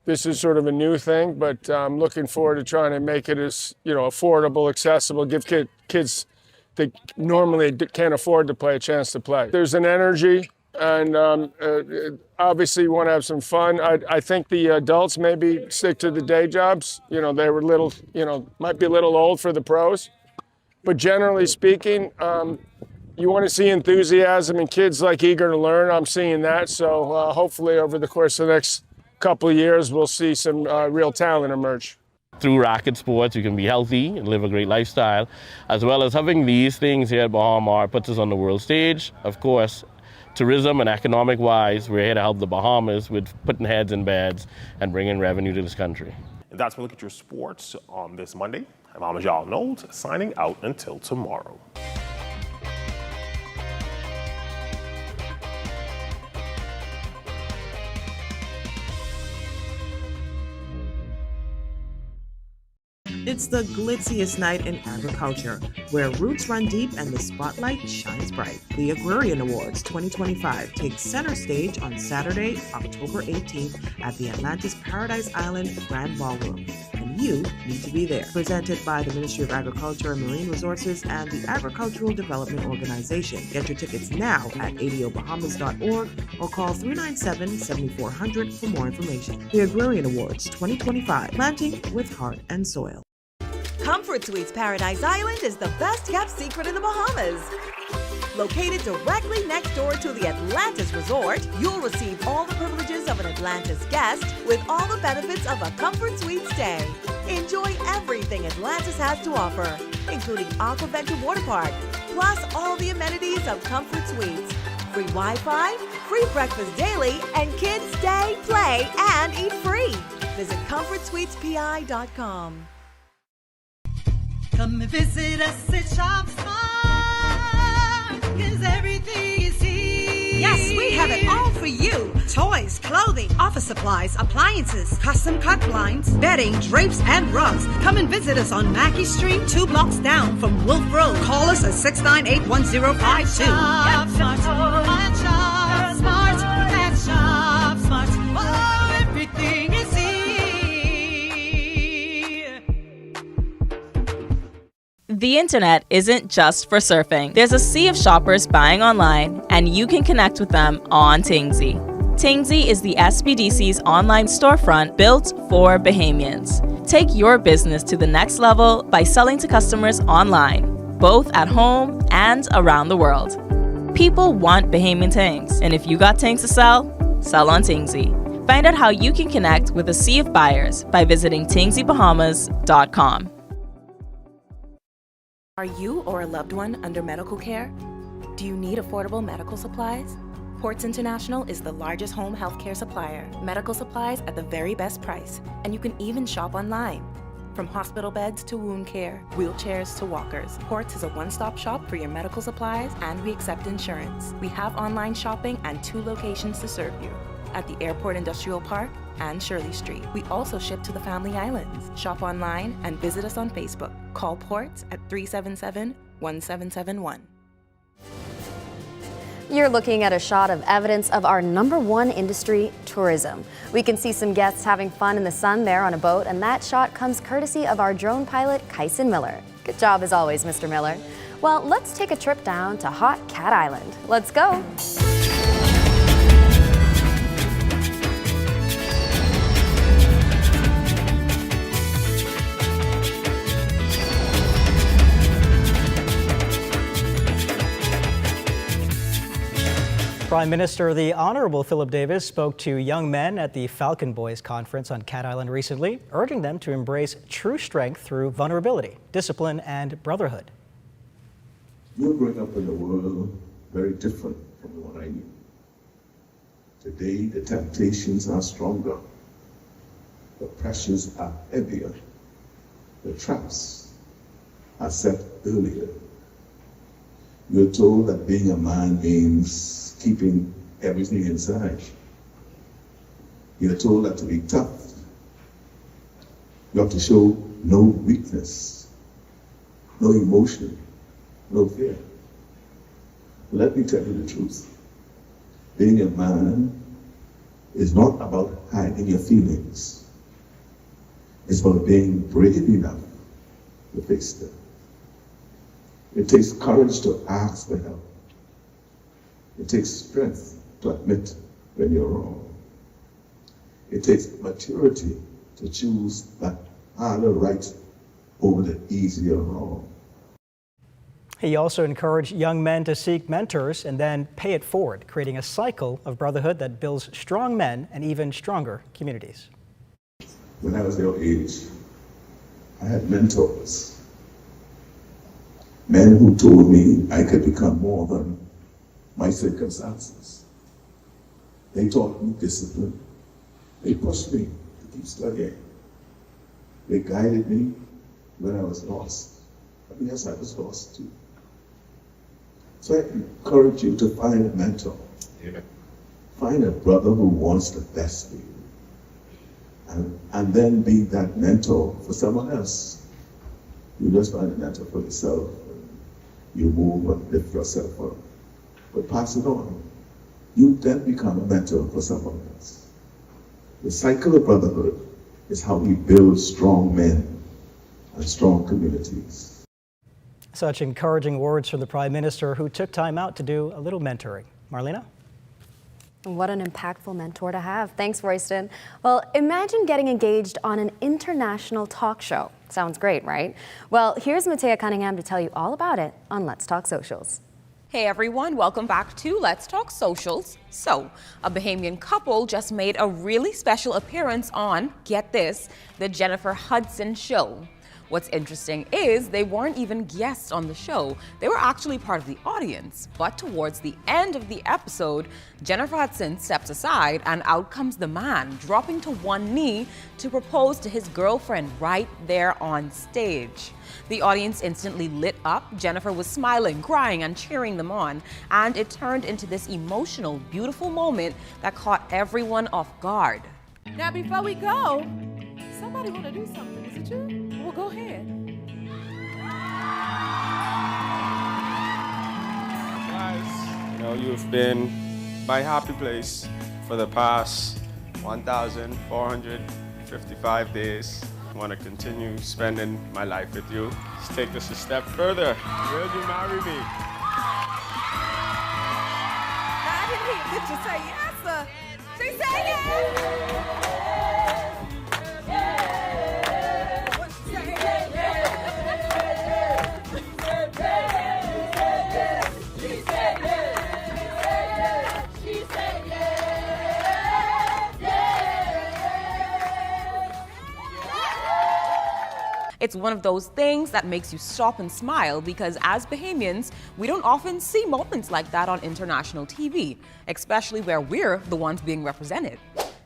This is sort of a new thing, but I'm looking forward to trying to make it as, affordable, accessible, give kids that normally can't afford to play a chance to play. There's an energy, and obviously you want to have some fun. I think the adults maybe stick to the day jobs. They were little, might be a little old for the pros. But generally speaking, you want to see enthusiasm and kids eager to learn. I'm seeing that. So hopefully over the course of the next couple of years, we'll see some real talent emerge.
Through racket sports, you can be healthy and live a great lifestyle, as well as having these things here at Bahamar puts us on the world stage. Of course, tourism and economic-wise, we're here to help the Bahamas with putting heads in beds and bringing revenue to this country.
And that's a look at your sports on this Monday. I'm Amajal Knowles, signing out until tomorrow.
It's the glitziest night in agriculture, where roots run deep and the spotlight shines bright. The Agrarian Awards 2025 takes center stage on Saturday, October 18th at the Atlantis Paradise Island Grand Ballroom, and you need to be there. Presented by the Ministry of Agriculture and Marine Resources and the Agricultural Development Organization. Get your tickets now at adobahamas.org or call 397-7400 for more information. The Agrarian Awards 2025, planting with heart and soil.
Comfort Suites Paradise Island is the best kept secret in the Bahamas. Located directly next door to the Atlantis Resort, you'll receive all the privileges of an Atlantis guest with all the benefits of a Comfort Suite stay. Enjoy everything Atlantis has to offer, including Aquaventure Water Park, plus all the amenities of Comfort Suites. Free Wi-Fi, free breakfast daily, and kids stay, play, and eat free. Visit ComfortSuitesPI.com.
Come and visit us at Shop Smart, 'cause everything is here.
Yes, we have it all for you. Toys, clothing, office supplies, appliances, custom cut blinds, bedding, drapes, and rugs. Come and visit us on Mackey Street, 2 blocks down from Wolf Road. Call us at 698-1052.
Shop Smart, at Shop Smart, at Shop Smart. Oh, everything is here.
The internet isn't just for surfing. There's a sea of shoppers buying online, and you can connect with them on Tingsy. Tingsy is the SBDC's online storefront built for Bahamians. Take your business to the next level by selling to customers online. both at home and around the world. People want Bahamian tangs, and if you got tangs to sell, sell on Tingsy. Find out how you can connect with a sea of buyers by visiting tingsybahamas.com.
Are you or a loved one under medical care? Do you need affordable medical supplies? Ports International is the largest home healthcare supplier. Medical supplies at the very best price, and you can even shop online. From hospital beds to wound care, wheelchairs to walkers, Ports is a one-stop shop for your medical supplies, and we accept insurance. We have online shopping and 2 locations to serve you, at the Airport Industrial Park and Shirley Street. We also ship to the Family Islands. Shop online and visit us on Facebook. Call Ports at 377-1771.
You're looking at a shot of evidence of our #1 industry, tourism. We can see some guests having fun in the sun there on a boat, and that shot comes courtesy of our drone pilot, Kyson Miller. Good job as always, Mr. Miller. Well, let's take a trip down to Hot Cat Island. Let's go.
Prime Minister, the Honorable Philip Davis, spoke to young men at the Falcon Boys Conference on Cat Island recently, urging them to embrace true strength through vulnerability, discipline, and brotherhood.
You're growing up in a world very different from the one I knew. Today, the temptations are stronger. The pressures are heavier. The traps are set earlier. You're told that being a man means keeping everything inside. You're told that to be tough, you have to show no weakness, no emotion, no fear. Let me tell you the truth. Being a man is not about hiding your feelings. It's about being brave enough to face them. It takes courage to ask for help. It takes strength to admit when you're wrong. It takes maturity to choose that harder right over the easier wrong.
He also encouraged young men to seek mentors and then pay it forward, creating a cycle of brotherhood that builds strong men and even stronger communities.
When I was your age, I had mentors. Men who told me I could become more than my circumstances. They taught me discipline. They pushed me to keep studying. They guided me when I was lost. But yes, I was lost too. So I encourage you to find a mentor. Amen. Find a brother who wants the best for you. And then be that mentor for someone else. You just find a mentor for yourself. You move and lift yourself up. But pass it on. You then become a mentor for someone else. The cycle of brotherhood is how we build strong men and strong communities.
Such encouraging words from the Prime Minister, who took time out to do a little mentoring. Marlena?
What an impactful mentor to have. Thanks, Royston. Well, imagine getting engaged on an international talk show. Sounds great, right? Well, here's Matea Cunningham to tell you all about it on Let's Talk Socials.
Hey everyone, welcome back to Let's Talk Socials. So, a Bahamian couple just made a really special appearance on, get this, the Jennifer Hudson Show. What's interesting is they weren't even guests on the show. They were actually part of the audience. But towards the end of the episode, Jennifer Hudson steps aside and out comes the man, dropping to one knee to propose to his girlfriend right there on stage. The audience instantly lit up. Jennifer was smiling, crying, and cheering them on. And it turned into this emotional, beautiful moment that caught everyone off guard.
Now, before we go, somebody want to do something, is it you? Well, go ahead.
Guys, you know, you've been my happy place for the past 1,455 days. I want to continue spending my life with you. Let's take this a step further. Will you marry me?
Now, I didn't hear you say yes, sir. She said yes.
It's one of those things that makes you stop and smile because as Bahamians, we don't often see moments like that on international TV, especially where we're the ones being represented.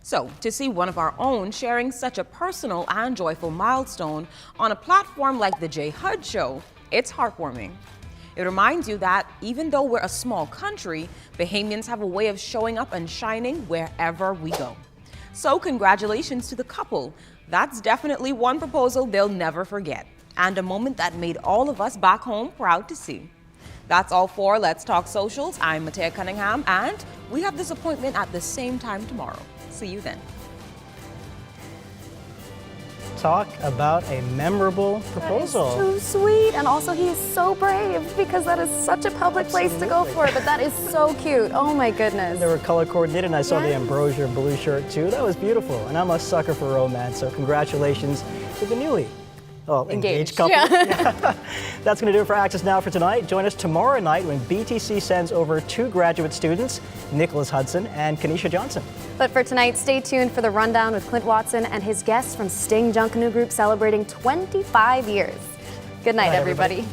So, to see one of our own sharing such a personal and joyful milestone on a platform like The J. Hud Show, it's heartwarming. It reminds you that even though we're a small country, Bahamians have a way of showing up and shining wherever we go. So congratulations to the couple. That's definitely one proposal they'll never forget, and a moment that made all of us back home proud to see. That's all for Let's Talk Socials. I'm Matea Cunningham, and we have this appointment at the same time tomorrow. See you then.
Talk about a memorable proposal.
That is too sweet, and also he is so brave because that is such a public place to go for it, but that is so cute. Oh my goodness.
They were color coordinated, and I saw the ambrosia blue shirt too. That was beautiful, and I'm a sucker for romance, so congratulations to the newly engaged couple.
Yeah.
That's going to do it for Access Now for tonight. Join us tomorrow night when BTC sends over 2 graduate students, Nicholas Hudson and Kanisha Johnson.
But for tonight, stay tuned for the rundown with Clint Watson and his guests from Sting Junkanoo Group celebrating 25 years. Good night, everybody.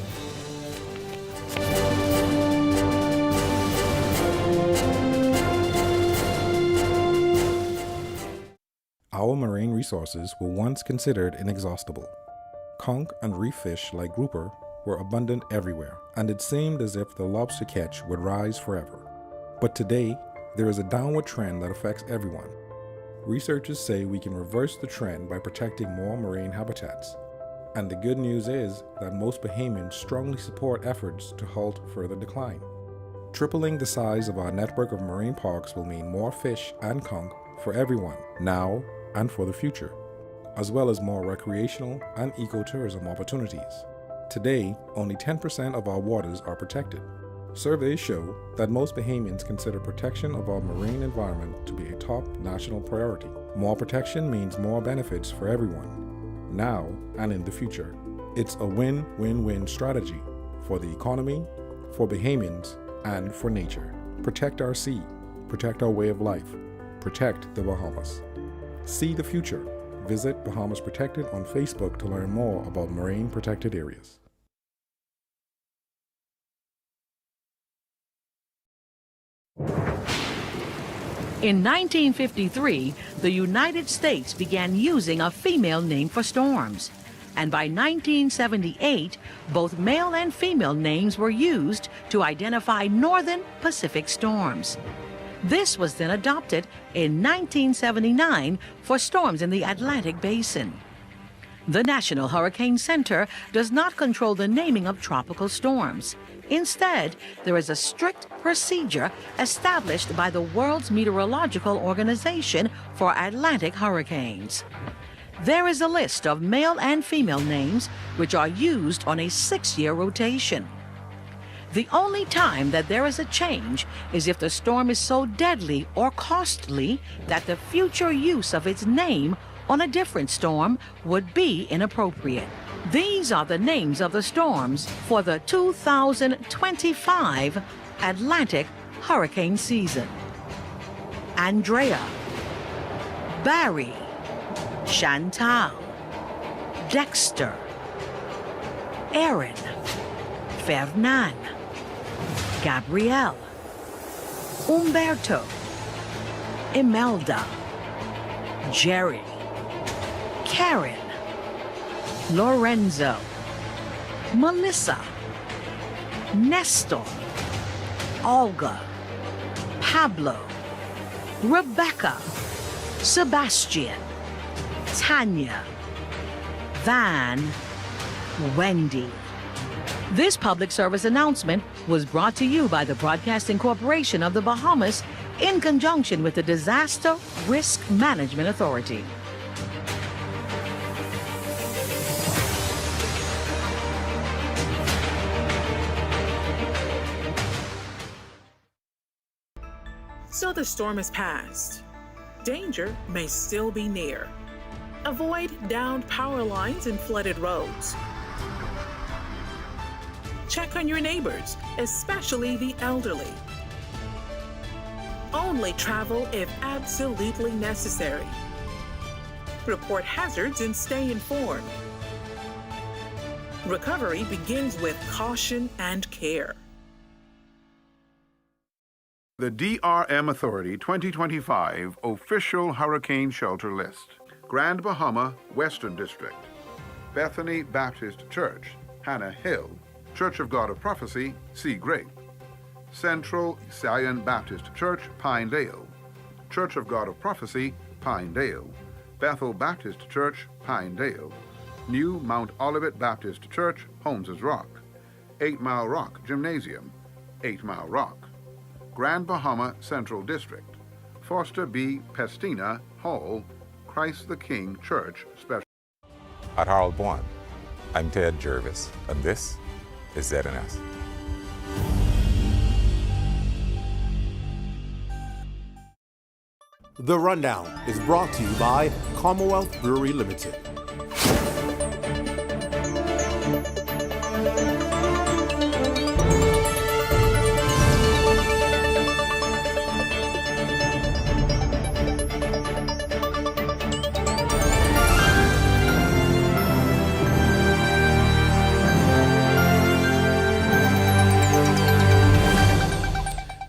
Our marine resources were once considered inexhaustible. Conch and reef fish like grouper were abundant everywhere, and it seemed as if the lobster catch would rise forever. But today, there is a downward trend that affects everyone. Researchers say we can reverse the trend by protecting more marine habitats. And the good news is that most Bahamians strongly support efforts to halt further decline. Tripling the size of our network of marine parks will mean more fish and conch for everyone, now and for the future, as well as more recreational and ecotourism opportunities. Today, only 10% of our waters are protected. Surveys show that most Bahamians consider protection of our marine environment to be a top national priority. More protection means more benefits for everyone, now and in the future. It's a win-win-win strategy for the economy, for Bahamians, and for nature. Protect our sea, protect our way of life, protect the Bahamas. See the future. Visit Bahamas Protected on Facebook to learn more about marine protected areas.
In 1953, the United States began using a female name for storms. And by 1978, both male and female names were used to identify northern Pacific storms. This was then adopted in 1979 for storms in the Atlantic Basin. The National Hurricane Center does not control the naming of tropical storms. Instead, there is a strict procedure established by the World's Meteorological Organization for Atlantic hurricanes. There is a list of male and female names which are used on a 6-year rotation. The only time that there is a change is if the storm is so deadly or costly that the future use of its name on a different storm would be inappropriate. These are the names of the storms for the 2025 Atlantic hurricane season: Andrea, Barry, Chantal, Dexter, Erin, Fernand, Gabrielle, Umberto, Imelda, Jerry, Karen, Lorenzo, Melissa, Nestor, Olga, Pablo, Rebecca, Sebastian, Tanya, Van, Wendy. This public service announcement was brought to you by the Broadcasting Corporation of the Bahamas in conjunction with the Disaster Risk Management Authority.
So the storm has passed. Danger may still be near. Avoid downed power lines and flooded roads. Check on your neighbors, especially the elderly. Only travel if absolutely necessary. Report hazards and stay informed. Recovery begins with caution and care.
The DRM Authority 2025 Official Hurricane Shelter List. Grand Bahama, Western District. Bethany Baptist Church, Hannah Hill. Church of God of Prophecy, Sea Grape. Central Zion Baptist Church, Pinedale. Church of God of Prophecy, Pinedale. Bethel Baptist Church, Pinedale. New Mount Olivet Baptist Church, Holmes's Rock. 8 Mile Rock Gymnasium, 8 Mile Rock. Grand Bahama Central District. Foster B. Pestina Hall, Christ the King Church Special.
At Harold Bond, I'm Ted Jervis, and this is ZNS.
The Rundown is brought to you by Commonwealth Brewery Limited.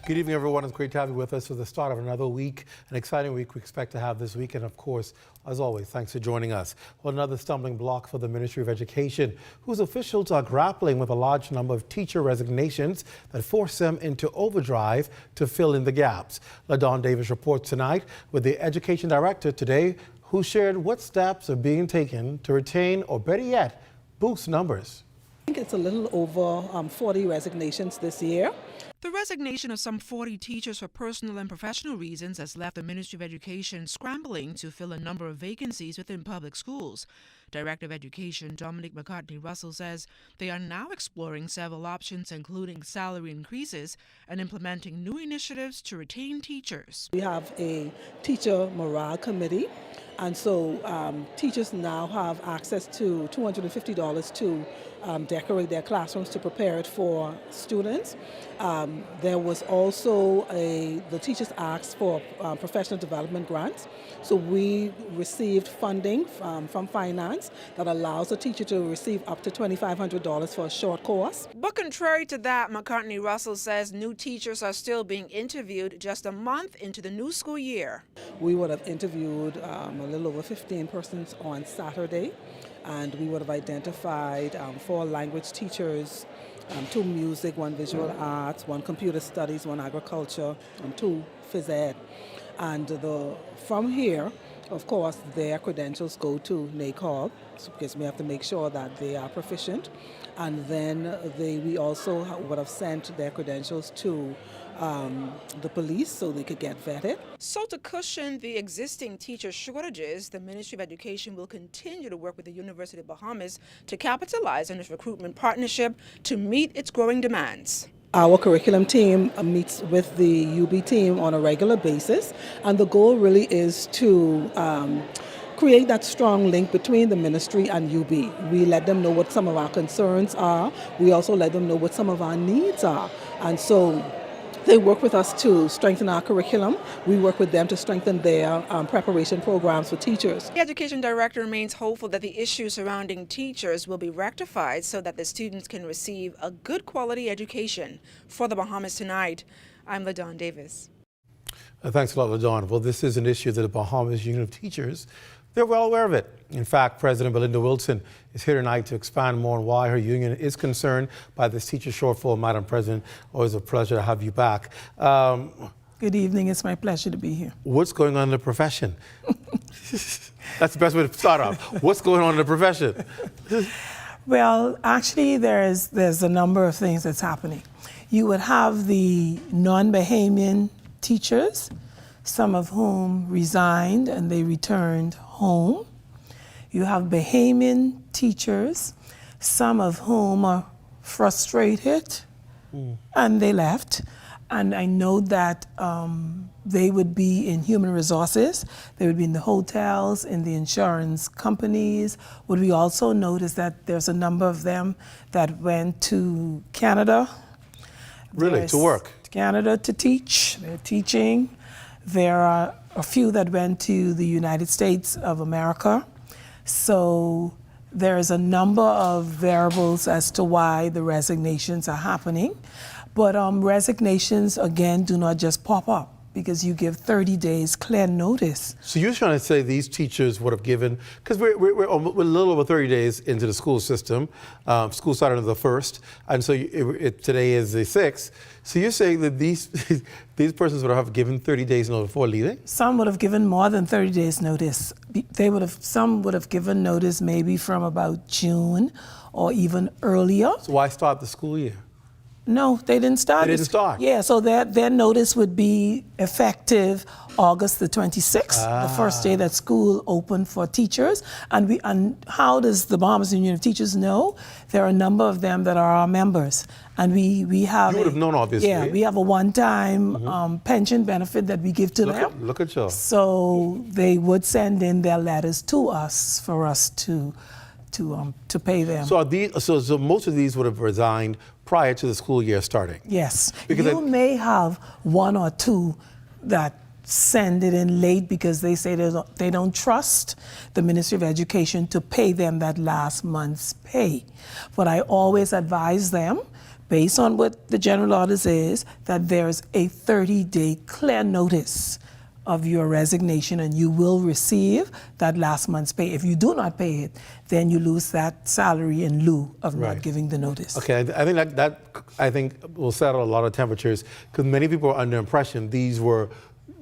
Good evening, everyone. It's great to have you with us for the start of another week, an exciting week we expect to have this week. And of course, as always, thanks for joining us. Well, another stumbling block for the Ministry of Education, whose officials are grappling with a large number of teacher resignations that force them into overdrive to fill in the gaps. LaDawn Davis reports tonight with the Education Director today, who shared what steps are being taken to retain, or better yet, boost numbers.
I think it's a little over 40 resignations this year.
The resignation of some 40 teachers for personal and professional reasons has left the Ministry of Education scrambling to fill a number of vacancies within public schools. Director of Education Dominic McCartney-Russell says they are now exploring several options, including salary increases and implementing new initiatives to retain teachers.
We have a teacher morale committee, and so teachers now have access to $250 to decorate their classrooms to prepare it for students. There was also the teachers asked for professional development grants. So we received funding from finance that allows a teacher to receive up to $2,500 for a short course.
But contrary to that, McCartney-Russell says new teachers are still being interviewed just a month into the new school year.
We would have interviewed a little over 15 persons on Saturday, and we would have identified 4 language teachers, 2 music, 1 visual arts, 1 computer studies, 1 agriculture, and 2 phys ed. And from here, of course, their credentials go to NACOG, because we have to make sure that they are proficient. And then we also would have sent their credentials to the police so they could get vetted.
So to cushion the existing teacher shortages, the Ministry of Education will continue to work with the University of Bahamas to capitalize on its recruitment partnership to meet its growing demands.
Our curriculum team meets with the UB team on a regular basis, and the goal really is to create that strong link between the ministry and UB. We let them know what some of our concerns are. We also let them know what some of our needs are. And so they work with us to strengthen our curriculum. We work with them to strengthen their preparation programs for teachers.
The Education Director remains hopeful that the issues surrounding teachers will be rectified so that the students can receive a good quality education. For the Bahamas Tonight, I'm LaDawn Davis.
Thanks a lot, LaDawn. Well, this is an issue that the Bahamas Union of Teachers, they're well aware of it. In fact, President Belinda Wilson is here tonight to expand more on why her union is concerned by this teacher shortfall. Madam President, always a pleasure to have you back.
Good evening. It's my pleasure to be here.
What's going on in the profession? That's the best way to start off. What's going on in the profession?
Well, actually, there's a number of things that's happening. You would have the non-Bahamian teachers, some of whom resigned and they returned home. You have Bahamian teachers, some of whom are frustrated and they left. And I know that they would be in human resources, they would be in the hotels, in the insurance companies. Would we also notice that there's a number of them that went to Canada?
Really, to work?
Canada to teach, they're teaching. There are a few that went to the United States of America. So There's a number of variables as to why the resignations are happening. But resignations, again, do not just pop up because you give 30 days clear notice.
So you're trying to say these teachers would have given, because we're a little over 30 days into the school system. School started on the 1st, and so today is the 6th. So you're saying that these persons would have given 30 days notice before leaving?
Some would have given more than 30 days notice. Some would have given notice maybe from about June or even earlier.
So why start the school year?
No, they didn't start.
They didn't start?
Yeah, so their notice would be effective August the 26th, the first day that school opened for teachers. And how does the Bahamas Union of Teachers know? There are a number of them that are our members. And we have...
You would have known, obviously.
Yeah, we have a one-time pension benefit that we give to them.
Look at you.
So they would send in their letters to us for us to pay them.
So so most of these would have resigned prior to the school year starting?
Yes.
Because
you may have one or two that send it in late because they say they don't trust the Ministry of Education to pay them that last month's pay. But I always advise them, based on what the general orders is, that there's a 30-day clear notice of your resignation and you will receive that last month's pay. If you do not pay it, then you lose that salary in lieu of not giving the notice.
Okay, I think that will settle a lot of temperatures because many people are under impression these were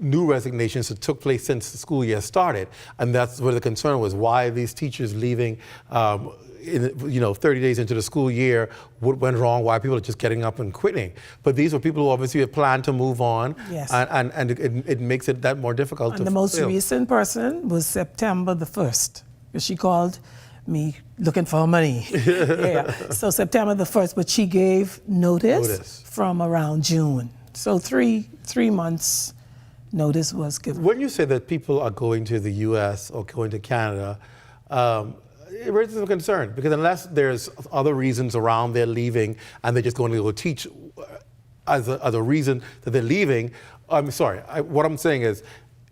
new resignations that took place since the school year started, and that's where the concern was. Why are these teachers leaving 30 days into the school year? What went wrong? Why people are just getting up and quitting? But these were people who obviously had planned to move on,
yes.
and it makes it that more difficult to
the most
fulfill.
recent person was September the 1st. She called me looking for her money. Yeah. So September the 1st, but she gave notice from around June. So three months notice was given.
When you say that people are going to the U.S. or going to Canada, it raises some concern because unless there's other reasons around their leaving and they're just going to go teach as a reason that they're leaving, I'm sorry, what I'm saying is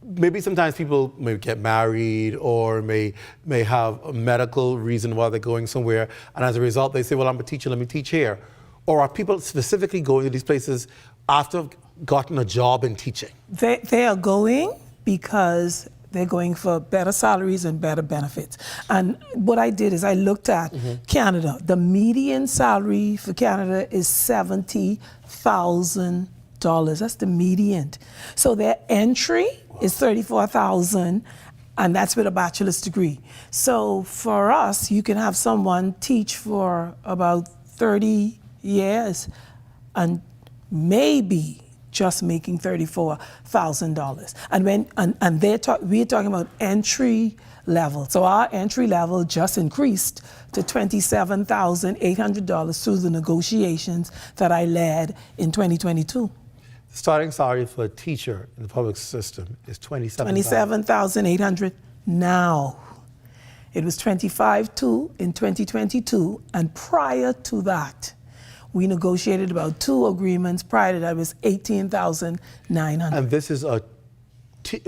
maybe sometimes people may get married or may have a medical reason why they're going somewhere, and as a result they say, well, I'm a teacher, let me teach here. Or are people specifically going to these places after gotten a job in teaching?
They are going because they're going for better salaries and better benefits. And what I did is I looked at Canada. The median salary for Canada is $70,000. That's the median. So their entry is $34,000, and that's with a bachelor's degree. So for us, you can have someone teach for about 30 years and maybe just making $34,000. And we're talking about entry level. So our entry level just increased to $27,800 through the negotiations that I led in 2022.
The starting salary for a teacher in the public system is
$27,800 now. It was $25,200 in 2022, and prior to that, we negotiated about 2 agreements. Prior to that, it was $18,900.
And this is a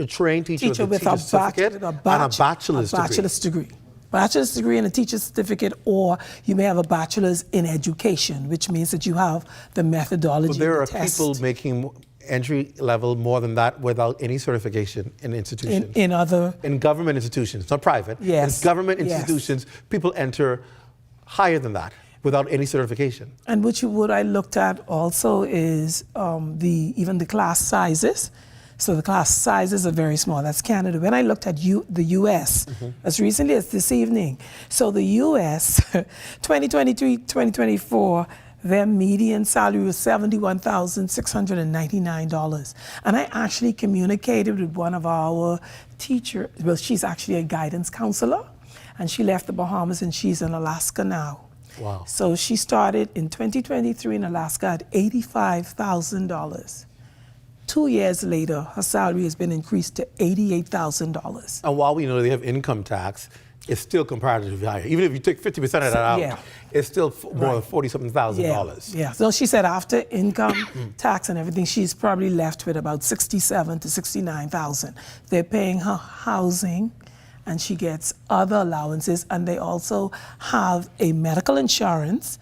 trained teacher with a certificate and a bachelor's
degree. Bachelor's degree and a teacher's certificate, or you may have a bachelor's in education, which means that you have the methodology.
But there are
test.
people making entry level more than that without any certification in institutions.
In
government institutions, not private.
Yes.
In government institutions, people enter higher than that without any certification.
And what I looked at also is even the class sizes. So the class sizes are very small. That's Canada. When I looked at the U.S. As recently as this evening, so the U.S. 2023-2024, their median salary was $71,699. And I actually communicated with one of our teachers. Well, she's actually a guidance counselor, and she left the Bahamas and she's in Alaska now.
Wow.
So she started in 2023 in Alaska at $85,000. 2 years later, her salary has been increased to $88,000.
And while we know they have income tax, it's still comparatively higher. Even if you take 50% of that out, it's still more than $40-something thousand.
Yeah. So she said after income tax and everything, she's probably left with about $67,000 to $69,000. They're paying her housing and she gets other allowances, and they also have a medical insurance.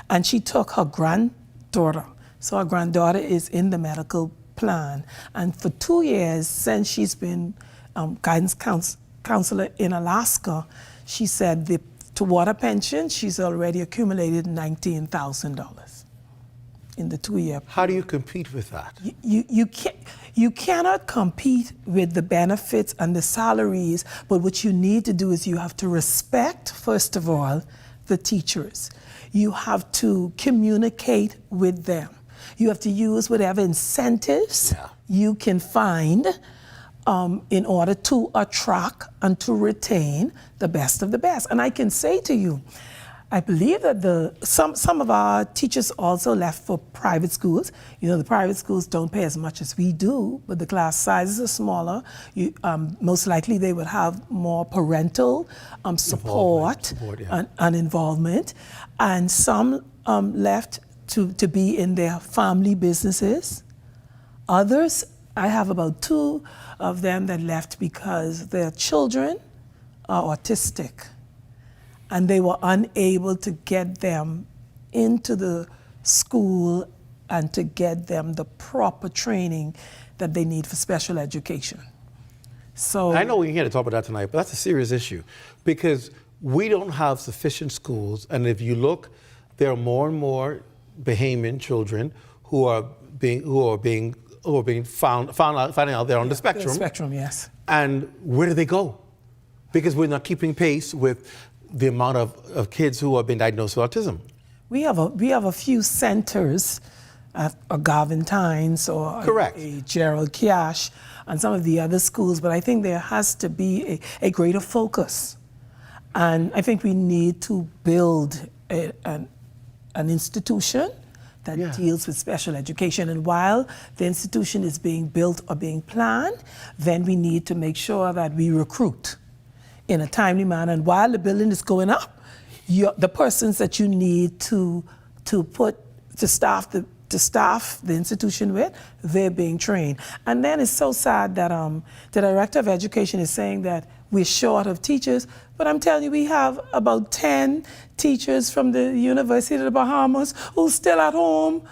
And she took her granddaughter. So her granddaughter is in the medical plan. And for 2 years, since she's been guidance counselor in Alaska, she said toward her pension, she's already accumulated $19,000 in the 2 year.
How do you compete with that?
You cannot compete with the benefits and the salaries, but what you need to do is you have to respect, first of all, the teachers. You have to communicate with them. You have to use whatever incentives you can find in order to attract and to retain the best of the best. And I can say to you, I believe that some of our teachers also left for private schools. You know, the private schools don't pay as much as we do, but the class sizes are smaller. Most likely they would have more parental support and involvement. And some left to be in their family businesses. Others, I have about 2 of them that left because their children are autistic, and they were unable to get them into the school and to get them the proper training that they need for special education. So
I know we're here to talk about that tonight, but that's a serious issue because we don't have sufficient schools, and if you look, there are more and more Bahamian children who are finding out they're on the spectrum.
The spectrum, yes.
And where do they go? Because we're not keeping pace with the amount of kids who have been diagnosed with autism.
We have a few centers at a Garvin Tynes or a Gerald Kiash and some of the other schools, but I think there has to be a greater focus. And I think we need to build an institution that deals with special education. And while the institution is being built or being planned, then we need to make sure that we recruit in a timely manner. And while the building is going up, the persons that you need to staff the institution with, they're being trained. And then it's so sad that the Director of Education is saying that we're short of teachers, but I'm telling you, we have about 10 teachers from the University of the Bahamas who's still at home.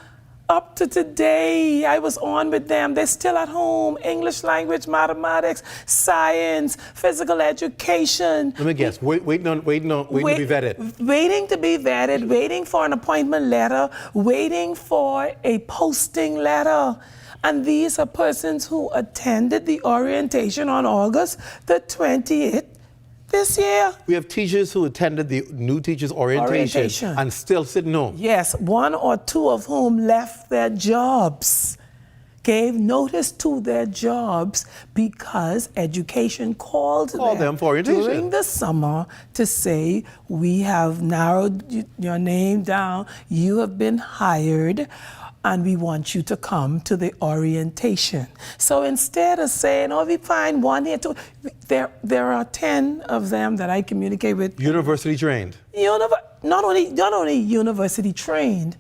Up to today, I was on with them. They're still at home. English language, mathematics, science, physical education.
Let me guess, waiting to be vetted.
Waiting to be vetted, waiting for an appointment letter, waiting for a posting letter. And these are persons who attended the orientation on August the 28th this year.
We have teachers who attended the new teachers orientation and still sitting home.
Yes, 1 or 2 of whom left their jobs, gave notice to their jobs because education called them
for orientation
during the summer to say, we have narrowed your name down, you have been hired, and we want you to come to the orientation. So instead of saying, oh, we find 1 here, 2, there are 10 of them that I communicate with.
University trained.
Not only university trained,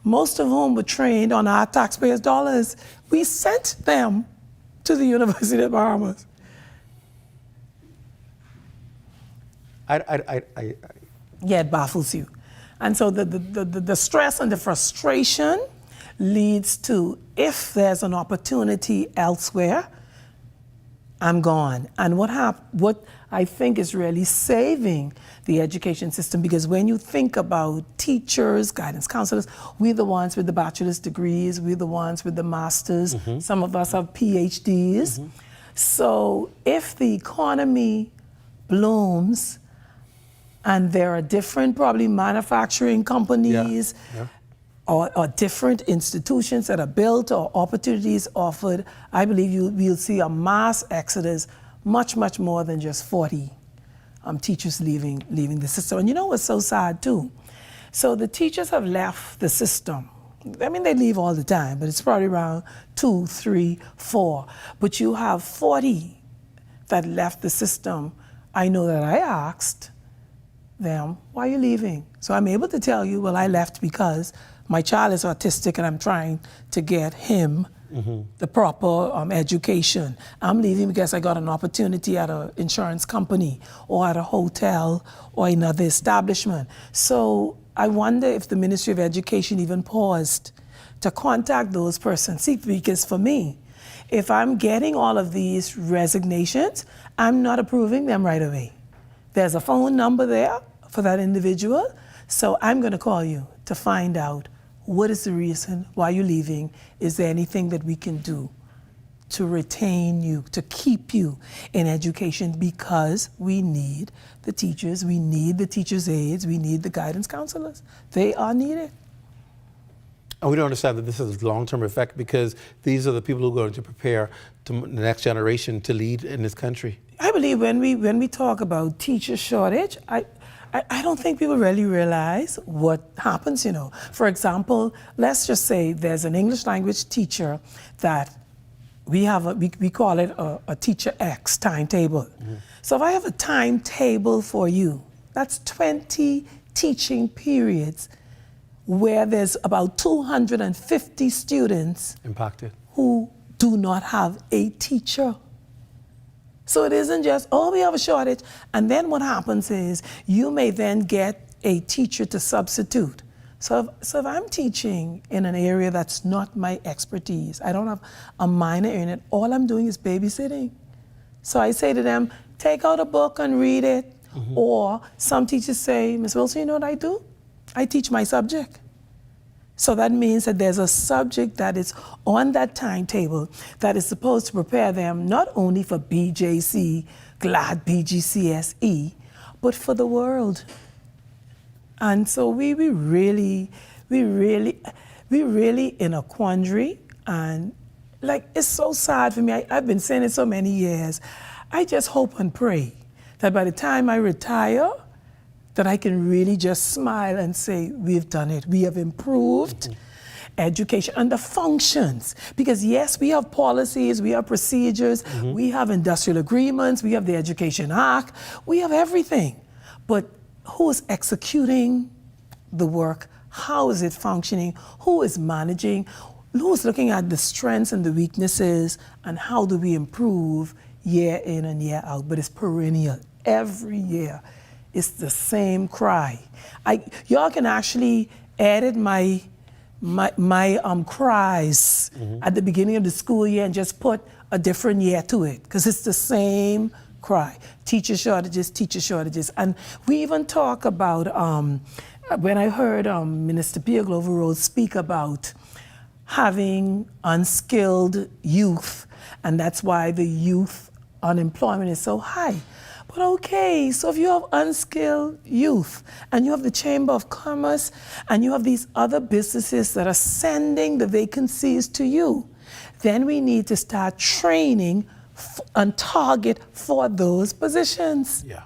most of whom were trained on our taxpayers' dollars. We sent them to the University of the Bahamas. Yeah, it baffles you. And so the stress and the frustration leads to, if there's an opportunity elsewhere, I'm gone. And what I think is really saving the education system, because when you think about teachers, guidance counselors, we're the ones with the bachelor's degrees, we're the ones with the masters, some of us have PhDs. So if the economy blooms and there are different probably manufacturing companies or different institutions that are built or opportunities offered, I believe we'll see a mass exodus, much more than just 40 teachers leaving the system. And you know what's so sad too? So the teachers have left the system. I mean, they leave all the time, but it's probably around 2, 3, 4. But you have 40 that left the system. I know that I asked them, why are you leaving? So I'm able to tell you, well, I left because my child is autistic and I'm trying to get him the proper education. I'm leaving because I got an opportunity at an insurance company or at a hotel or another establishment. So I wonder if the Ministry of Education even paused to contact those persons. See, because for me, if I'm getting all of these resignations, I'm not approving them right away. There's a phone number there for that individual, so I'm going to call you to find out what is the reason why you're leaving. Is there anything that we can do to retain you, to keep you in education? Because we need the teachers, we need the teachers' aides, we need the guidance counselors. They are needed.
And we don't understand that this has a long-term effect because these are the people who are going to prepare the next generation to lead in this country.
I believe when we talk about teacher shortage, I don't think people really realize what happens, you know. For example, let's just say there's an English language teacher that we have, we call it a teacher X timetable. So if I have a timetable for you, that's 20 teaching periods where there's about 250 students
impacted
who do not have a teacher. So it isn't just, oh, we have a shortage. And then what happens is you may then get a teacher to substitute. So if I'm teaching in an area that's not my expertise, I don't have a minor in it, all I'm doing is babysitting. So I say to them, take out a book and read it. Or some teachers say, Ms. Wilson, you know what I do? I teach my subject. So that means that there's a subject that is on that timetable that is supposed to prepare them not only for BJC, GLAD, BGCSE, but for the world. And so we really in a quandary. And like, it's so sad for me. I've been saying it so many years. I just hope and pray that by the time I retire, that I can really just smile and say, we've done it. We have improved education and the functions. Because yes, we have policies, we have procedures, we have industrial agreements, we have the Education Act, we have everything. But who is executing the work? How is it functioning? Who is managing? Who's looking at the strengths and the weaknesses? And how do we improve year in and year out? But it's perennial, every year. It's the same cry. Y'all can actually edit my cries at the beginning of the school year and just put a different year to it, because it's the same cry. Teacher shortages. And we even talk about, when I heard Minister Pia Glover-Rhodes speak about having unskilled youth, and that's why the youth unemployment is so high. But okay, so if you have unskilled youth and you have the Chamber of Commerce and you have these other businesses that are sending the vacancies to you, then we need to start training and target for those positions.
Yeah.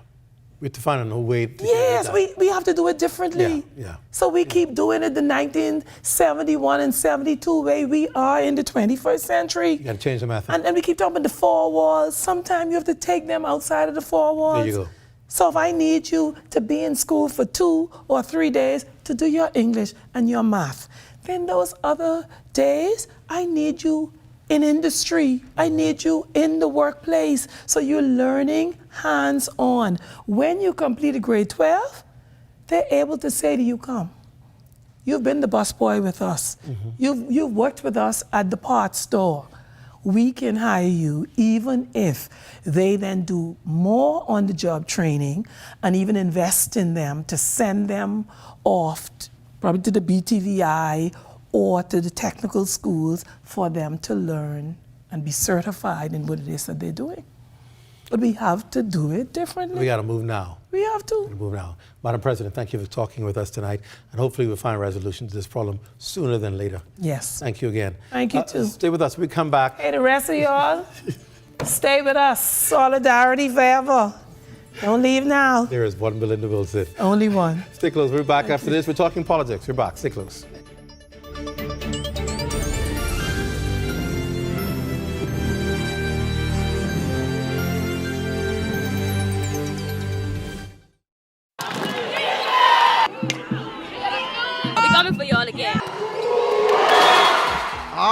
We have to find a new way to
Yes, we have to do it differently.
Yeah.
So we keep doing it the 1971 and 72 way. We are in the 21st century.
You got to change the method.
And we keep talking about the four walls. Sometimes you have to take them outside of the four walls.
There you go.
So if I need you to be in school for 2 or 3 days to do your English and your math, then those other days, I need you in industry. I need you in the workplace. So you're learning hands-on. When you complete grade 12, they're able to say to you, come. You've been the busboy with us. You've worked with us at the parts store. We can hire you even if they then do more on-the-job training and even invest in them to send them off probably to the BTVI or to the technical schools for them to learn and be certified in what it is that they're doing. But we have to do it differently.
We got to move now.
We have to.
Move now. Madam President, thank you for talking with us tonight, and hopefully we'll find a resolution to this problem sooner than later.
Yes.
Thank you again.
Thank you too.
Stay with us. We come back.
Hey, the rest of y'all, stay with us. Solidarity forever. Don't leave now.
There is one Belinda Wilson.
Only one.
Stay close. We're back after this. We're talking politics. We're back. Stay close.
We're coming for y'all again.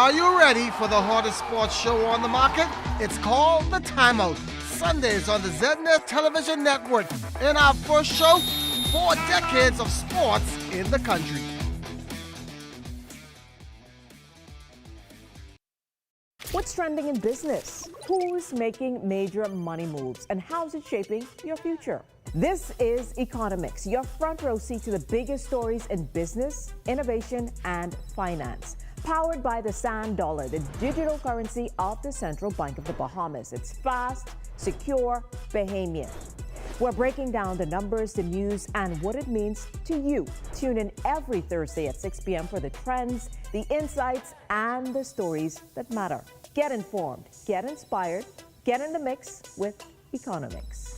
Are you ready for the hottest sports show on the market? It's called The Timeout. Sundays on the ZNS television network. In our first show, 4 decades of sports in the country.
What's trending in business? Who's making major money moves? And how's it shaping your future? This is Economics, your front row seat to the biggest stories in business, innovation, and finance. Powered by the Sand Dollar, the digital currency of the Central Bank of the Bahamas. It's fast, secure, Bahamian. We're breaking down the numbers, the news, and what it means to you. Tune in every Thursday at 6 p.m. for the trends, the insights, and the stories that matter. Get informed, get inspired, get in the mix with Economics.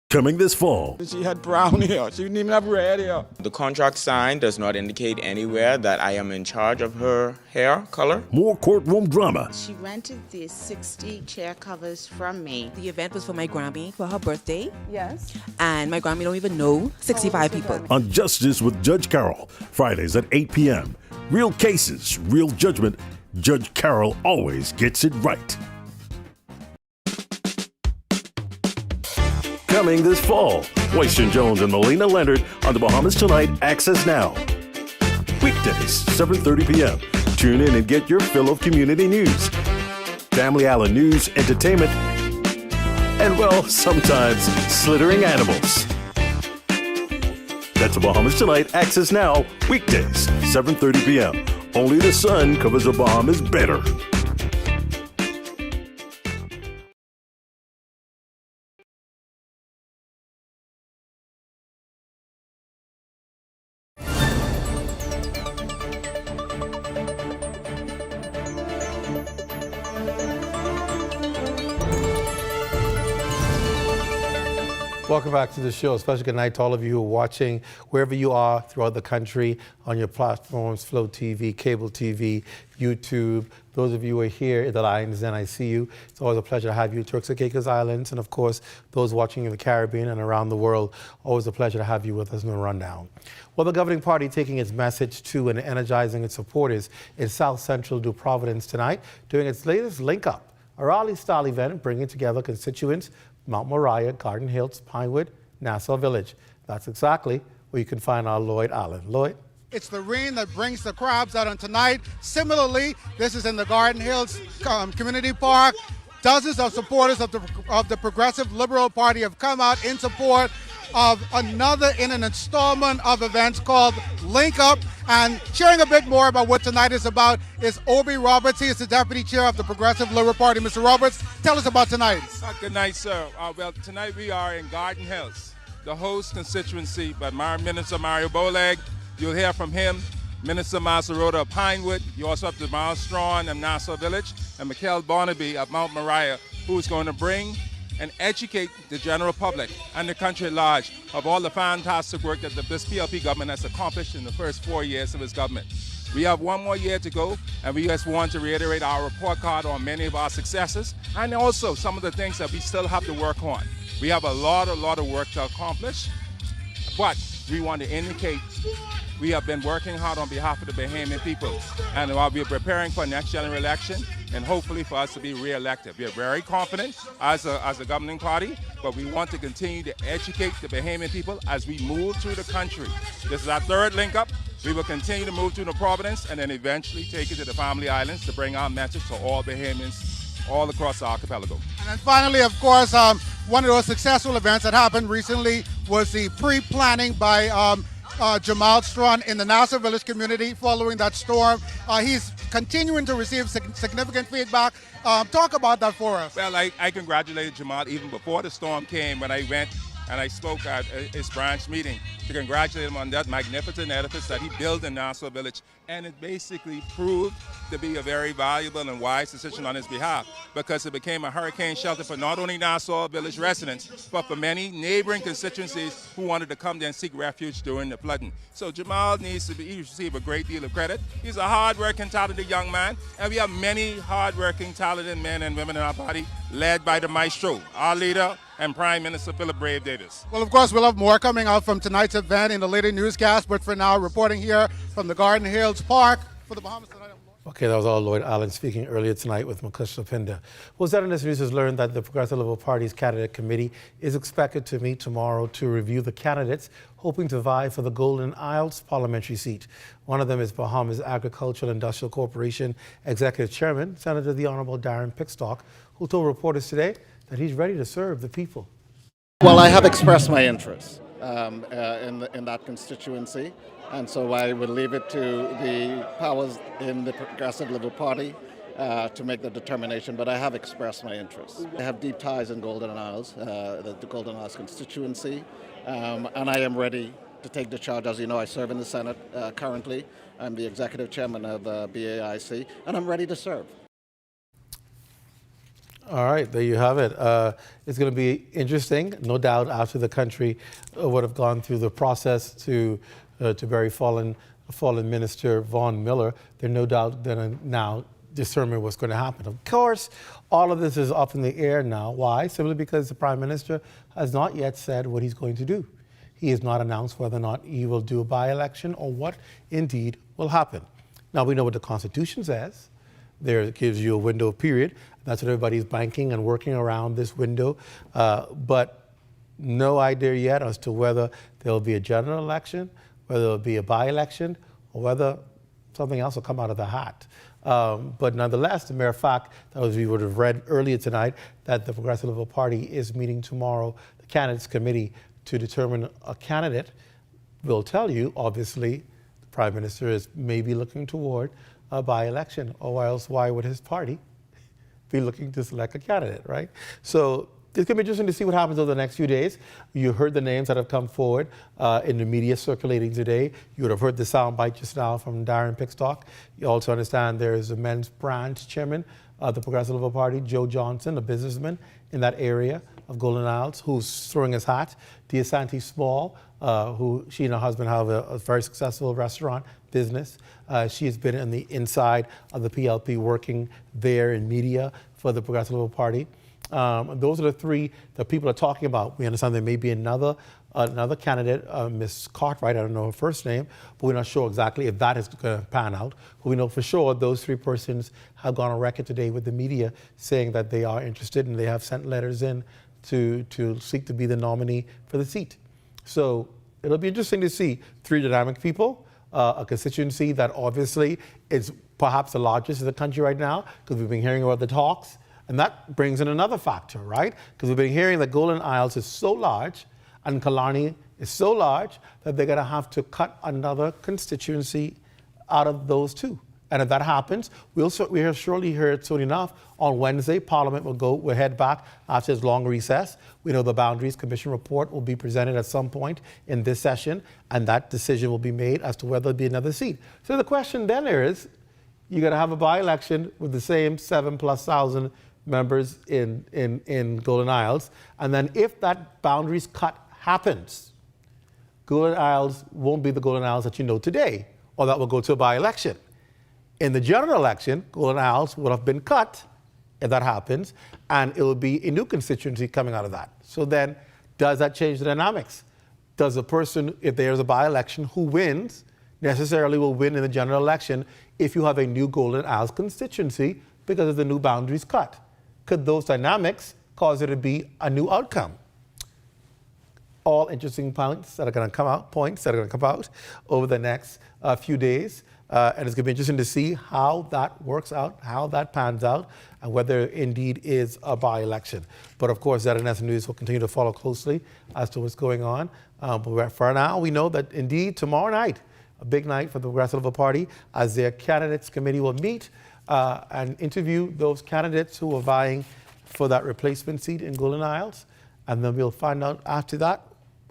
Coming this fall.
She had brown hair. She didn't even have red hair. The contract signed does not indicate anywhere that I am in charge of her hair color.
More courtroom drama.
She rented these 60 chair covers from me.
The event was for my Grammy for her birthday.
Yes.
And my Grammy don't even know 65 people.
On Justice with Judge Carroll, Fridays at 8 p.m. Real cases, real judgment. Judge Carroll always gets it right. Coming this fall, Royston Jones and Melina Leonard on the Bahamas Tonight Access Now. Weekdays, 7:30 p.m. Tune in and get your fill of community news, Family Island news, entertainment, and, well, sometimes slithering animals. That's the Bahamas Tonight Access Now, weekdays, 7:30 p.m. Only the sun covers the Bahamas better.
Welcome back to the show. Special good night to all of you who are watching wherever you are throughout the country on your platforms, Flow TV, Cable TV, YouTube. Those of you who are here in the lines, and I see you. It's always a pleasure to have you. Turks and Caicos Islands, and of course, those watching in the Caribbean and around the world. Always a pleasure to have you with us in the rundown. Well, the governing party taking its message to and energizing its supporters in South Central New Providence tonight, doing its latest Link Up, a rally-style event bringing together constituents Mount Moriah, Garden Hills, Pinewood, Nassau Village. That's exactly where you can find our Lloyd Allen. Lloyd?
It's the rain that brings the crowds out on tonight. Similarly, this is in the Garden Hills Community Park. Dozens of supporters of the Progressive Liberal Party have come out in support of another in an installment of events called Link Up. And sharing a bit more about what tonight is about is Obi Roberts. He is the deputy chair of the Progressive Liberal Party. Mr. Roberts, tell us about tonight.
Good night, sir. Well, tonight we are in Garden Hills, the host constituency by Minister Mario Boleg. You'll hear from him. Minister Masaroda of Pinewood. You also have Jamal Strawn of Nassau Village and Mikhail Barnaby of Mount Moriah, who is going to bring and educate the general public and the country at large of all the fantastic work that this PLP government has accomplished in the first 4 years of its government. We have one more year to go, and we just want to reiterate our report card on many of our successes and also some of the things that we still have to work on. We have a lot of work to accomplish, but we want to indicate we have been working hard on behalf of the Bahamian people, and while we are preparing for the next general election, and hopefully for us to be re-elected. We are very confident as a governing party, but we want to continue to educate the Bahamian people as we move through the country. This is our third link up. We will continue to move through the Providence and then eventually take it to the Family Islands to bring our message to all Bahamians all across the archipelago.
And then finally, of course, one of those successful events that happened recently was the pre-planning by Jamal Strawn in the Nassau Village community following that storm. He's continuing to receive significant feedback. Talk about that for us.
Well, I congratulated Jamal even before the storm came when I went and I spoke at his branch meeting to congratulate him on that magnificent edifice that he built in Nassau Village. And it basically proved to be a very valuable and wise decision on his behalf, because it became a hurricane shelter for not only Nassau Village residents, but for many neighboring constituencies who wanted to come there and seek refuge during the flooding. So Jamal needs to receive a great deal of credit. He's a hard-working, talented young man, and we have many hard-working, talented men and women in our body, led by the maestro, our leader, and Prime Minister Philip Brave Davis.
Well, of course, we'll have more coming out from tonight's event in the later newscast, but for now, reporting here from the Garden Hills Park for the Bahamas Tonight.
Okay, that was all Lloyd Allen speaking earlier tonight with Mukesh Lapinda. Well, ZNS News has learned that the Progressive Liberal Party's candidate committee is expected to meet tomorrow to review the candidates hoping to vie for the Golden Isles parliamentary seat. One of them is Bahamas Agricultural Industrial Corporation Executive Chairman, Senator the Honorable Darren Pickstock, who told reporters today that he's ready to serve the people.
Well, I have expressed my interest in that constituency, and so I would leave it to the powers in the Progressive Liberal Party to make the determination, but I have expressed my interest. I have deep ties in Golden Isles, the Golden Isles constituency, and I am ready to take the charge. As you know, I serve in the Senate currently. I'm the executive chairman of BAIC, and I'm ready to serve.
All right, there you have it. It's going to be interesting, no doubt, after the country would have gone through the process to bury fallen Minister Vaughn Miller. There's no doubt that now determine what's going to happen. Of course, all of this is up in the air now. Why? Simply because the Prime Minister has not yet said what he's going to do. He has not announced whether or not he will do a by-election or what indeed will happen. Now, we know what the Constitution says. There it gives you a window period. That's what everybody's banking and working around this window. But no idea yet as to whether there'll be a general election, whether there'll be a by-election, or whether something else will come out of the hat. But nonetheless, the mere fact that, as we would have read earlier tonight, that the Progressive Liberal Party is meeting tomorrow, the candidates committee, to determine a candidate, will tell you, obviously, the Prime Minister is maybe looking toward a by-election, or else why would his party be looking to select a candidate, right? So it's going to be interesting to see what happens over the next few days. You heard the names that have come forward in the media circulating today. You would have heard the soundbite just now from Darren Pickstock. You also understand there is a men's branch chairman of the Progressive Liberal Party, Joe Johnson, a businessman in that area of Golden Isles, who's throwing his hat. Deasanti Small, who she and her husband have a very successful restaurant business. She has been in the inside of the PLP working there in media for the Progressive Liberal Party. Those are the three that people are talking about. We understand there may be another candidate, Ms. Cartwright, I don't know her first name, but we're not sure exactly if that is going to pan out. But we know for sure those three persons have gone on record today with the media saying that they are interested and they have sent letters in to seek to be the nominee for the seat. So it'll be interesting to see three dynamic people, a constituency that obviously is perhaps the largest in the country right now, because we've been hearing about the talks. And that brings in another factor, right? Because we've been hearing that Golden Isles is so large and Killarney is so large that they're going to have to cut another constituency out of those two. And if that happens, we have surely heard soon enough on Wednesday, Parliament will head back after its long recess. We know the Boundaries Commission report will be presented at some point in this session, and that decision will be made as to whether there'll be another seat. So the question then is, you're going to have a by-election with the same 7,000+ members in Golden Isles, and then if that boundaries cut happens, Golden Isles won't be the Golden Isles that you know today, or that will go to a by-election. In the general election, Golden Isles will have been cut if that happens, and it will be a new constituency coming out of that. So then, does that change the dynamics? Does a person, if there's a by-election, who wins, necessarily will win in the general election if you have a new Golden Isles constituency because of the new boundaries cut? Could those dynamics cause it to be a new outcome? All interesting points that are going to come out over the next few days. And it's going to be interesting to see how that works out, how that pans out, and whether indeed is a by-election. But of course, ZNS News will continue to follow closely as to what's going on. But for now, we know that indeed tomorrow night, a big night for the Progressive Liberal Party, as their candidates committee will meet and interview those candidates who are vying for that replacement seat in Golden Isles. and then we'll find out after that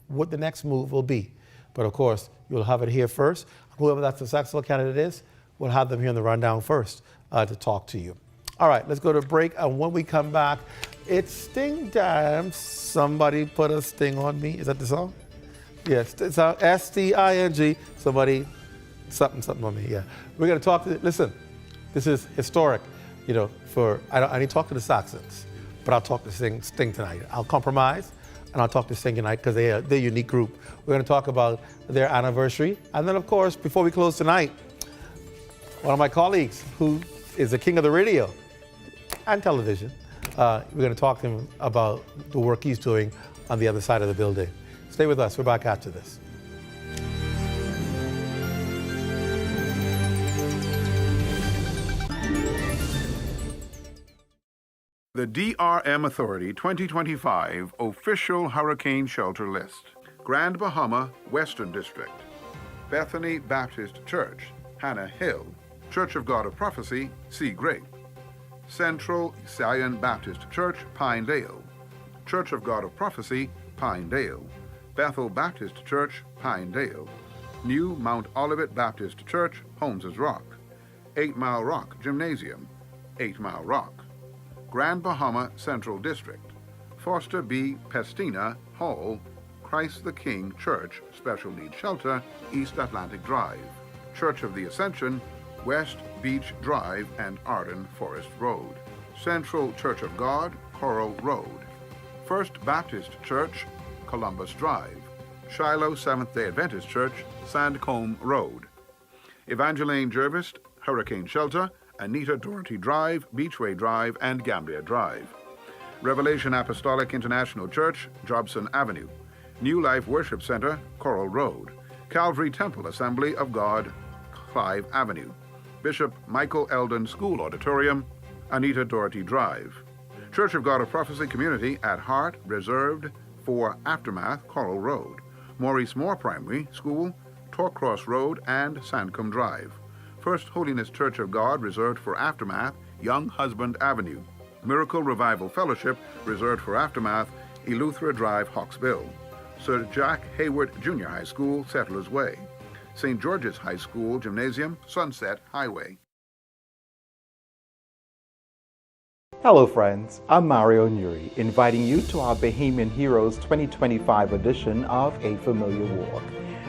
what the next move will be. But of course, you'll have it here first. Whoever that successful candidate is, we'll have them here in the rundown first to talk to you. All right, let's go to break, and when we come back, it's Sting Time. Somebody put a sting on me. Is that the song? Yes, it's S-T-I-N-G. Somebody, something on me, yeah. We're gonna talk to, listen, this is historic, you know, I need to talk to the Saxons, but I'll talk to Sting tonight. I'll compromise, and I'll talk to Sting tonight because they're a unique group. We're gonna talk about their anniversary, and then of course, before we close tonight, one of my colleagues who is the king of the radio and television, we're gonna talk to him about the work he's doing on the other side of the building. Stay with us, we're back after this.
The DRM Authority 2025 Official Hurricane Shelter List. Grand Bahama, Western District. Bethany Baptist Church, Hannah Hill. Church of God of Prophecy, Sea Grape. Central Zion Baptist Church, Pinedale. Church of God of Prophecy, Pinedale. Bethel Baptist Church, Pinedale. New Mount Olivet Baptist Church, Holmes's Rock. 8 Mile Rock Gymnasium, 8 Mile Rock. Grand Bahama Central District. Foster B. Pestina Hall, Christ the King Church, Special Needs Shelter, East Atlantic Drive. Church of the Ascension, West Beach Drive and Arden Forest Road. Central Church of God, Coral Road. First Baptist Church, Columbus Drive. Shiloh Seventh-day Adventist Church, Sandcombe Road. Evangeline Jervis, Hurricane Shelter, Anita Doherty Drive, Beachway Drive, and Gambia Drive. Revelation Apostolic International Church, Jobson Avenue. New Life Worship Center, Coral Road. Calvary Temple Assembly of God, Clive Avenue. Bishop Michael Eldon School Auditorium, Anita Doherty Drive. Church of God of Prophecy Community at Heart, reserved for Aftermath, Coral Road. Maurice Moore Primary School, Torcross Road, and Sandcombe Drive. First Holiness Church of God, reserved for Aftermath, Young Husband Avenue. Miracle Revival Fellowship, reserved for Aftermath, Eleuthera Drive, Hawksbill. Sir Jack Hayward Junior High School, Settlers Way. St. George's High School Gymnasium, Sunset Highway.
Hello friends, I'm Mario Nuri, inviting you to our Bahamian Heroes 2025 edition of A Familiar Walk.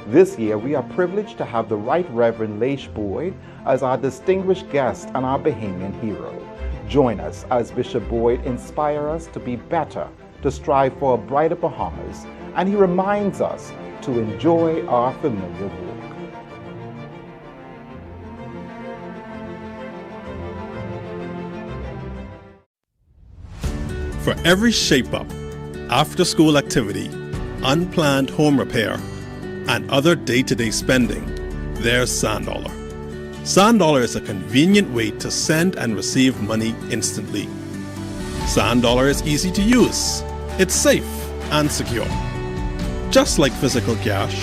This year, we are privileged to have the Right Reverend Leish Boyd as our distinguished guest and our Bahamian hero. Join us as Bishop Boyd inspires us to be better, to strive for a brighter Bahamas, and he reminds us to enjoy our familiar walk.
For every shape-up, after-school activity, unplanned home repair, and other day-to-day spending, there's SandDollar. SandDollar is a convenient way to send and receive money instantly. SandDollar is easy to use. It's safe and secure. Just like physical cash,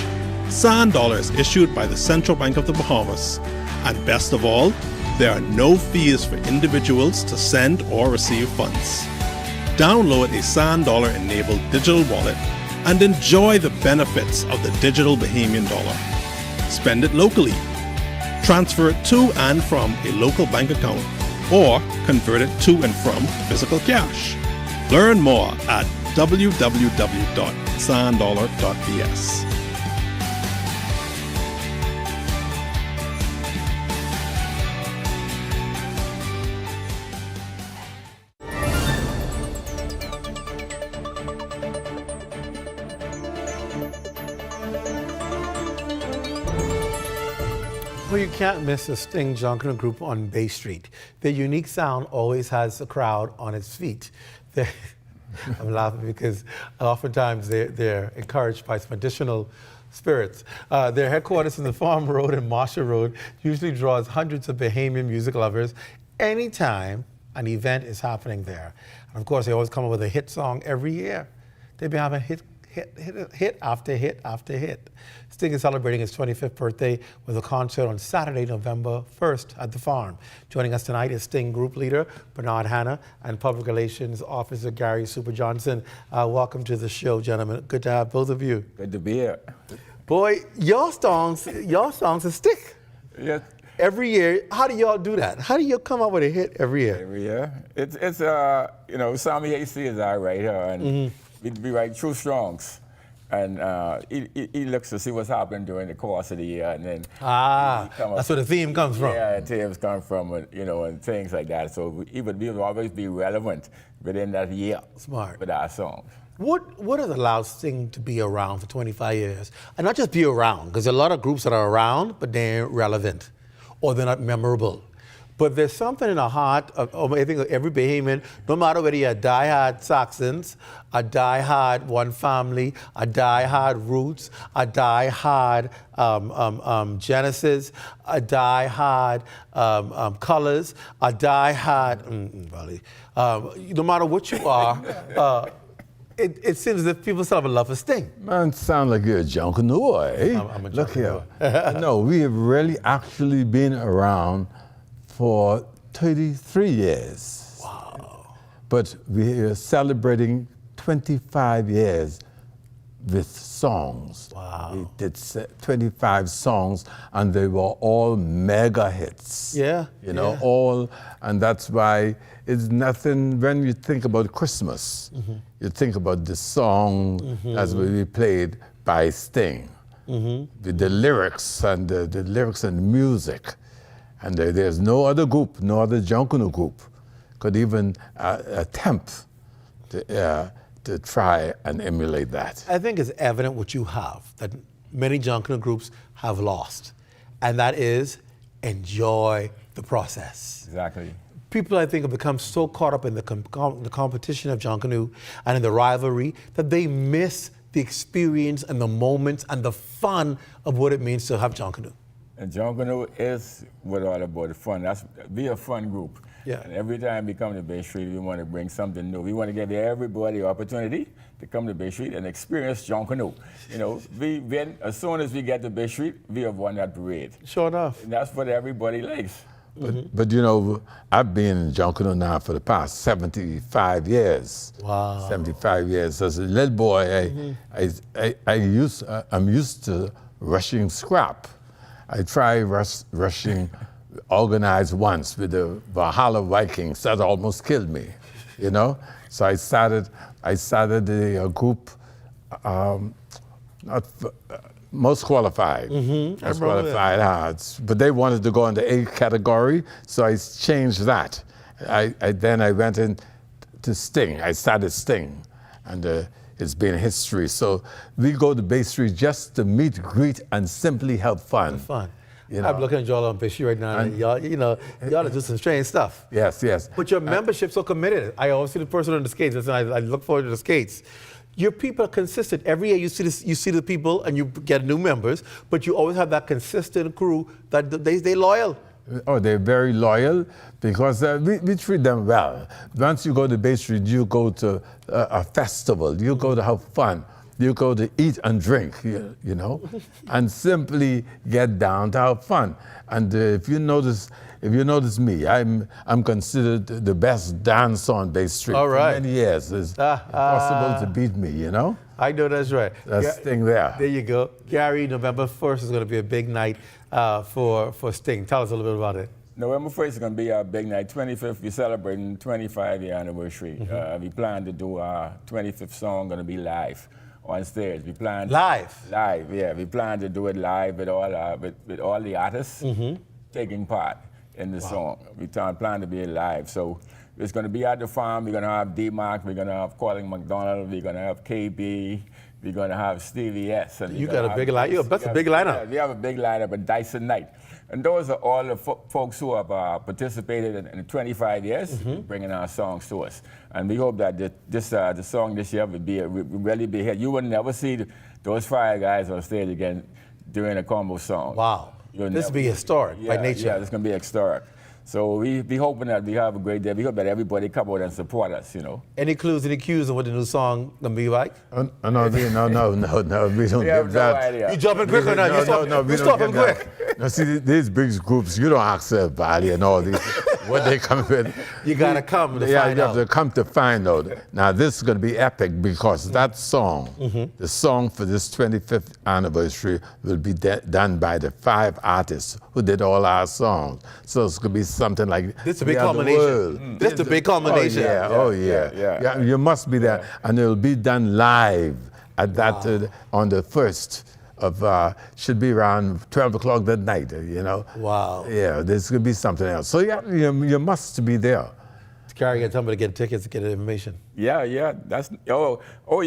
SandDollar is issued by the Central Bank of the Bahamas. And best of all, there are no fees for individuals to send or receive funds. Download a SandDollar-enabled digital wallet and enjoy the benefits of the digital Bahamian dollar. Spend it locally. Transfer it to and from a local bank account or convert it to and from physical cash. Learn more at www.sanddollar.bs.
Well, you can't miss the Sting Junker Group on Bay Street. Their unique sound always has the crowd on its feet. I'm laughing because oftentimes they're encouraged by some additional spirits. Their headquarters in the Farm Road and Marshall Road usually draws hundreds of Bahamian music lovers anytime an event is happening there. And of course, they always come up with a hit song every year. They've been having hit hit after hit after hit. Sting is celebrating his 25th birthday with a concert on Saturday, November 1st at the Farm. Joining us tonight is Sting Group Leader Bernard Hanna and Public Relations Officer Gary Super Johnson. Welcome to the show, gentlemen. Good to have both of you.
Good to be here.
Boy, your songs are stick.
Yes.
Every year, how do y'all do that? How do you come up with a hit every year?
Every year. It's Sammy AC is our writer, and we write true songs. And he looks to see what's happening during the course of the year, and then
that's where the theme comes from.
Yeah, the themes come from, and things like that. So we would always be relevant within that year.
Smart.
With our songs.
What has allowed Sting to be around for 25 years? And not just be around, because there are a lot of groups that are around, but they're relevant, or they're not memorable. But there's something in the heart of I think every Bahamian, no matter whether you're a diehard Saxons, a diehard One Family, a diehard Roots, a diehard Genesis, a diehard Colors, a diehard, no matter what you are, it seems as if people still have a love for Sting.
Man, sound like you're a junkanoo, eh?
I'm a
Look here.
junkanoo.
No, we have really actually been around for 33 years.
Wow.
But we are celebrating 25 years with songs.
Wow.
We did 25 songs, and they were all mega hits.
Yeah.
All, and that's why it's nothing, when you think about Christmas, you think about the song as we played by Sting. With the lyrics and the lyrics and the music. And there's no other group, no other junkanoo group could even attempt to try and emulate that.
I think it's evident what you have, that many junkanoo groups have lost, and that is enjoy the process.
Exactly.
People, I think, have become so caught up in the competition of junkanoo and in the rivalry that they miss the experience and the moments and the fun of what it means to have junkanoo.
And junkanoo is what all about the fun. Be a fun group.
Yeah.
And every time we come to Bay Street, we want to bring something new. We want to give everybody the opportunity to come to Bay Street and experience junkanoo. As soon as we get to Bay Street, we have won that parade.
Sure enough.
And that's what everybody likes.
But I've been in junkanoo now for the past 75 years.
Wow.
75 years. As a little boy, I'm used to rushing scrap. I tried rushing organized once with the Valhalla Vikings. That almost killed me, So I started a group, most qualified. Most qualified hearts. But they wanted to go in the A category, so I changed that. Then I went into Sting. I started Sting, and it's been history. So we go to Bay Street just to meet, greet, and simply have fun.
I'm looking at y'all on Bay Street right now, and y'all do some strange stuff.
Yes.
But your membership's so committed. I always see the person on the skates, and I look forward to the skates. Your people are consistent. Every year you see the people, and you get new members, but you always have that consistent crew that they loyal.
Oh, they're very loyal because we treat them well. Once you go to Bay Street, you go to a festival, you go to have fun, you go to eat and drink, and simply get down to have fun. And if you notice me, I'm considered the best dancer on Bay Street
for
many years. It's impossible to beat me,
I know that's right.
That's Sting there.
There you go. Gary, November 1st is going to be a big night for Sting. Tell us a little bit about it.
November 1st is going to be our big night. 25th, we're celebrating 25-year anniversary. We plan to do our 25th song, going to be live on stage. We plan
live,
yeah. We plan to do it live with all the artists taking part in the song. We plan to be live. So it's going to be at the Farm. We're going to have D-Mark. We're going to have Colin McDonald. We're going to have KB. We're going to have Stevie S. And
you got a big lineup. That's a big lineup.
Yeah, we have a big lineup at Dyson Night. And those are all the folks who have participated in 25 years, bringing our songs to us. And we hope that the song this year will really be here. You will never see those five guys on stage again doing a combo song.
Wow. This will be historic by nature.
Yeah, it's going to be historic. So we hoping that we have a great day. We hope that everybody come out and support us, you know.
Any clues, any cues on what the new song gonna be like?
No, we don't
We have
give
no
that.
idea.
You jumping quick or not? You stopping quick.
Now see, these big groups, you don't ask everybody and all these, what they come with.
You gotta come to find
you have
out.
to come to find out. Now this is gonna be epic because that song, the song for this 25th anniversary will be done by the 5 artists who did all our songs. So it's gonna be something like
This is a big culmination. This is the big culmination.
Oh yeah. You must be there, and it'll be done live at that on the 1st of should be around 12 o'clock that night. You know.
Wow.
Yeah, there's gonna be something else. So yeah, you must be there.
Carrie, get somebody to get tickets, get information.
Yeah. That's you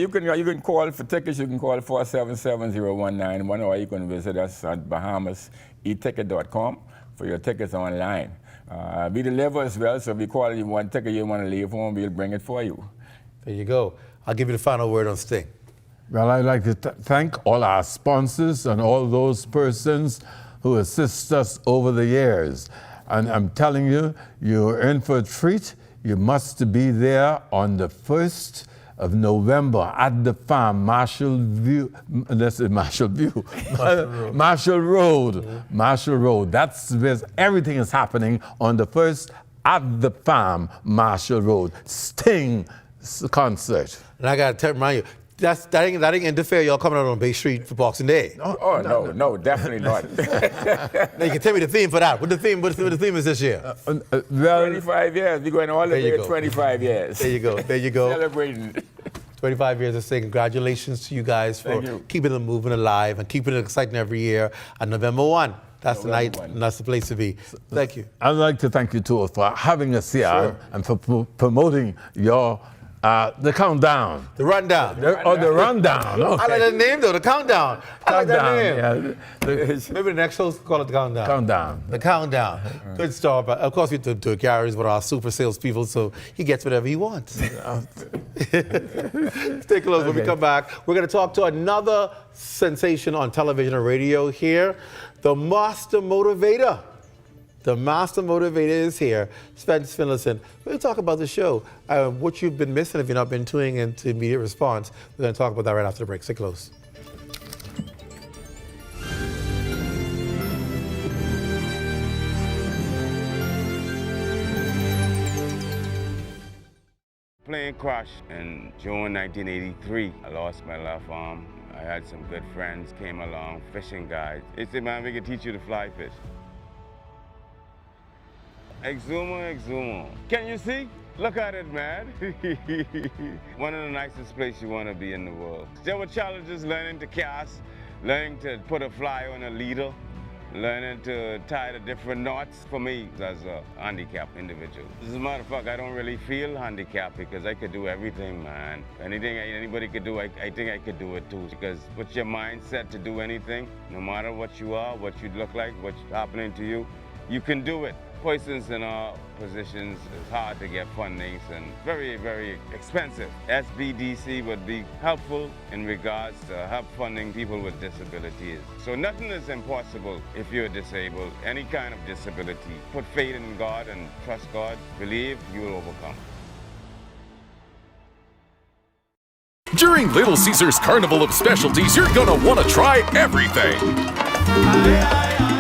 can call for tickets. You can call 477-0191, or you can visit us at BahamasEticket.com for your tickets online. We deliver as well, so if you call you one ticket you want to leave home, we'll bring it for you.
There you go. I'll give you the final word on Sting.
Well, I'd like to thank all our sponsors and all those persons who assist us over the years. And I'm telling you, you're in for a treat. You must be there on the 1st of November at the farm, Marshall Road. Marshall Road. That's where everything is happening on the 1st at the farm, Marshall Road. Sting concert.
And I got to remind you, that ain't interfere y'all coming out on Bay Street for Boxing Day.
No, definitely not.
Now you can tell me the theme for that. What the theme is this year?
25 years. We're going all the way to 25 years.
There you go.
Celebrating.
25 years of Sting. Congratulations to you guys for keeping the movement alive and keeping it exciting every year. On November 1, that's the night and that's the place to be. Thank you.
I'd like to thank you too for having us here and for promoting your the countdown.
The rundown.
The rundown. Okay.
I like that name though, the countdown. I like that name.
Yeah.
Maybe the next host call it the countdown.
Countdown.
The countdown. Good start. But of course, we do Gary's one of our super salespeople, so he gets whatever he wants. Stay close. When we come back, we're going to talk to another sensation on television and radio here, the Master Motivator. The Master Motivator is here, Spence Finlayson. We're going to talk about the show, what you've been missing if you've not been tuning into Immediate Response. We're going to talk about that right after the break. Stay close.
Plane crash in June 1983. I lost my left arm. I had some good friends came along, fishing guides. They said, man, we can teach you to fly fish. Exuma. Can you see? Look at it, man. One of the nicest places you want to be in the world. There were challenges learning to cast, learning to put a fly on a leader, learning to tie the different knots. For me, as a handicapped individual. As a matter of fact, I don't really feel handicapped because I could do everything, man. Anything anybody could do, I think I could do it too. Because with your mindset to do anything, no matter what you are, what you look like, what's happening to you, you can do it. Persons in our positions, it's hard to get fundings and very, very expensive. SBDC would be helpful in regards to help funding people with disabilities. So nothing is impossible if you're disabled, any kind of disability. Put faith in God and trust God, believe you will overcome.
During Little Caesars Carnival of Specialties, you're gonna want to try everything.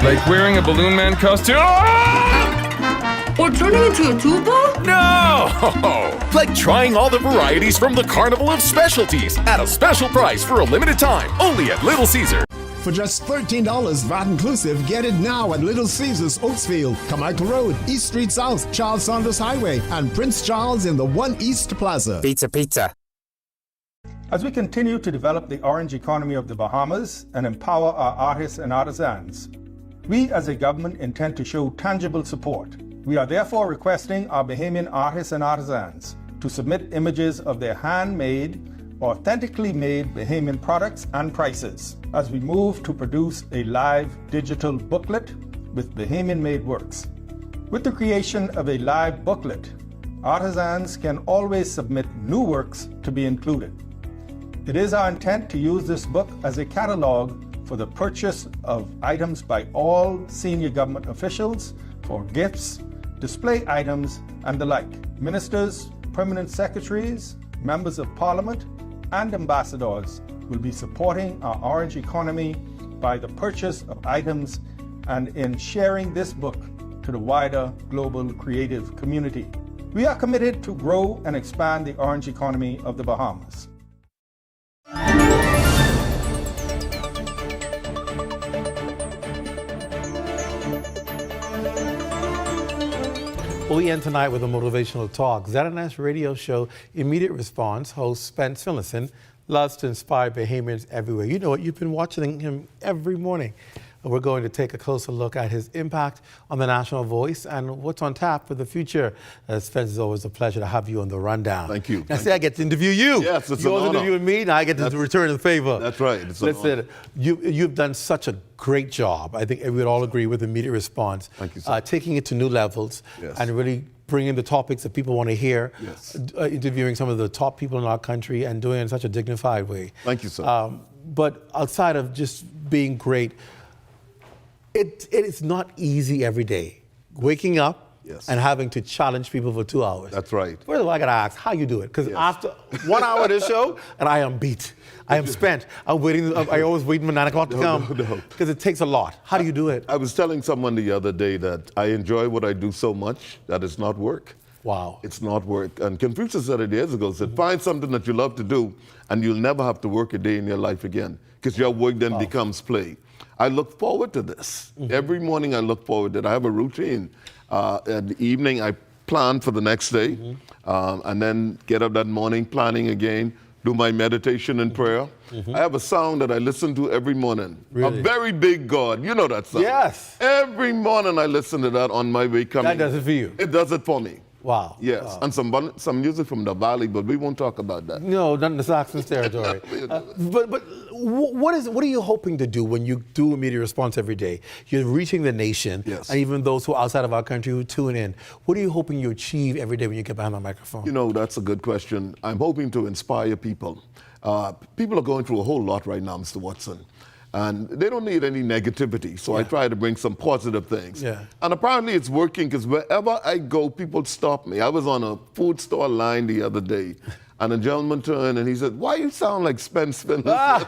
Like wearing a Balloon Man costume.
Or turning into a tuba?
No! Like trying all the varieties from the Carnival of Specialties at a special price for a limited time, only at Little Caesar.
For just $13 VAT inclusive, get it now at Little Caesars, Oaksfield, Carmichael Road, East Street South, Charles Saunders Highway, and Prince Charles in the One East Plaza.
Pizza. As we continue to develop the orange economy of the Bahamas and empower our artists and artisans, we as a government intend to show tangible support. We are therefore requesting our Bahamian artists and artisans to submit images of their handmade, authentically made Bahamian products and prices as we move to produce a live digital booklet with Bahamian-made works. With the creation of a live booklet, artisans can always submit new works to be included. It is our intent to use this book as a catalog for the purchase of items by all senior government officials for gifts, display items, and the like. Ministers, permanent secretaries, members of parliament, and ambassadors will be supporting our orange economy by the purchase of items and in sharing this book to the wider global creative community. We are committed to grow and expand the orange economy of the Bahamas.
We end tonight with a motivational talk. ZNS radio show Immediate Response host Spence Phillison loves to inspire Bahamians everywhere. You know it, you've been watching him every morning. We're going to take a closer look at his impact on the national voice and what's on tap for the future. Spence, it's always a pleasure to have you on the rundown.
Thank you.
Now, I get to interview you.
Yes, it's
You're
an honor.
interviewing me, now I get to return the favor.
That's right. It's an honor.
Listen, you've done such a great job. I think we would all agree with Immediate Response.
Thank you, sir.
Taking it to new levels and really bringing the topics that people want to hear, interviewing some of the top people in our country and doing it in such a dignified way.
Thank you, sir.
But outside of just being great, it is not easy every day. Waking up and having to challenge people for 2 hours.
That's right.
First of all, I got to ask, how you do it? Because after 1 hour of this show, and I am beat. I am spent. I'm waiting. I always wait for 9 o'clock to come. Because it takes a lot. How do you do it?
I was telling someone the other day that I enjoy what I do so much that it's not work.
Wow.
It's not work. And Confucius said it years ago, said, find something that you love to do and you'll never have to work a day in your life again because your work then becomes play. I look forward to this. Every morning I look forward to it. I have a routine. In the evening I plan for the next day and then get up that morning planning again, do my meditation and prayer. I have a song that I listen to every morning.
Really?
A Very Big God. You know that song.
Yes.
Every morning I listen to that on my way coming.
That does it for you?
It does it for me.
Wow.
Yes,
Wow.
and some music from the Valley, but we won't talk about that.
No, not in the Saxons territory. But what are you hoping to do when you do Immediate Response every day? You're reaching the nation, and even those who are outside of our country who tune in. What are you hoping you achieve every day when you get behind the microphone?
You know, that's a good question. I'm hoping to inspire people. People are going through a whole lot right now, Mr. Watson. And they don't need any negativity, so I try to bring some positive things. And apparently it's working because wherever I go, people stop me. I was on a food store line the other day, and a gentleman turned and he said, "Why you sound like Spence Phillison?"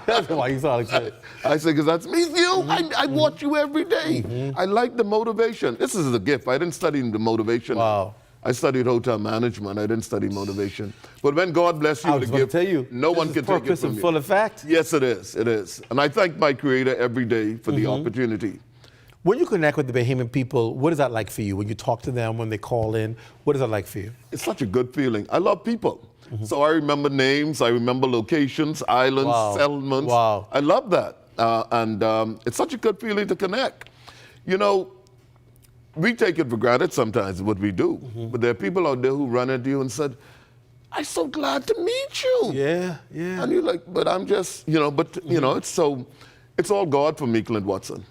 That's why you sound like Spence.
I said, because that's me, you. I watch you every day. I like the motivation. This is a gift. I didn't study the motivation.
Wow.
I studied hotel management. I didn't study motivation. But when God bless you with a gift, no one can take it
purpose
from
in
you.
full effect.
Yes, it is. It is. And I thank my Creator every day for the opportunity.
When you connect with the Bahamian people, what is that like for you? When you talk to them, when they call in, what is that like for you?
It's such a good feeling. I love people. So I remember names, I remember locations, islands, settlements.
Wow.
I love that. It's such a good feeling to connect. You know, we take it for granted sometimes what we do, but there are people out there who run into you and said, "I'm so glad to meet you."
Yeah.
And you're like, "But I'm just, you know." But you know, it's all God for me, Clint Watson.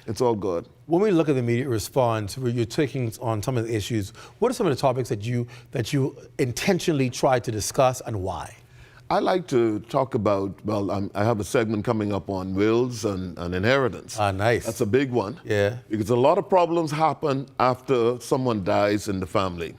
It's all God.
When we look at the Immediate Response, where you're taking on some of the issues, what are some of the topics that you intentionally try to discuss and why?
I like to talk about, I have a segment coming up on wills and inheritance.
Nice.
That's a big one.
Yeah.
Because a lot of problems happen after someone dies in the family.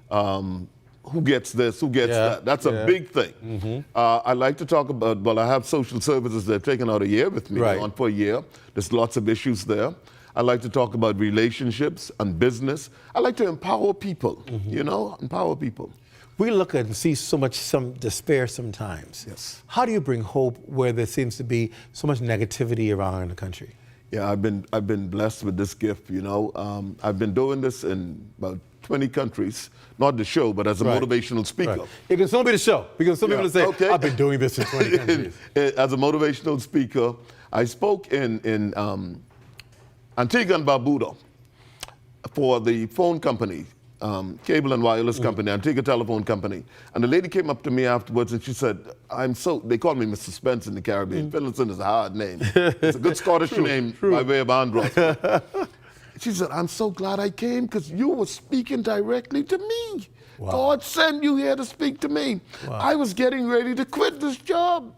Who gets this, who gets that? That's a big thing. I like to talk about, I have social services that have taken out a year with me, on for a year. There's lots of issues there. I like to talk about relationships and business. I like to empower people, you know, empower people.
We look at and see some despair sometimes.
Yes.
How do you bring hope where there seems to be so much negativity around in the country?
Yeah, I've been blessed with this gift, you know. I've been doing this in about 20 countries, not the show, but as a motivational speaker.
It can still be the show, because some people say, I've been doing this in 20 countries.
As a motivational speaker, I spoke in Antigua and Barbuda for the phone company, cable and wireless company, Antigua Telephone Company. And the lady came up to me afterwards and she said, they call me Mr. Spence in the Caribbean. Phillison is a hard name. It's a good Scottish name by way of Andros. She said, I'm so glad I came because you were speaking directly to me. Wow. God sent you here to speak to me. Wow. I was getting ready to quit this job.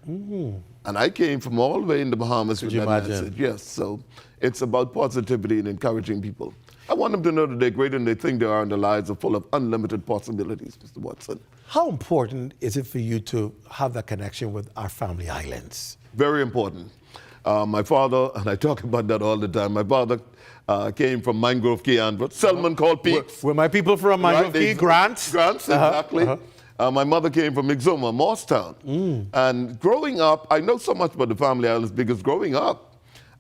And I came from all the way in the Bahamas with that message. Yes, so it's about positivity and encouraging people. I want them to know that they're great and they think they are, and their lives are full of unlimited possibilities, Mr. Watson.
How important is it for you to have that connection with our family islands?
Very important. My father, and I talk about that all the time, my father came from Mangrove Key, Andros, Selman called Peaks.
Where my people from Mangrove Key, Grants?
Grants, exactly. My mother came from Exuma, Morristown. And growing up, I know so much about the family islands because growing up,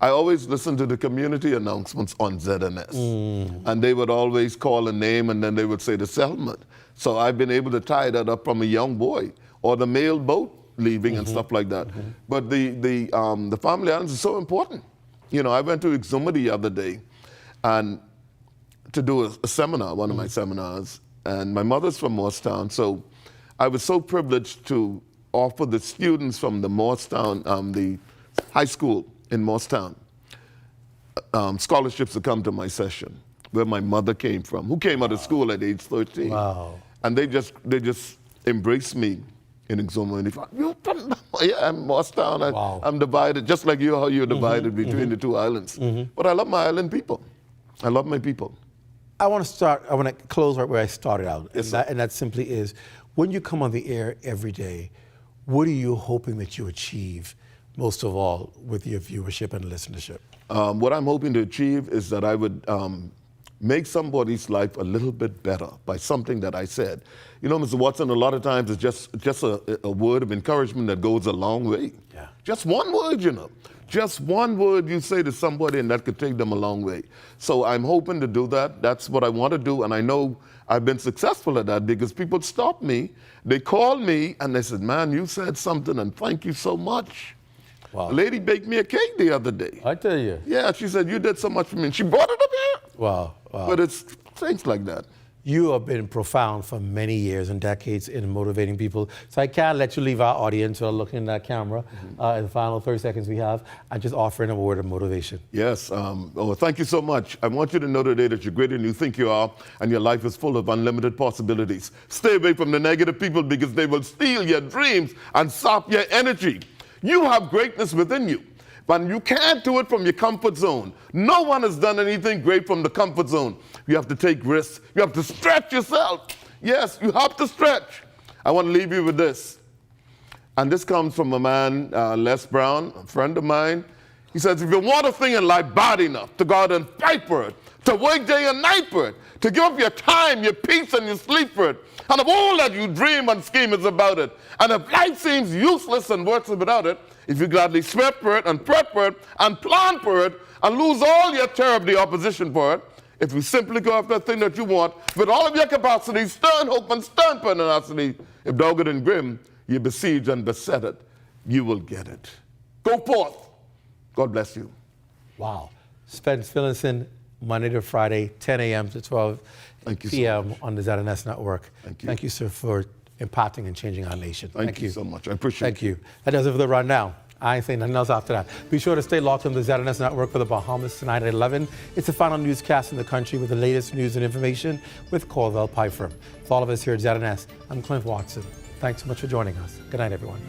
I always listened to the community announcements on ZNS. And they would always call a name and then they would say the settlement. So I've been able to tie that up from a young boy, or the mail boat leaving and stuff like that. But the family islands is so important. You know, I went to Exuma the other day and to do a seminar, one of my seminars, and my mother's from Morristown, so I was so privileged to offer the students from the Morristown, the high school in Morristown, scholarships to come to my session, where my mother came from, who came out of school at age 13.
Wow.
And they just embraced me in Exuma. And you're from, yeah, I'm Morristown. I'm divided, just like you, how you're divided between the two islands. But I love my island people. I love my people.
I want to close right where I started out.
Yes,
and that simply is, when you come on the air every day, what are you hoping that you achieve most of all with your viewership and listenership?
What I'm hoping to achieve is that I would make somebody's life a little bit better by something that I said. You know, Mr. Watson, a lot of times it's just a word of encouragement that goes a long way.
Yeah.
Just one word, you know. Just one word you say to somebody and that could take them a long way. So I'm hoping to do that. That's what I want to do, and I know I've been successful at that because people stop me, they call me, and they said, man, you said something and thank you so much.
Wow.
A lady baked me a cake the other day.
I tell you.
Yeah, she said, you did so much for me. And she brought it up here.
Wow.
But it's things like that.
You have been profound for many years and decades in motivating people. So I can't let you leave our audience without looking in that camera in the final 30 seconds we have and just offering a word of motivation.
Yes. Thank you so much. I want you to know today that you're greater than you think you are, and your life is full of unlimited possibilities. Stay away from the negative people because they will steal your dreams and sap your energy. You have greatness within you, but you can't do it from your comfort zone. No one has done anything great from the comfort zone. You have to take risks. You have to stretch yourself. Yes, you have to stretch. I want to leave you with this. And this comes from a man, Les Brown, a friend of mine. He says, if you want a thing in life bad enough to go out and fight for it, to work day and night for it, to give up your time, your peace, and your sleep for it, and of all that you dream and scheme is about it, and if life seems useless and worthless without it, if you gladly sweat for it and prep for it and plan for it and lose all your terror of the opposition for it, if you simply go after that thing that you want with all of your capacity, stern hope and stern pertinacity, if dogged and grim, you besiege and beset it, you will get it. Go forth. God bless you.
Wow. Spence Phillipson, Monday to Friday, 10 a.m. to 12 p.m. on the ZNS network.
Thank you.
Thank you, sir, for impacting and changing our nation.
Thank you so much. I appreciate it.
Thank you. That does it for the rundown. I ain't saying nothing else after that. Be sure to stay locked on the ZNS network for the Bahamas tonight at 11. It's the final newscast in the country with the latest news and information with Corvell Pyfrom. For all of us here at ZNS, I'm Clint Watson. Thanks so much for joining us. Good night, everyone.